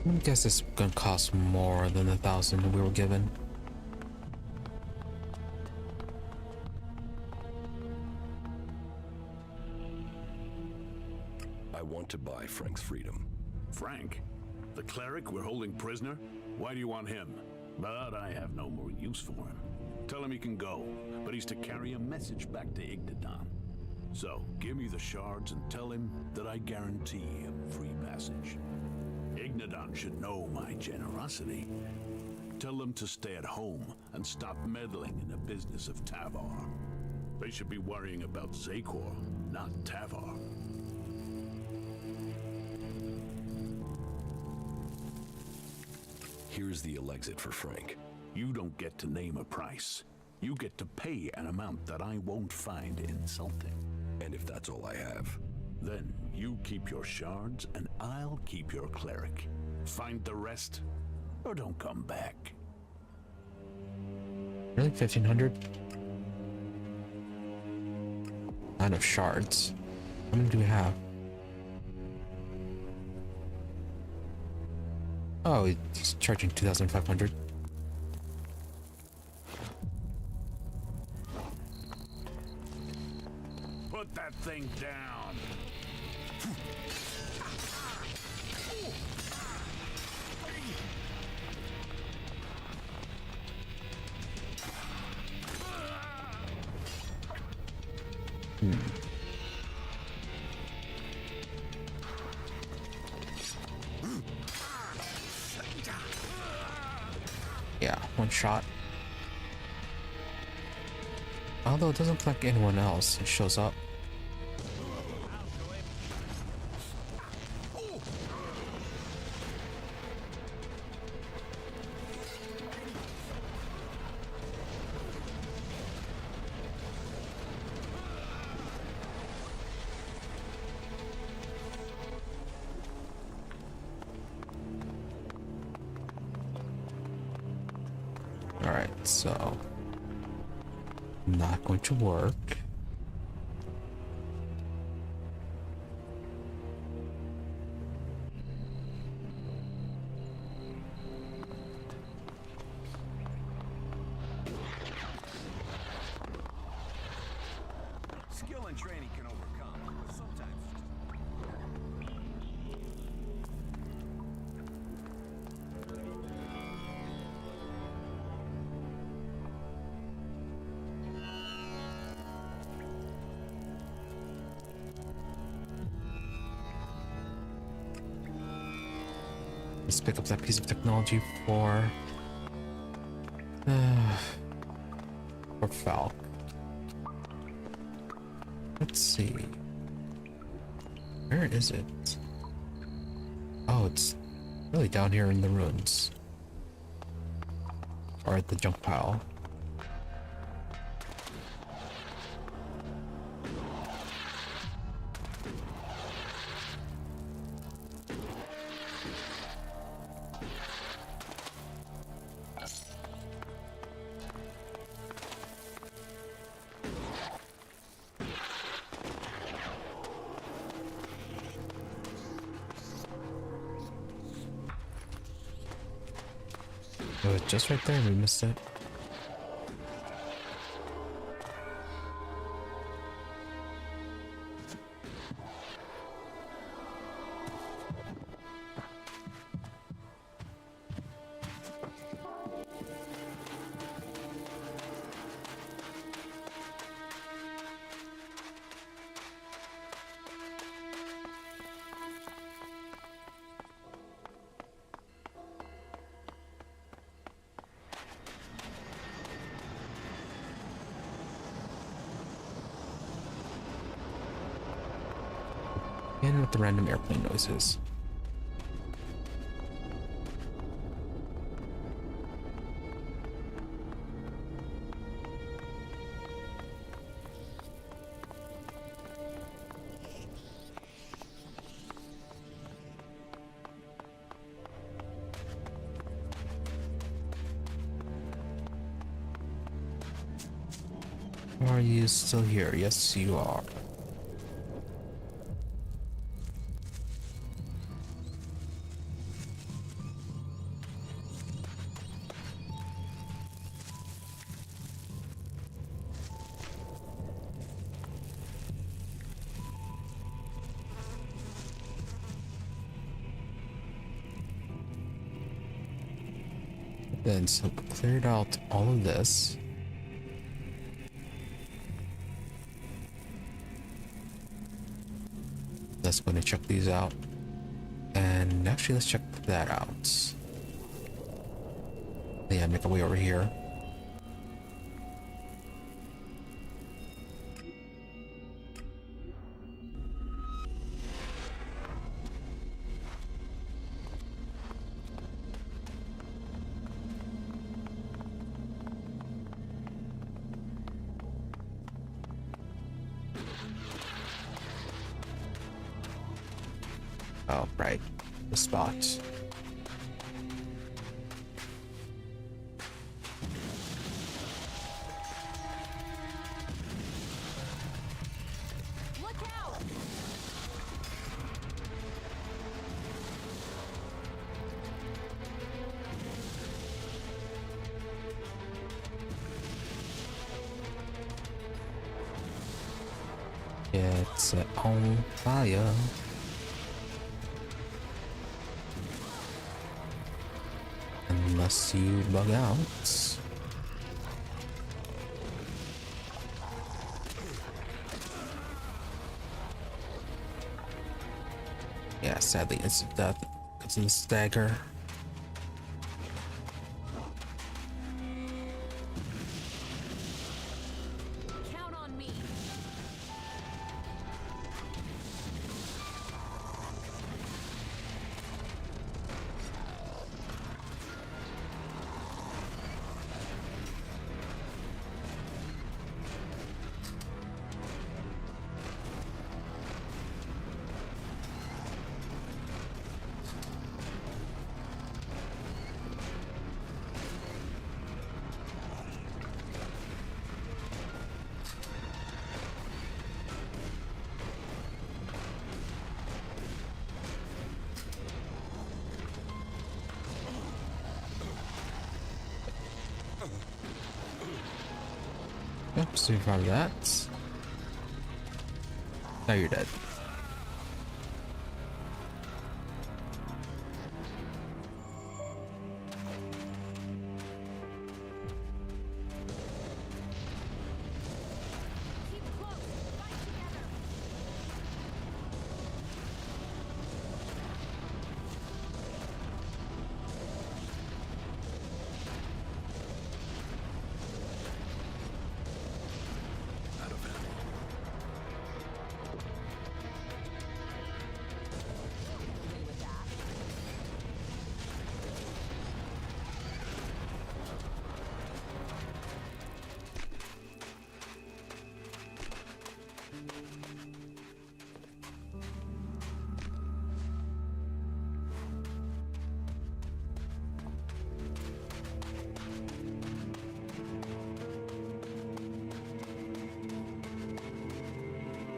[SPEAKER 1] I guess it's gonna cost more than the 1,000 we were given.
[SPEAKER 5] I want to buy Frank's freedom.
[SPEAKER 4] Frank? The cleric we're holding prisoner? Why do you want him? But I have no more use for him. Tell him he can go, but he's to carry a message back to Ignidan. So, give me the shards and tell him that I guarantee him free passage. Ignidan should know my generosity. Tell them to stay at home and stop meddling in the business of Tavar. They should be worrying about Zakor, not Tavar.
[SPEAKER 5] Here's the Elexit for Frank.
[SPEAKER 4] You don't get to name a price. You get to pay an amount that I won't find insulting.
[SPEAKER 5] And if that's all I have?
[SPEAKER 4] Then you keep your shards and I'll keep your cleric. Find the rest or don't come back.
[SPEAKER 1] Really? 1,500? Line of shards. How many do we have? Oh, he's charging 2,500.
[SPEAKER 4] Put that thing down.
[SPEAKER 1] Yeah, one shot. Although it doesn't look like anyone else shows up. Alright, so not going to work.
[SPEAKER 7] Skill and training can overcome, but sometimes.
[SPEAKER 1] Let's pick up that piece of technology for Falk. Let's see. Where is it? Oh, it's really down here in the ruins. Or at the junk pile. Oh, it's just right there, we missed it. And with the random airplane noises. Are you still here? Yes, you are. Then, so cleared out all of this. Let's go and check these out. And actually, let's check that out. Yeah, make our way over here. Oh, right. The spot.
[SPEAKER 13] Look out!
[SPEAKER 1] It's on fire. Unless you bug out. Yeah, sadly, instant death. It's in the stagger. Survive that. Now you're dead.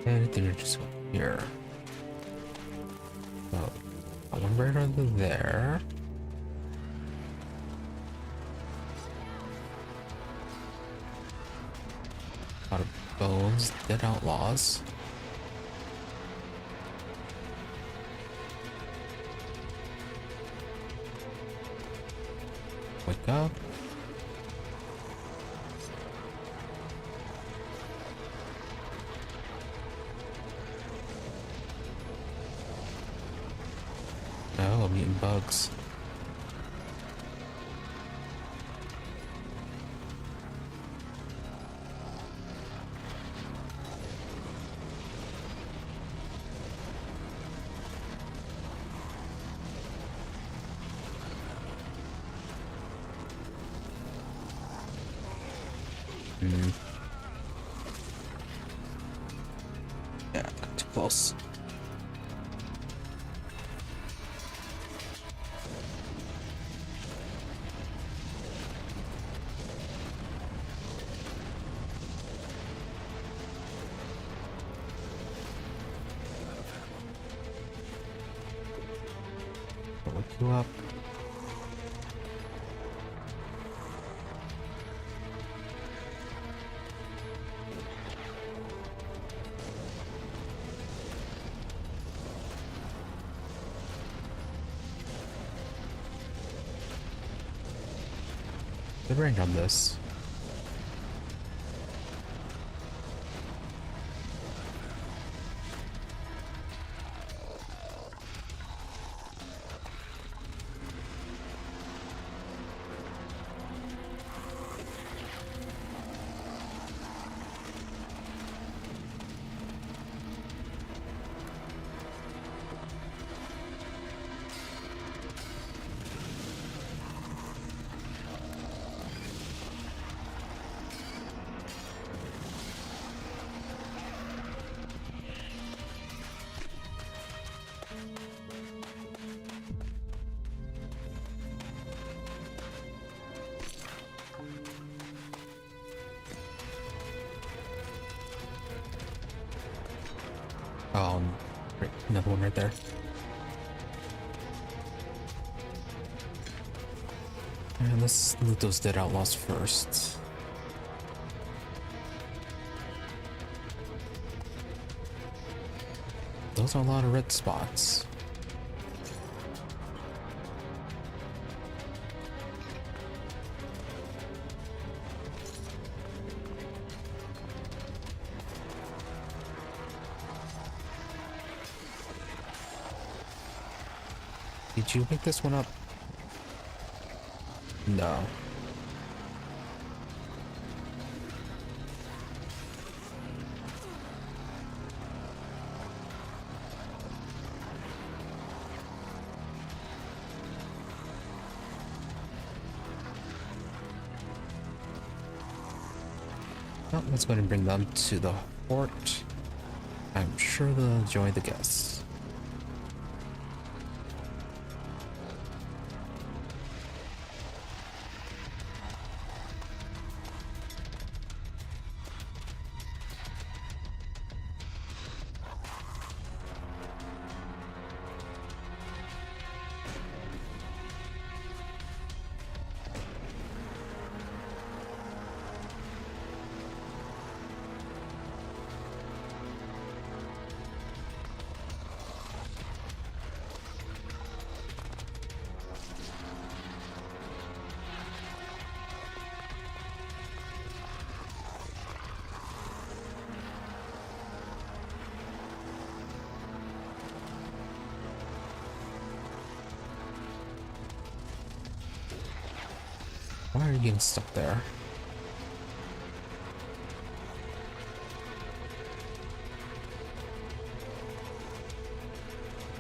[SPEAKER 1] Anything just here. Oh, one right under there. A lot of bones, dead outlaws. Wake up. Oh, I'm eating bugs. Yeah, too close. Look you up. Good range on this. Right, another one right there. And let's loot those dead outlaws first. Those are a lot of red spots. Did you pick this one up? No. Well, let's go ahead and bring them to the fort. I'm sure they'll enjoy the guests. Why are you getting stuck there?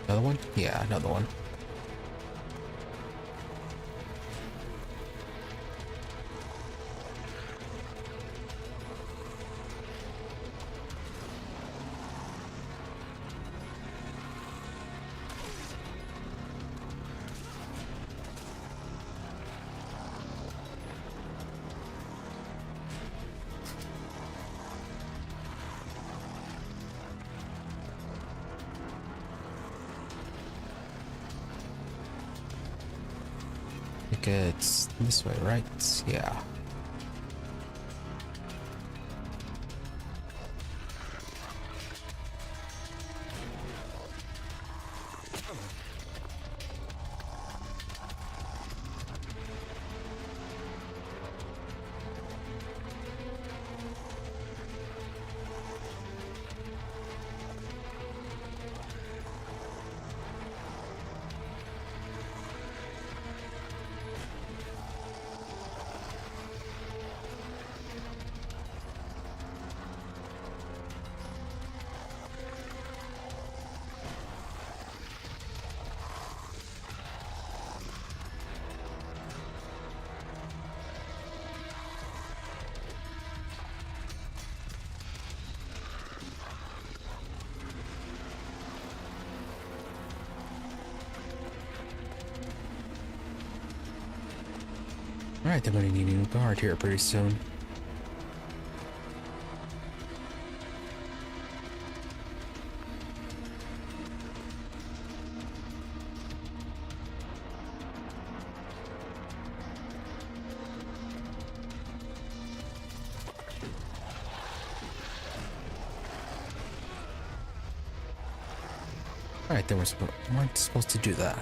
[SPEAKER 1] Another one? Yeah, another one. I think it's this way, right? Yeah. Alright, they're gonna need a new guard here pretty soon. Alright, then we're supposed to do that.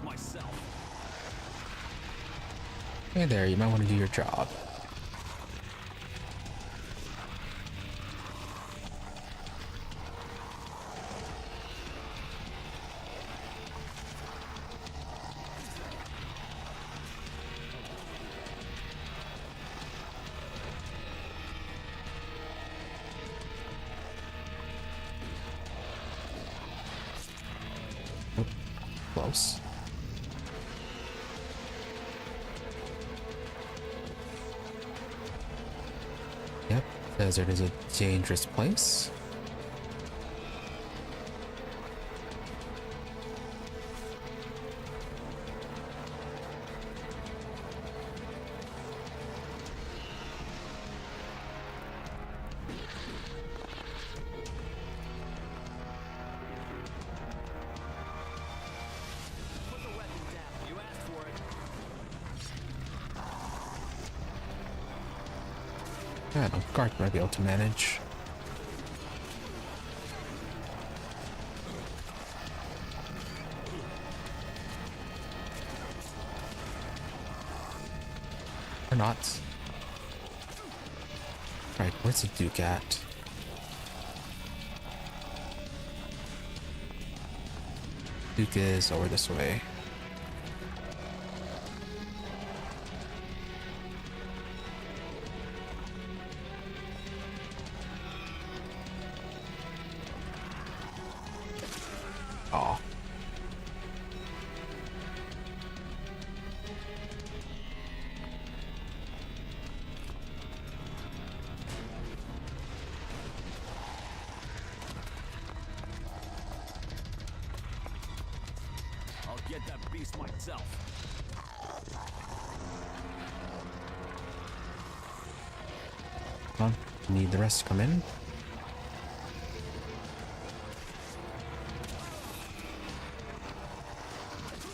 [SPEAKER 2] Myself.
[SPEAKER 1] Hey there, you might want to do your job. Oh, close. Yep, desert is a dangerous place.
[SPEAKER 2] Put the weapon down. You asked for it.
[SPEAKER 1] Yeah, no, guard might be able to manage. Or not. Right, where's the Duke at? Duke is over this way.
[SPEAKER 2] this myself.
[SPEAKER 1] Come on, need the rest to come in.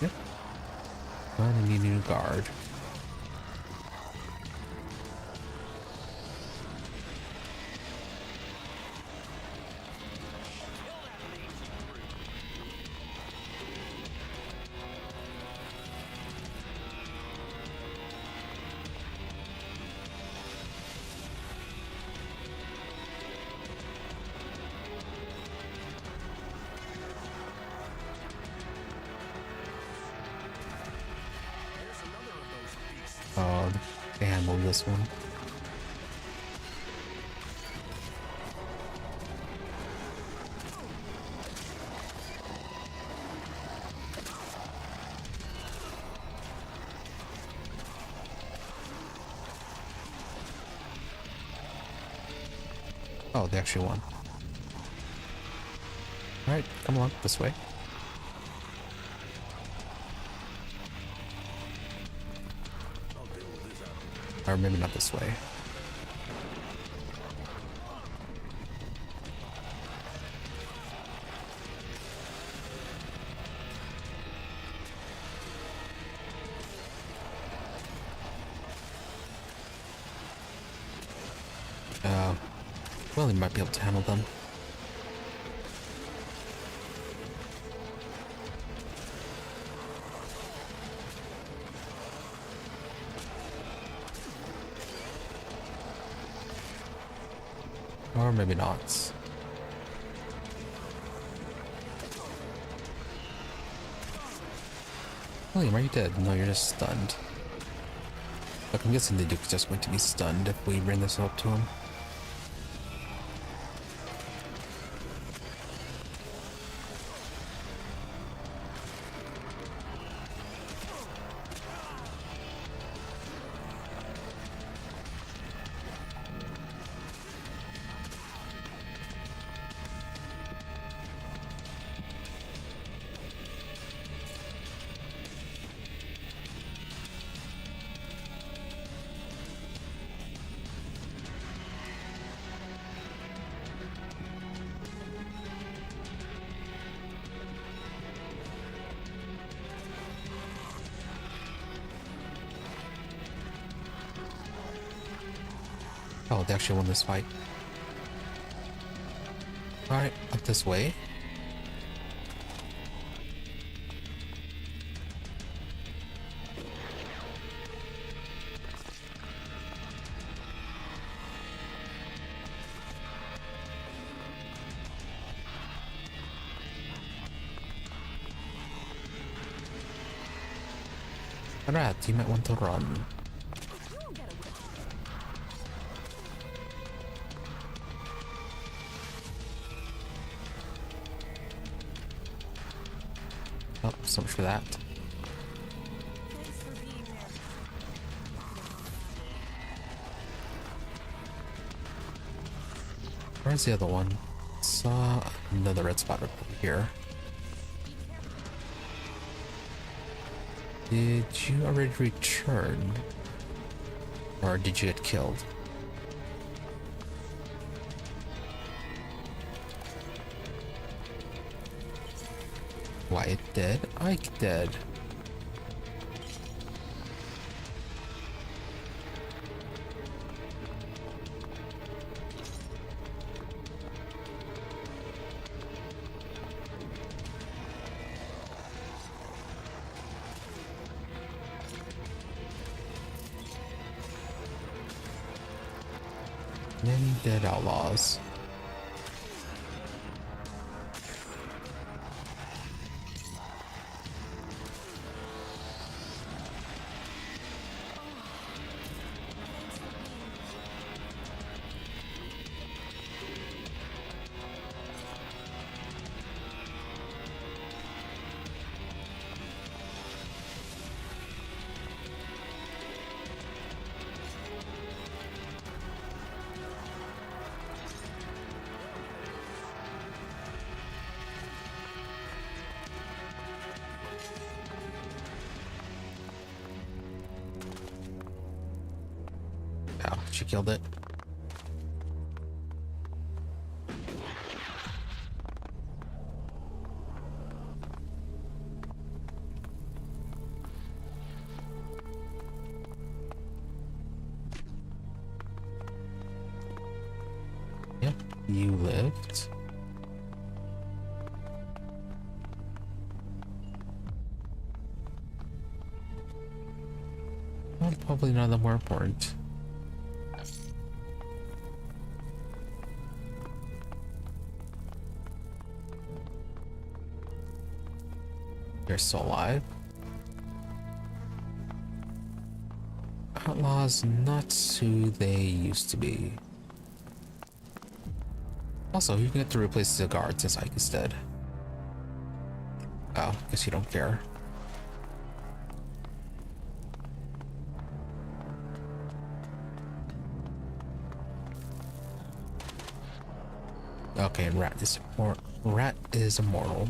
[SPEAKER 1] Yep. I need a new guard. Oh, they handled this one. Oh, they actually won. Alright, come along this way. Or maybe not this way. Well, he might be able to handle them. Or maybe not. William, are you dead? No, you're just stunned. Look, I'm guessing the Duke's just going to be stunned if we bring this up to him. Oh, they actually won this fight. Alright, up this way. Alright, you might want to run. Oh, so much for that. Where's the other one? Saw another red spot over here. Did you already return? Or did you get killed? Why, it did? I did. Many dead outlaws. Oh, she killed it. Yep, you lived. Well, probably none of them were important. You're still alive. Outlaws not who they used to be. Also, you can get to replace the guards as Ike is dead. Oh, guess you don't care. Okay, and Rat is immortal.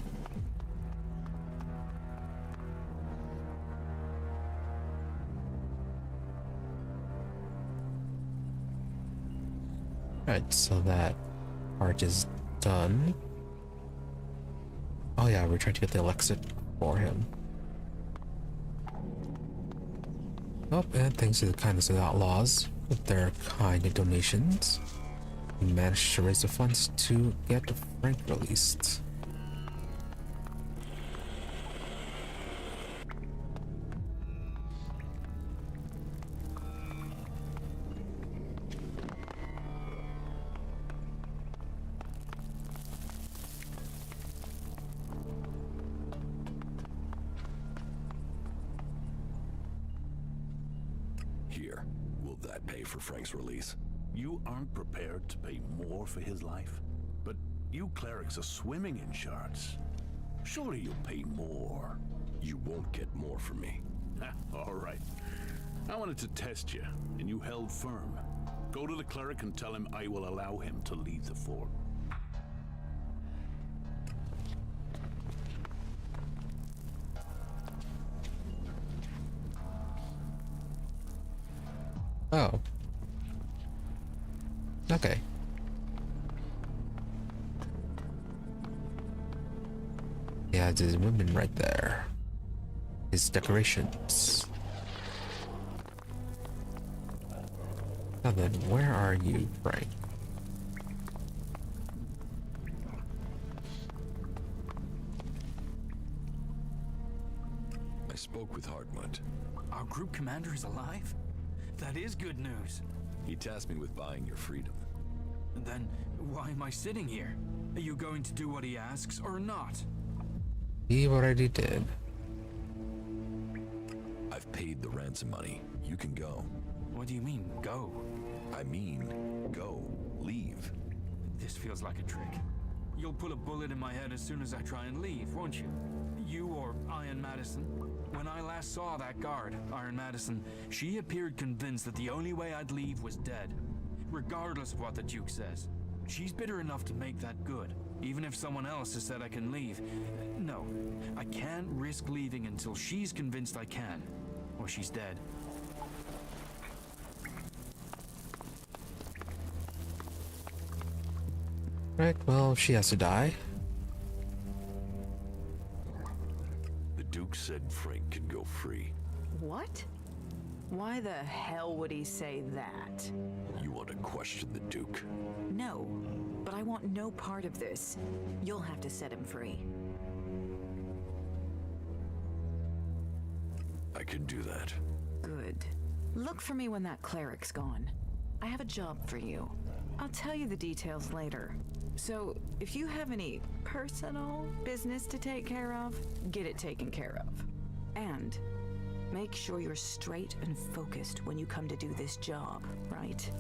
[SPEAKER 1] Alright, so that part is done. Oh yeah, we're trying to get the Elex for him. Oh, and thanks to the kindness of the Outlaws, with their kind donations, we managed to raise the funds to get Frank released.
[SPEAKER 5] Here, will that pay for Frank's release?
[SPEAKER 4] You aren't prepared to pay more for his life? But you clerics are swimming in shards. Surely you'll pay more.
[SPEAKER 5] You won't get more from me.
[SPEAKER 4] All right. I wanted to test you, and you held firm. Go to the cleric and tell him I will allow him to leave the fort.
[SPEAKER 1] Oh. Okay. Yeah, there's women right there. His decorations. Now then, where are you, Frank?
[SPEAKER 5] I spoke with Hartmut.
[SPEAKER 15] Our group commander is alive? That is good news.
[SPEAKER 5] He tasked me with buying your freedom.
[SPEAKER 15] Then why am I sitting here? Are you going to do what he asks or not?
[SPEAKER 1] He already did.
[SPEAKER 5] I've paid the ransom money. You can go.
[SPEAKER 15] What do you mean, go?
[SPEAKER 5] I mean, go. Leave.
[SPEAKER 15] This feels like a trick. You'll put a bullet in my head as soon as I try and leave, won't you? You or Iron Madison? When I last saw that guard, Iron Madison, she appeared convinced that the only way I'd leave was dead. Regardless of what the Duke says. She's bitter enough to make that good, even if someone else has said I can leave. No, I can't risk leaving until she's convinced I can, or she's dead.
[SPEAKER 1] Right, well, she has to die.
[SPEAKER 5] The Duke said Frank can go free.
[SPEAKER 3] What? Why the hell would he say that?
[SPEAKER 5] You want to question the Duke?
[SPEAKER 3] No, but I want no part of this. You'll have to set him free.
[SPEAKER 5] I can do that.
[SPEAKER 3] Good. Look for me when that cleric's gone. I have a job for you. I'll tell you the details later. So, if you have any personal business to take care of, get it taken care of. And make sure you're straight and focused when you come to do this job, right?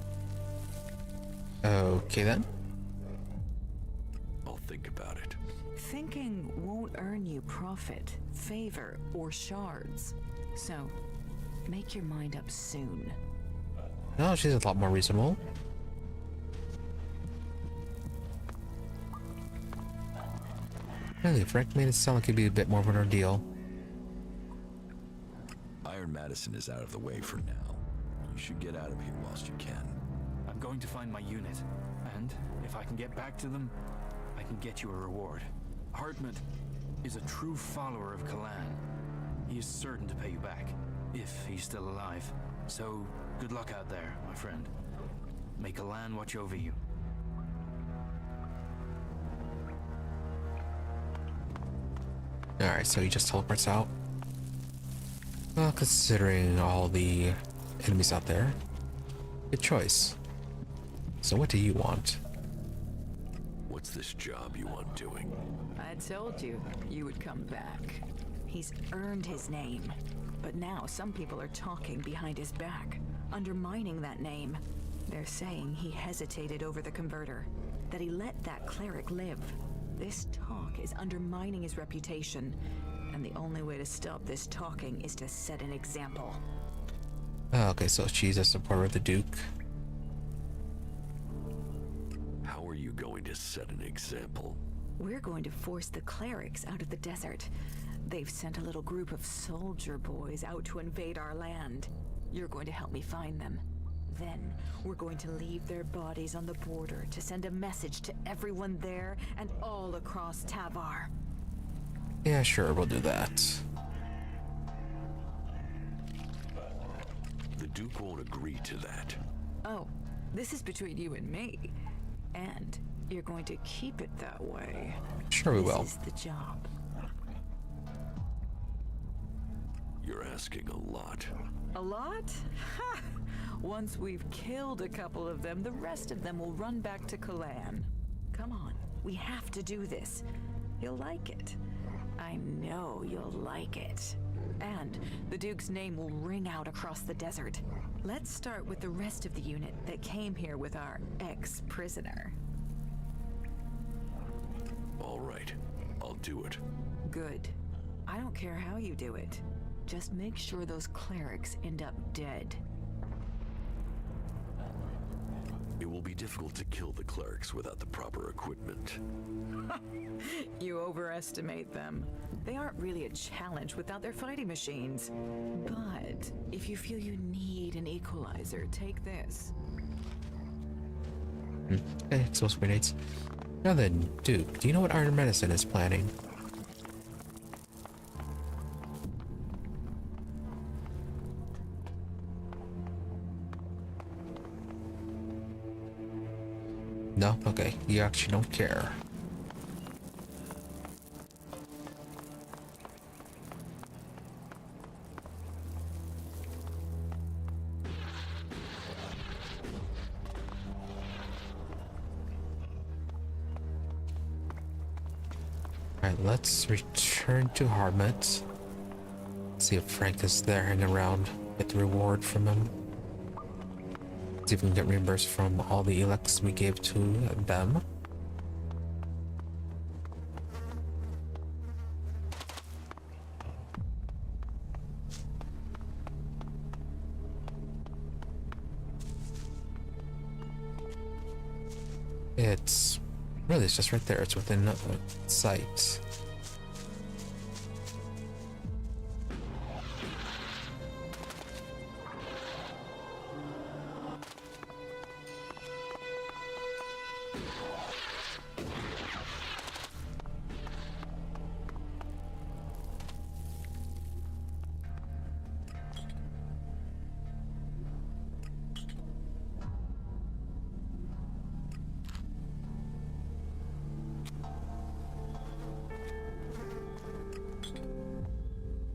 [SPEAKER 1] Okay then.
[SPEAKER 5] I'll think about it.
[SPEAKER 3] Thinking won't earn you profit, favor, or shards. So, make your mind up soon.
[SPEAKER 1] No, she's a lot more reasonable. Really, Frank made it sound like it'd be a bit more of an ordeal.
[SPEAKER 5] Iron Madison is out of the way for now. You should get out of here whilst you can.
[SPEAKER 15] I'm going to find my unit, and if I can get back to them, I can get you a reward. Hartmut is a true follower of Kalan. He is certain to pay you back, if he's still alive. So, good luck out there, my friend. May Kalan watch over you.
[SPEAKER 1] Alright, so he just teleports out. Well, considering all the enemies out there, good choice. So what do you want?
[SPEAKER 5] What's this job you want doing?
[SPEAKER 3] I told you, you would come back. He's earned his name. But now some people are talking behind his back, undermining that name. They're saying he hesitated over the converter, that he let that cleric live. This talk is undermining his reputation, and the only way to stop this talking is to set an example.
[SPEAKER 1] Okay, so she's a supporter of the Duke.
[SPEAKER 5] How are you going to set an example?
[SPEAKER 3] We're going to force the clerics out of the desert. They've sent a little group of soldier boys out to invade our land. You're going to help me find them. Then, we're going to leave their bodies on the border to send a message to everyone there and all across Tavar.
[SPEAKER 1] Yeah, sure, we'll do that.
[SPEAKER 5] The Duke won't agree to that.
[SPEAKER 3] Oh, this is between you and me. And you're going to keep it that way.
[SPEAKER 1] Sure we will.
[SPEAKER 3] This is the job.
[SPEAKER 5] You're asking a lot.
[SPEAKER 3] A lot? Ha! Once we've killed a couple of them, the rest of them will run back to Kalan. Come on, we have to do this. You'll like it. I know you'll like it. And the Duke's name will ring out across the desert. Let's start with the rest of the unit that came here with our ex-prisoner.
[SPEAKER 5] All right, I'll do it.
[SPEAKER 3] Good. I don't care how you do it. Just make sure those clerics end up dead.
[SPEAKER 5] It will be difficult to kill the clerics without the proper equipment.
[SPEAKER 3] You overestimate them. They aren't really a challenge without their fighting machines. But if you feel you need an equalizer, take this.
[SPEAKER 1] Okay, explosive grenades. Now then, Duke, do you know what Iron Medicine is planning? No? Okay, you actually don't care. Alright, let's return to Hartmut. See if Frank is there hanging around. Get the reward from him. See if we can get reimbursed from all the Elex we gave to them. It's really, it's just right there. It's within sight.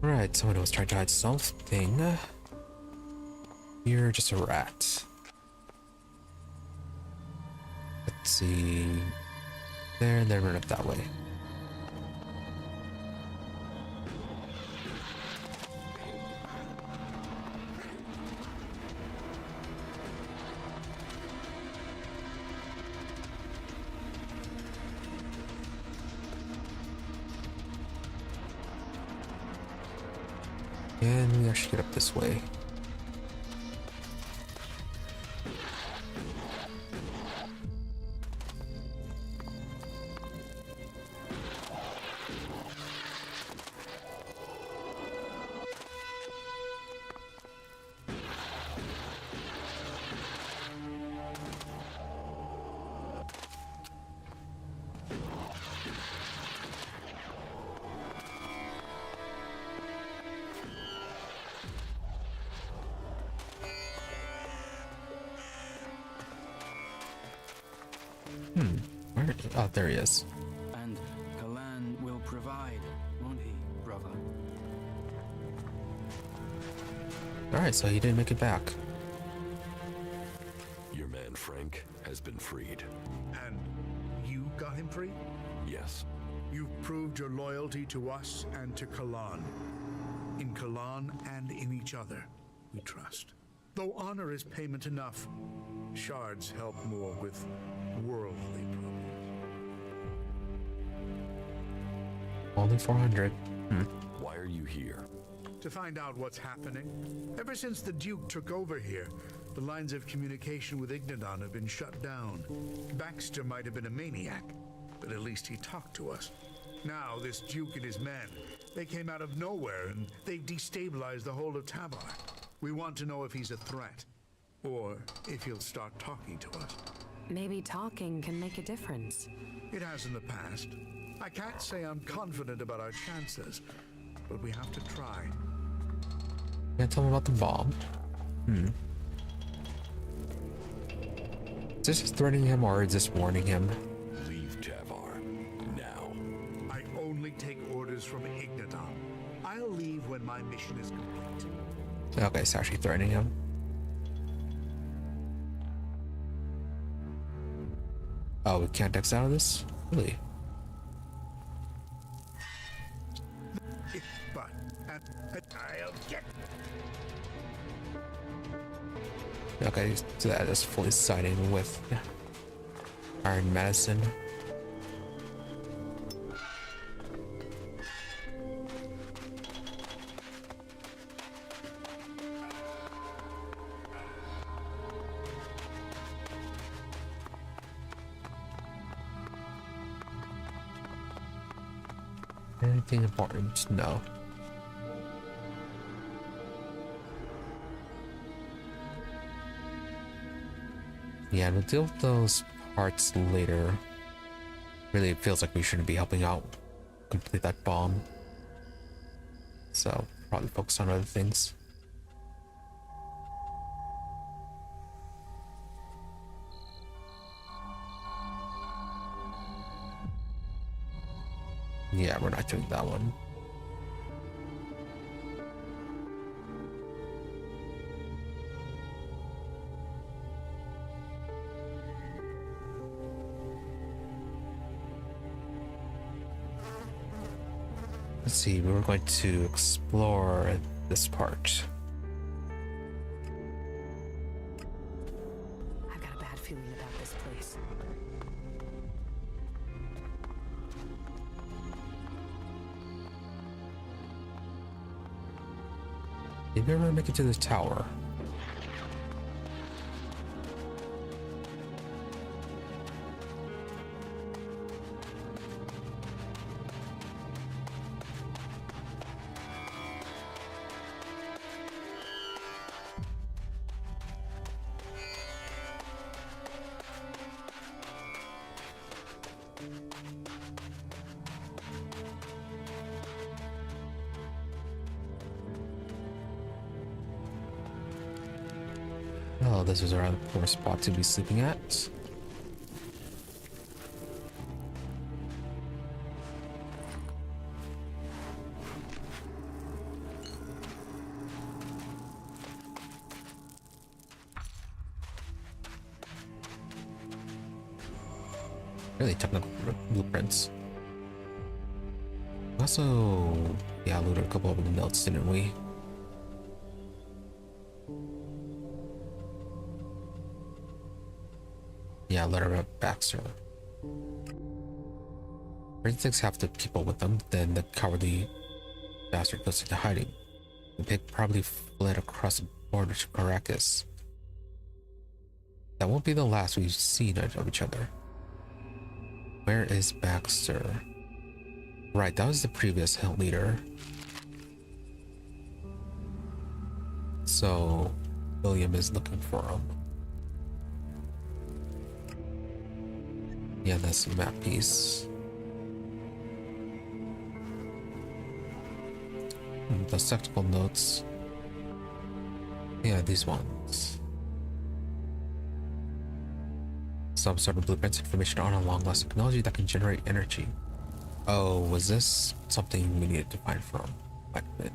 [SPEAKER 1] Right, someone was trying to hide something. You're just a rat. Let's see. There, and then run up that way. And we actually get up this way. Where? Oh, there he is.
[SPEAKER 15] And Kalan will provide, won't he, brother?
[SPEAKER 1] Alright, so he didn't make it back.
[SPEAKER 5] Your man Frank has been freed.
[SPEAKER 6] And you got him free?
[SPEAKER 5] Yes.
[SPEAKER 6] You've proved your loyalty to us and to Kalan. In Kalan and in each other, we trust. Though honor is payment enough, shards help more with worldly problems.
[SPEAKER 1] Only 400.
[SPEAKER 5] Why are you here?
[SPEAKER 6] To find out what's happening. Ever since the Duke took over here, the lines of communication with Ignadon have been shut down. Baxter might have been a maniac, but at least he talked to us. Now, this Duke and his men, they came out of nowhere and they've destabilized the whole of Tavar. We want to know if he's a threat, or if he'll start talking to us.
[SPEAKER 8] Maybe talking can make a difference.
[SPEAKER 6] It has in the past. I can't say I'm confident about our chances, but we have to try.
[SPEAKER 1] Yeah, tell him about the bomb. Is this just threatening him or is this warning him?
[SPEAKER 5] Leave Tavar. Now.
[SPEAKER 6] I only take orders from Ignadon. I'll leave when my mission is complete.
[SPEAKER 1] Okay, it's actually threatening him. Oh, we can't X out of this? Really?
[SPEAKER 6] But I'll get.
[SPEAKER 1] Okay, so that is fully siding with Iron Madison. Anything important? No. Yeah, we'll deal with those parts later. Really, it feels like we shouldn't be helping out complete that bomb. So, probably focus on other things. Yeah, we're not doing that one. Let's see, we were going to explore this part.
[SPEAKER 8] I've got a bad feeling about this place.
[SPEAKER 1] Did we ever make it to the tower? Oh, this is around the poor spot to be sleeping at. Really technical blueprints. Also, yeah, looted a couple of the notes, didn't we? Yeah, letter about Baxter. Things have to people with them, then the cowardly bastard goes into hiding. The pig probably fled across the border to Caracas. That won't be the last we've seen of each other. Where is Baxter? Right, that was the previous hill leader. So, William is looking for him. Yeah, that's the map piece. The technical notes. Yeah, these ones. Some sort of blueprints, information on a long-lasting technology that can generate energy. Oh, was this something we needed to find from? Quite a bit.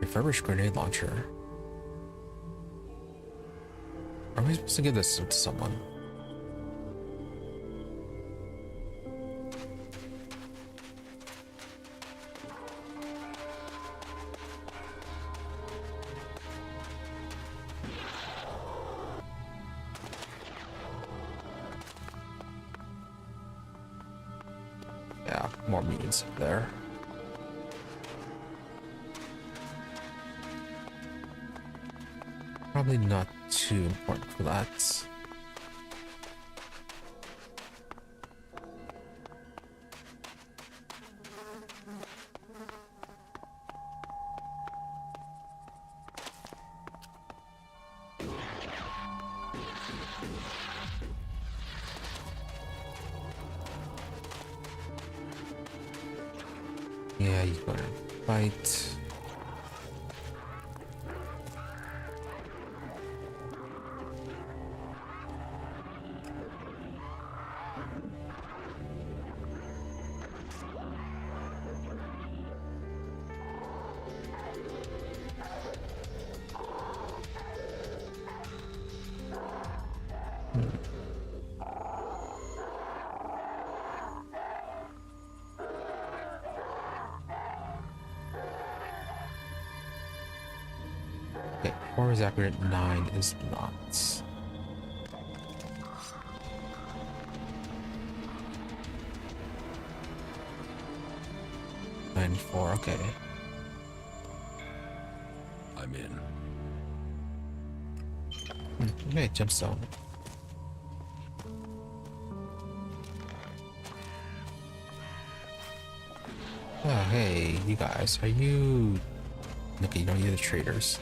[SPEAKER 1] Refurbished grenade launcher. Are we supposed to give this to someone? Yeah, more mutants up there. Probably not too important for that. Yeah, you gotta fight. Okay, 4 is accurate, 9 is not. 94, okay.
[SPEAKER 5] I'm in.
[SPEAKER 1] Okay, gemstone. Oh, hey, you guys, are you... Okay, you don't need the traders.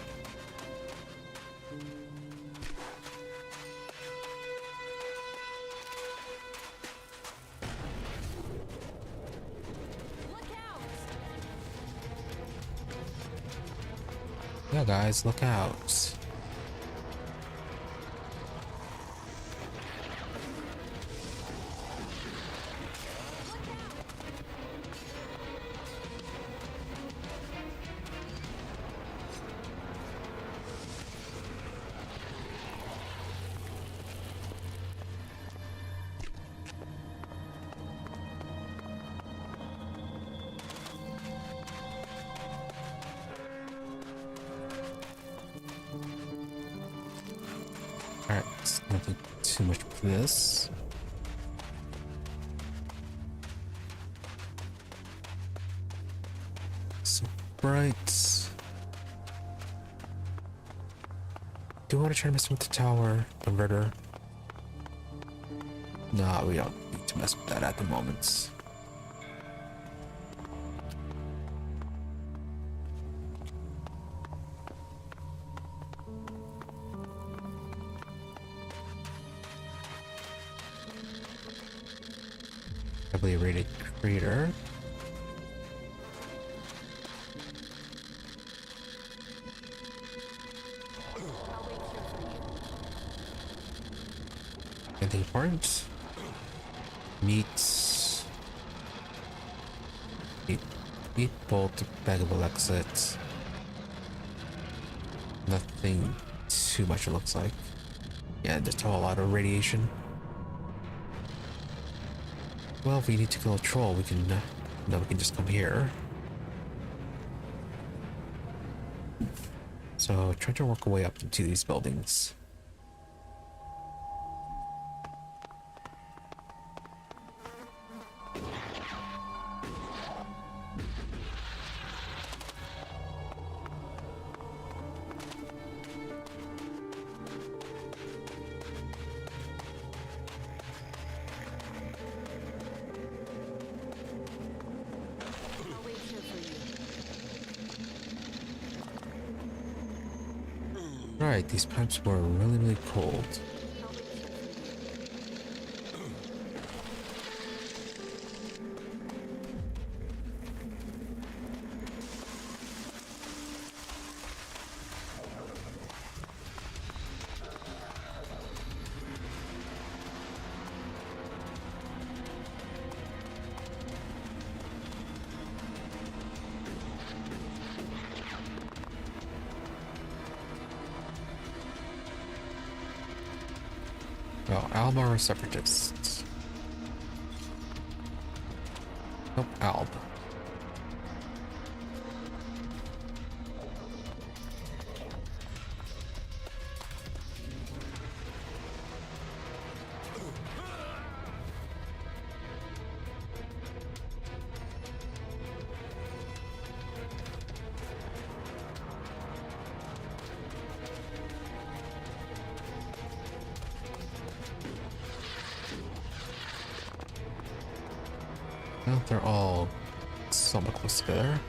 [SPEAKER 1] Yeah, guys, look out. Alright, let's not do too much with this. So bright. Do you want to try to mess with the tower converter? No, we don't need to mess with that at the moment. Heavily rated crater. Anything important? Meat, bolt, bag of Elex. Nothing too much, it looks like. Yeah, just a whole lot of radiation. Well, if we need to kill a troll, we can. No, we can just come here. So try to work our way up into these buildings. Right, these pipes were really, really cold. go. Alba or Separatists? Nope, Alb. Well, they're all somewhat close together.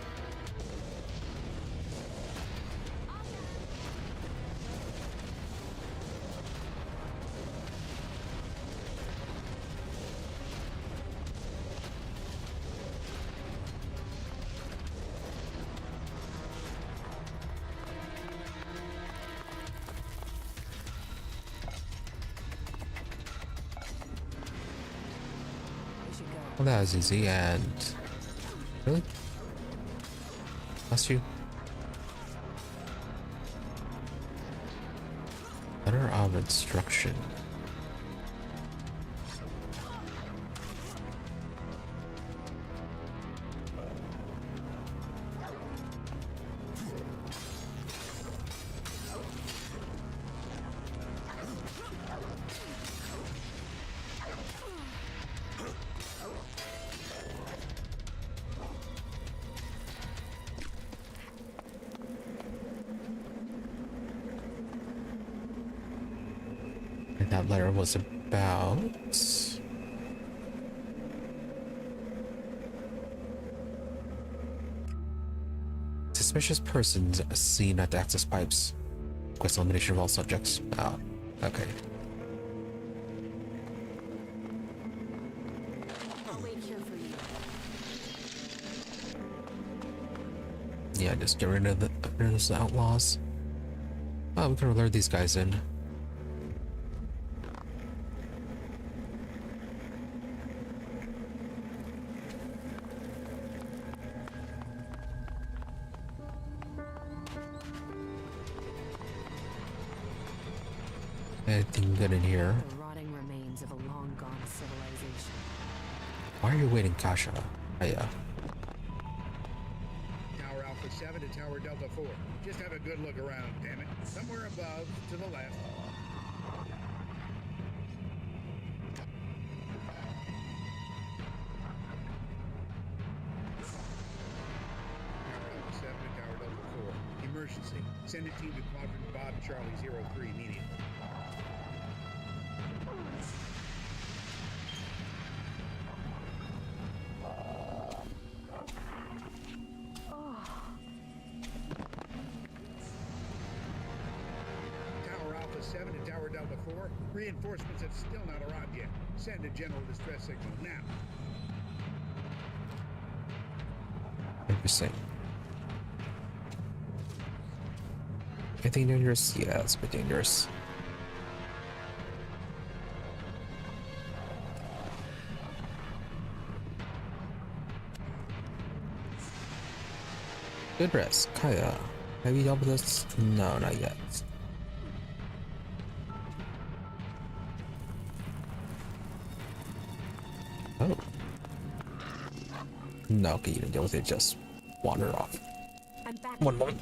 [SPEAKER 1] Well, that was easy, and really? That's you. Letter of instruction. And that letter was about suspicious persons seen at the access pipes. Request elimination of all subjects. Oh, okay.
[SPEAKER 8] I'll wait here for you.
[SPEAKER 1] Yeah, just get rid of those outlaws. Oh, we can lure these guys in. Anything good in here?
[SPEAKER 8] The rotting remains of a long-gone civilization.
[SPEAKER 1] Why are you waiting, Kasha? Oh, yeah.
[SPEAKER 9] Tower Alpha 7 to Tower Delta 4. Just have a good look around, damn it. Somewhere above, to the left. Tower Alpha 7 to Tower Delta 4. Emergency. Send a team to Quadrant Bob Charlie 03 immediately. Tower Alpha 7 to Tower Delta 4. Reinforcements have still not arrived yet. Send a general distress signal now.
[SPEAKER 1] Interesting. Anything dangerous? Yeah, it's a bit dangerous. Good rest. Kaya, have you dealt with this? No, not yet. Oh. No, okay, you didn't deal with it, just wander off.
[SPEAKER 8] I'm back.
[SPEAKER 1] One moment.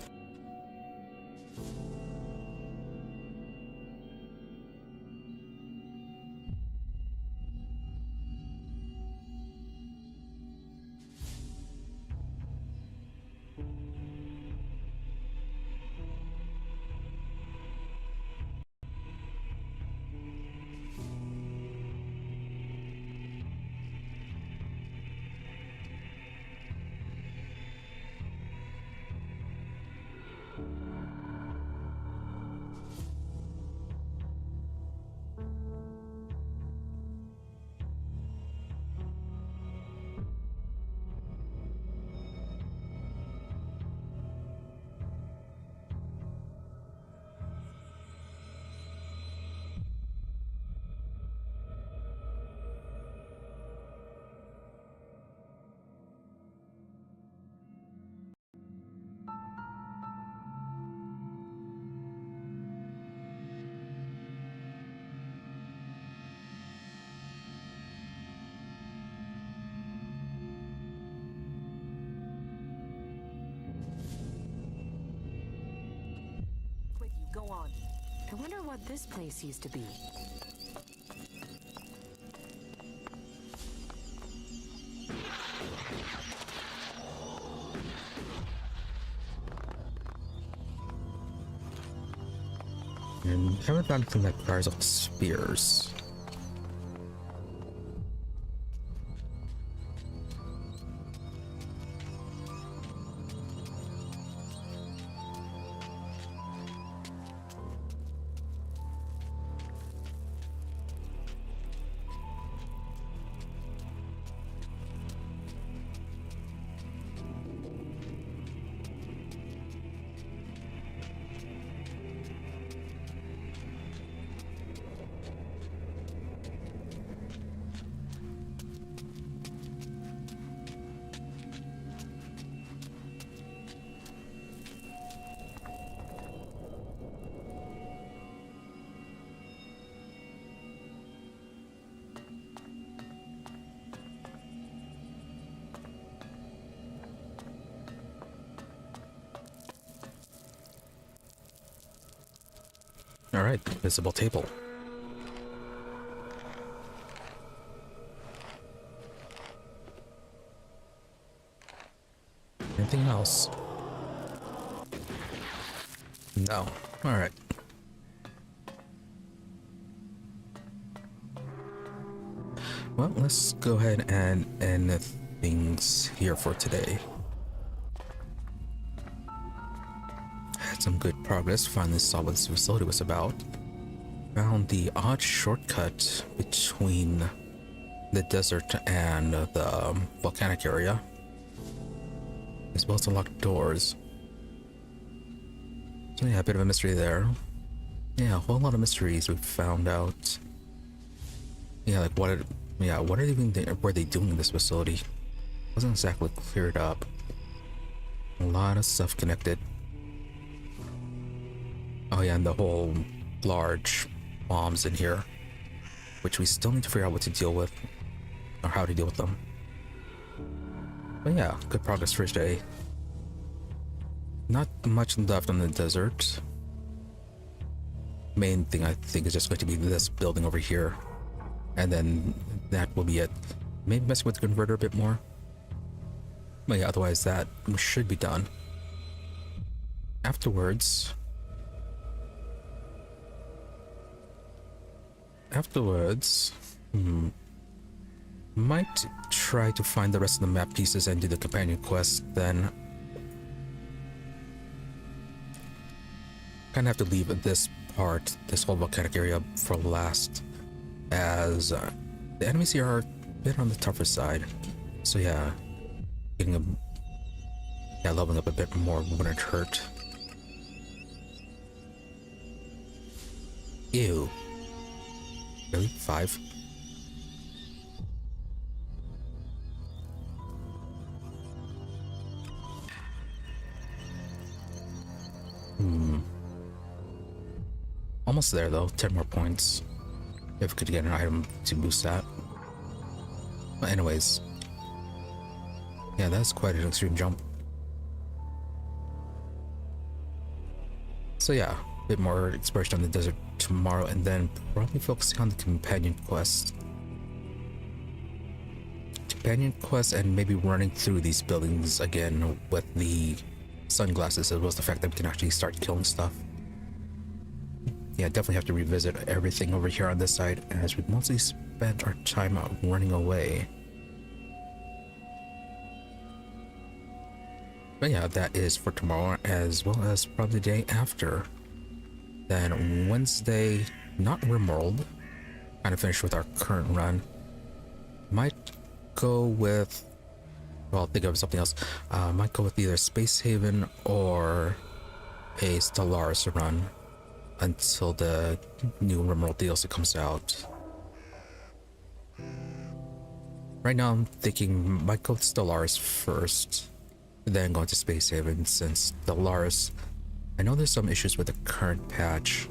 [SPEAKER 8] Go on. I wonder what this place used to be.
[SPEAKER 1] And haven't found anything that fires off spears. Alright, visible table. Anything else? No. Alright. Well, let's go ahead and end things here for today. Had some good progress, finally saw what this facility was about. Found the odd shortcut between the desert and the volcanic area, as well as the locked doors. So yeah, a bit of a mystery there. Yeah, a whole lot of mysteries we found out. Yeah, like what are they even were they doing in this facility? Wasn't exactly cleared up. A lot of stuff connected. Oh yeah, and the whole large bombs in here, which we still need to figure out what to deal with, or how to deal with them. But yeah, good progress for today. Not much left on the desert. Main thing I think is just going to be this building over here, and then that will be it. Maybe messing with the converter a bit more. But yeah, otherwise that should be done. Afterwards, might try to find the rest of the map pieces and do the companion quest, then kind of have to leave this part, this whole volcanic area, for last, as the enemies here are a bit on the tougher side. So yeah, leveling up a bit more wouldn't hurt. Ew. Really? 5? Almost there though, 10 more points. If we could get an item to boost that. But anyways. Yeah, that's quite an extreme jump. So yeah, a bit more exploration on the desert tomorrow, and then probably focusing on the companion quest. And maybe running through these buildings again with the sunglasses, as well as the fact that we can actually start killing stuff. Yeah, definitely have to revisit everything over here on this side, as we mostly spent our time out running away. But yeah, that is for tomorrow, as well as probably the day after. Then Wednesday, not Rimworld, kind of finished with our current run. Might go with, well, think of something else. Might go with either Space Haven or a Stellaris run until the new Rimworld DLC comes out. Right now I'm thinking might go with Stellaris first, then go into Space Haven, since Stellaris, I know there's some issues with the current patch,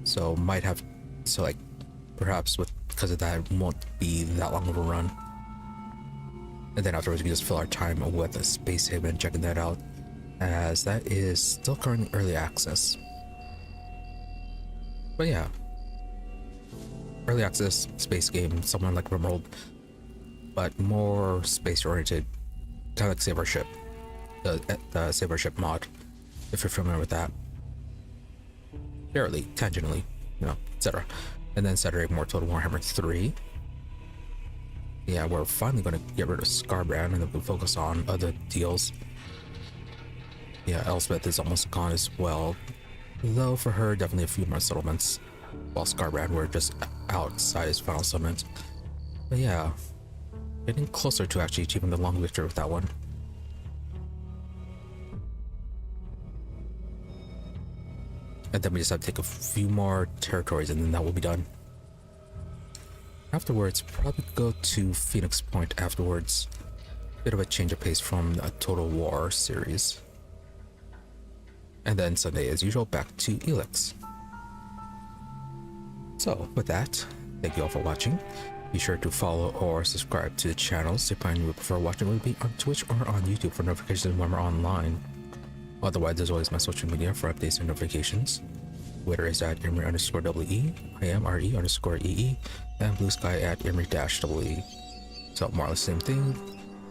[SPEAKER 1] so might have, so like perhaps because of that it won't be that long of a run, and then afterwards we can just fill our time with a Space Haven and checking that out. as that is still currently early access. But yeah, early access space game, someone like RimWorld, but more space oriented, kind of like Save Our Ship, the Save Our Ship mod, if you're familiar with that. Barely, tangentially, etc. And then Saturday more Total Warhammer 3. Yeah, we're finally going to get rid of Scarbrand and then we'll focus on other deals. Yeah, Elspeth is almost gone as well. Though for her, definitely a few more settlements. While Scarbrand, we're just outside his final settlement. But yeah, getting closer to actually achieving the long victory with that one. And then we just have to take a few more territories and then that will be done. Afterwards, probably go to Phoenix Point afterwards. Bit of a change of pace from a Total War series. And then Sunday, as usual, back to Elex. So, with that, thank you all for watching. Be sure to follow or subscribe to the channels depending you would prefer watching would be on Twitch or on YouTube for notifications when we're online. Otherwise, there's always my social media for updates and notifications. Twitter is at Imri_WE, IMRE_EE, and Blue Sky at Imri-WE. So more or less the same thing,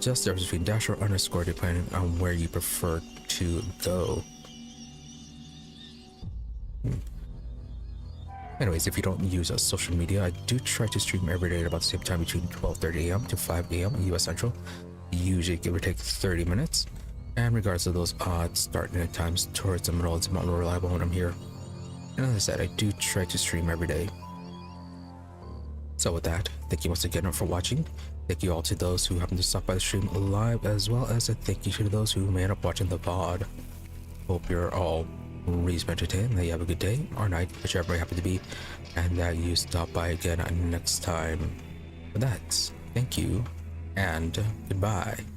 [SPEAKER 1] just the difference between dash or underscore depending on where you prefer to go. Anyways, if you don't use social media, I do try to stream every day at about the same time between 12:30 a.m. to 5 a.m. US Central. Usually give or take 30 minutes. And regardless of those odd start and end times towards the middle, it's more reliable when I'm here. And as I said, I do try to stream every day. So with that, thank you once again for watching. Thank you all to those who happen to stop by the stream live, as well as a thank you to those who may end up watching the VOD. Hope you're all reasonably entertained, that you have a good day or night, whichever you happen to be, and that you stop by again next time. With that, thank you, and goodbye.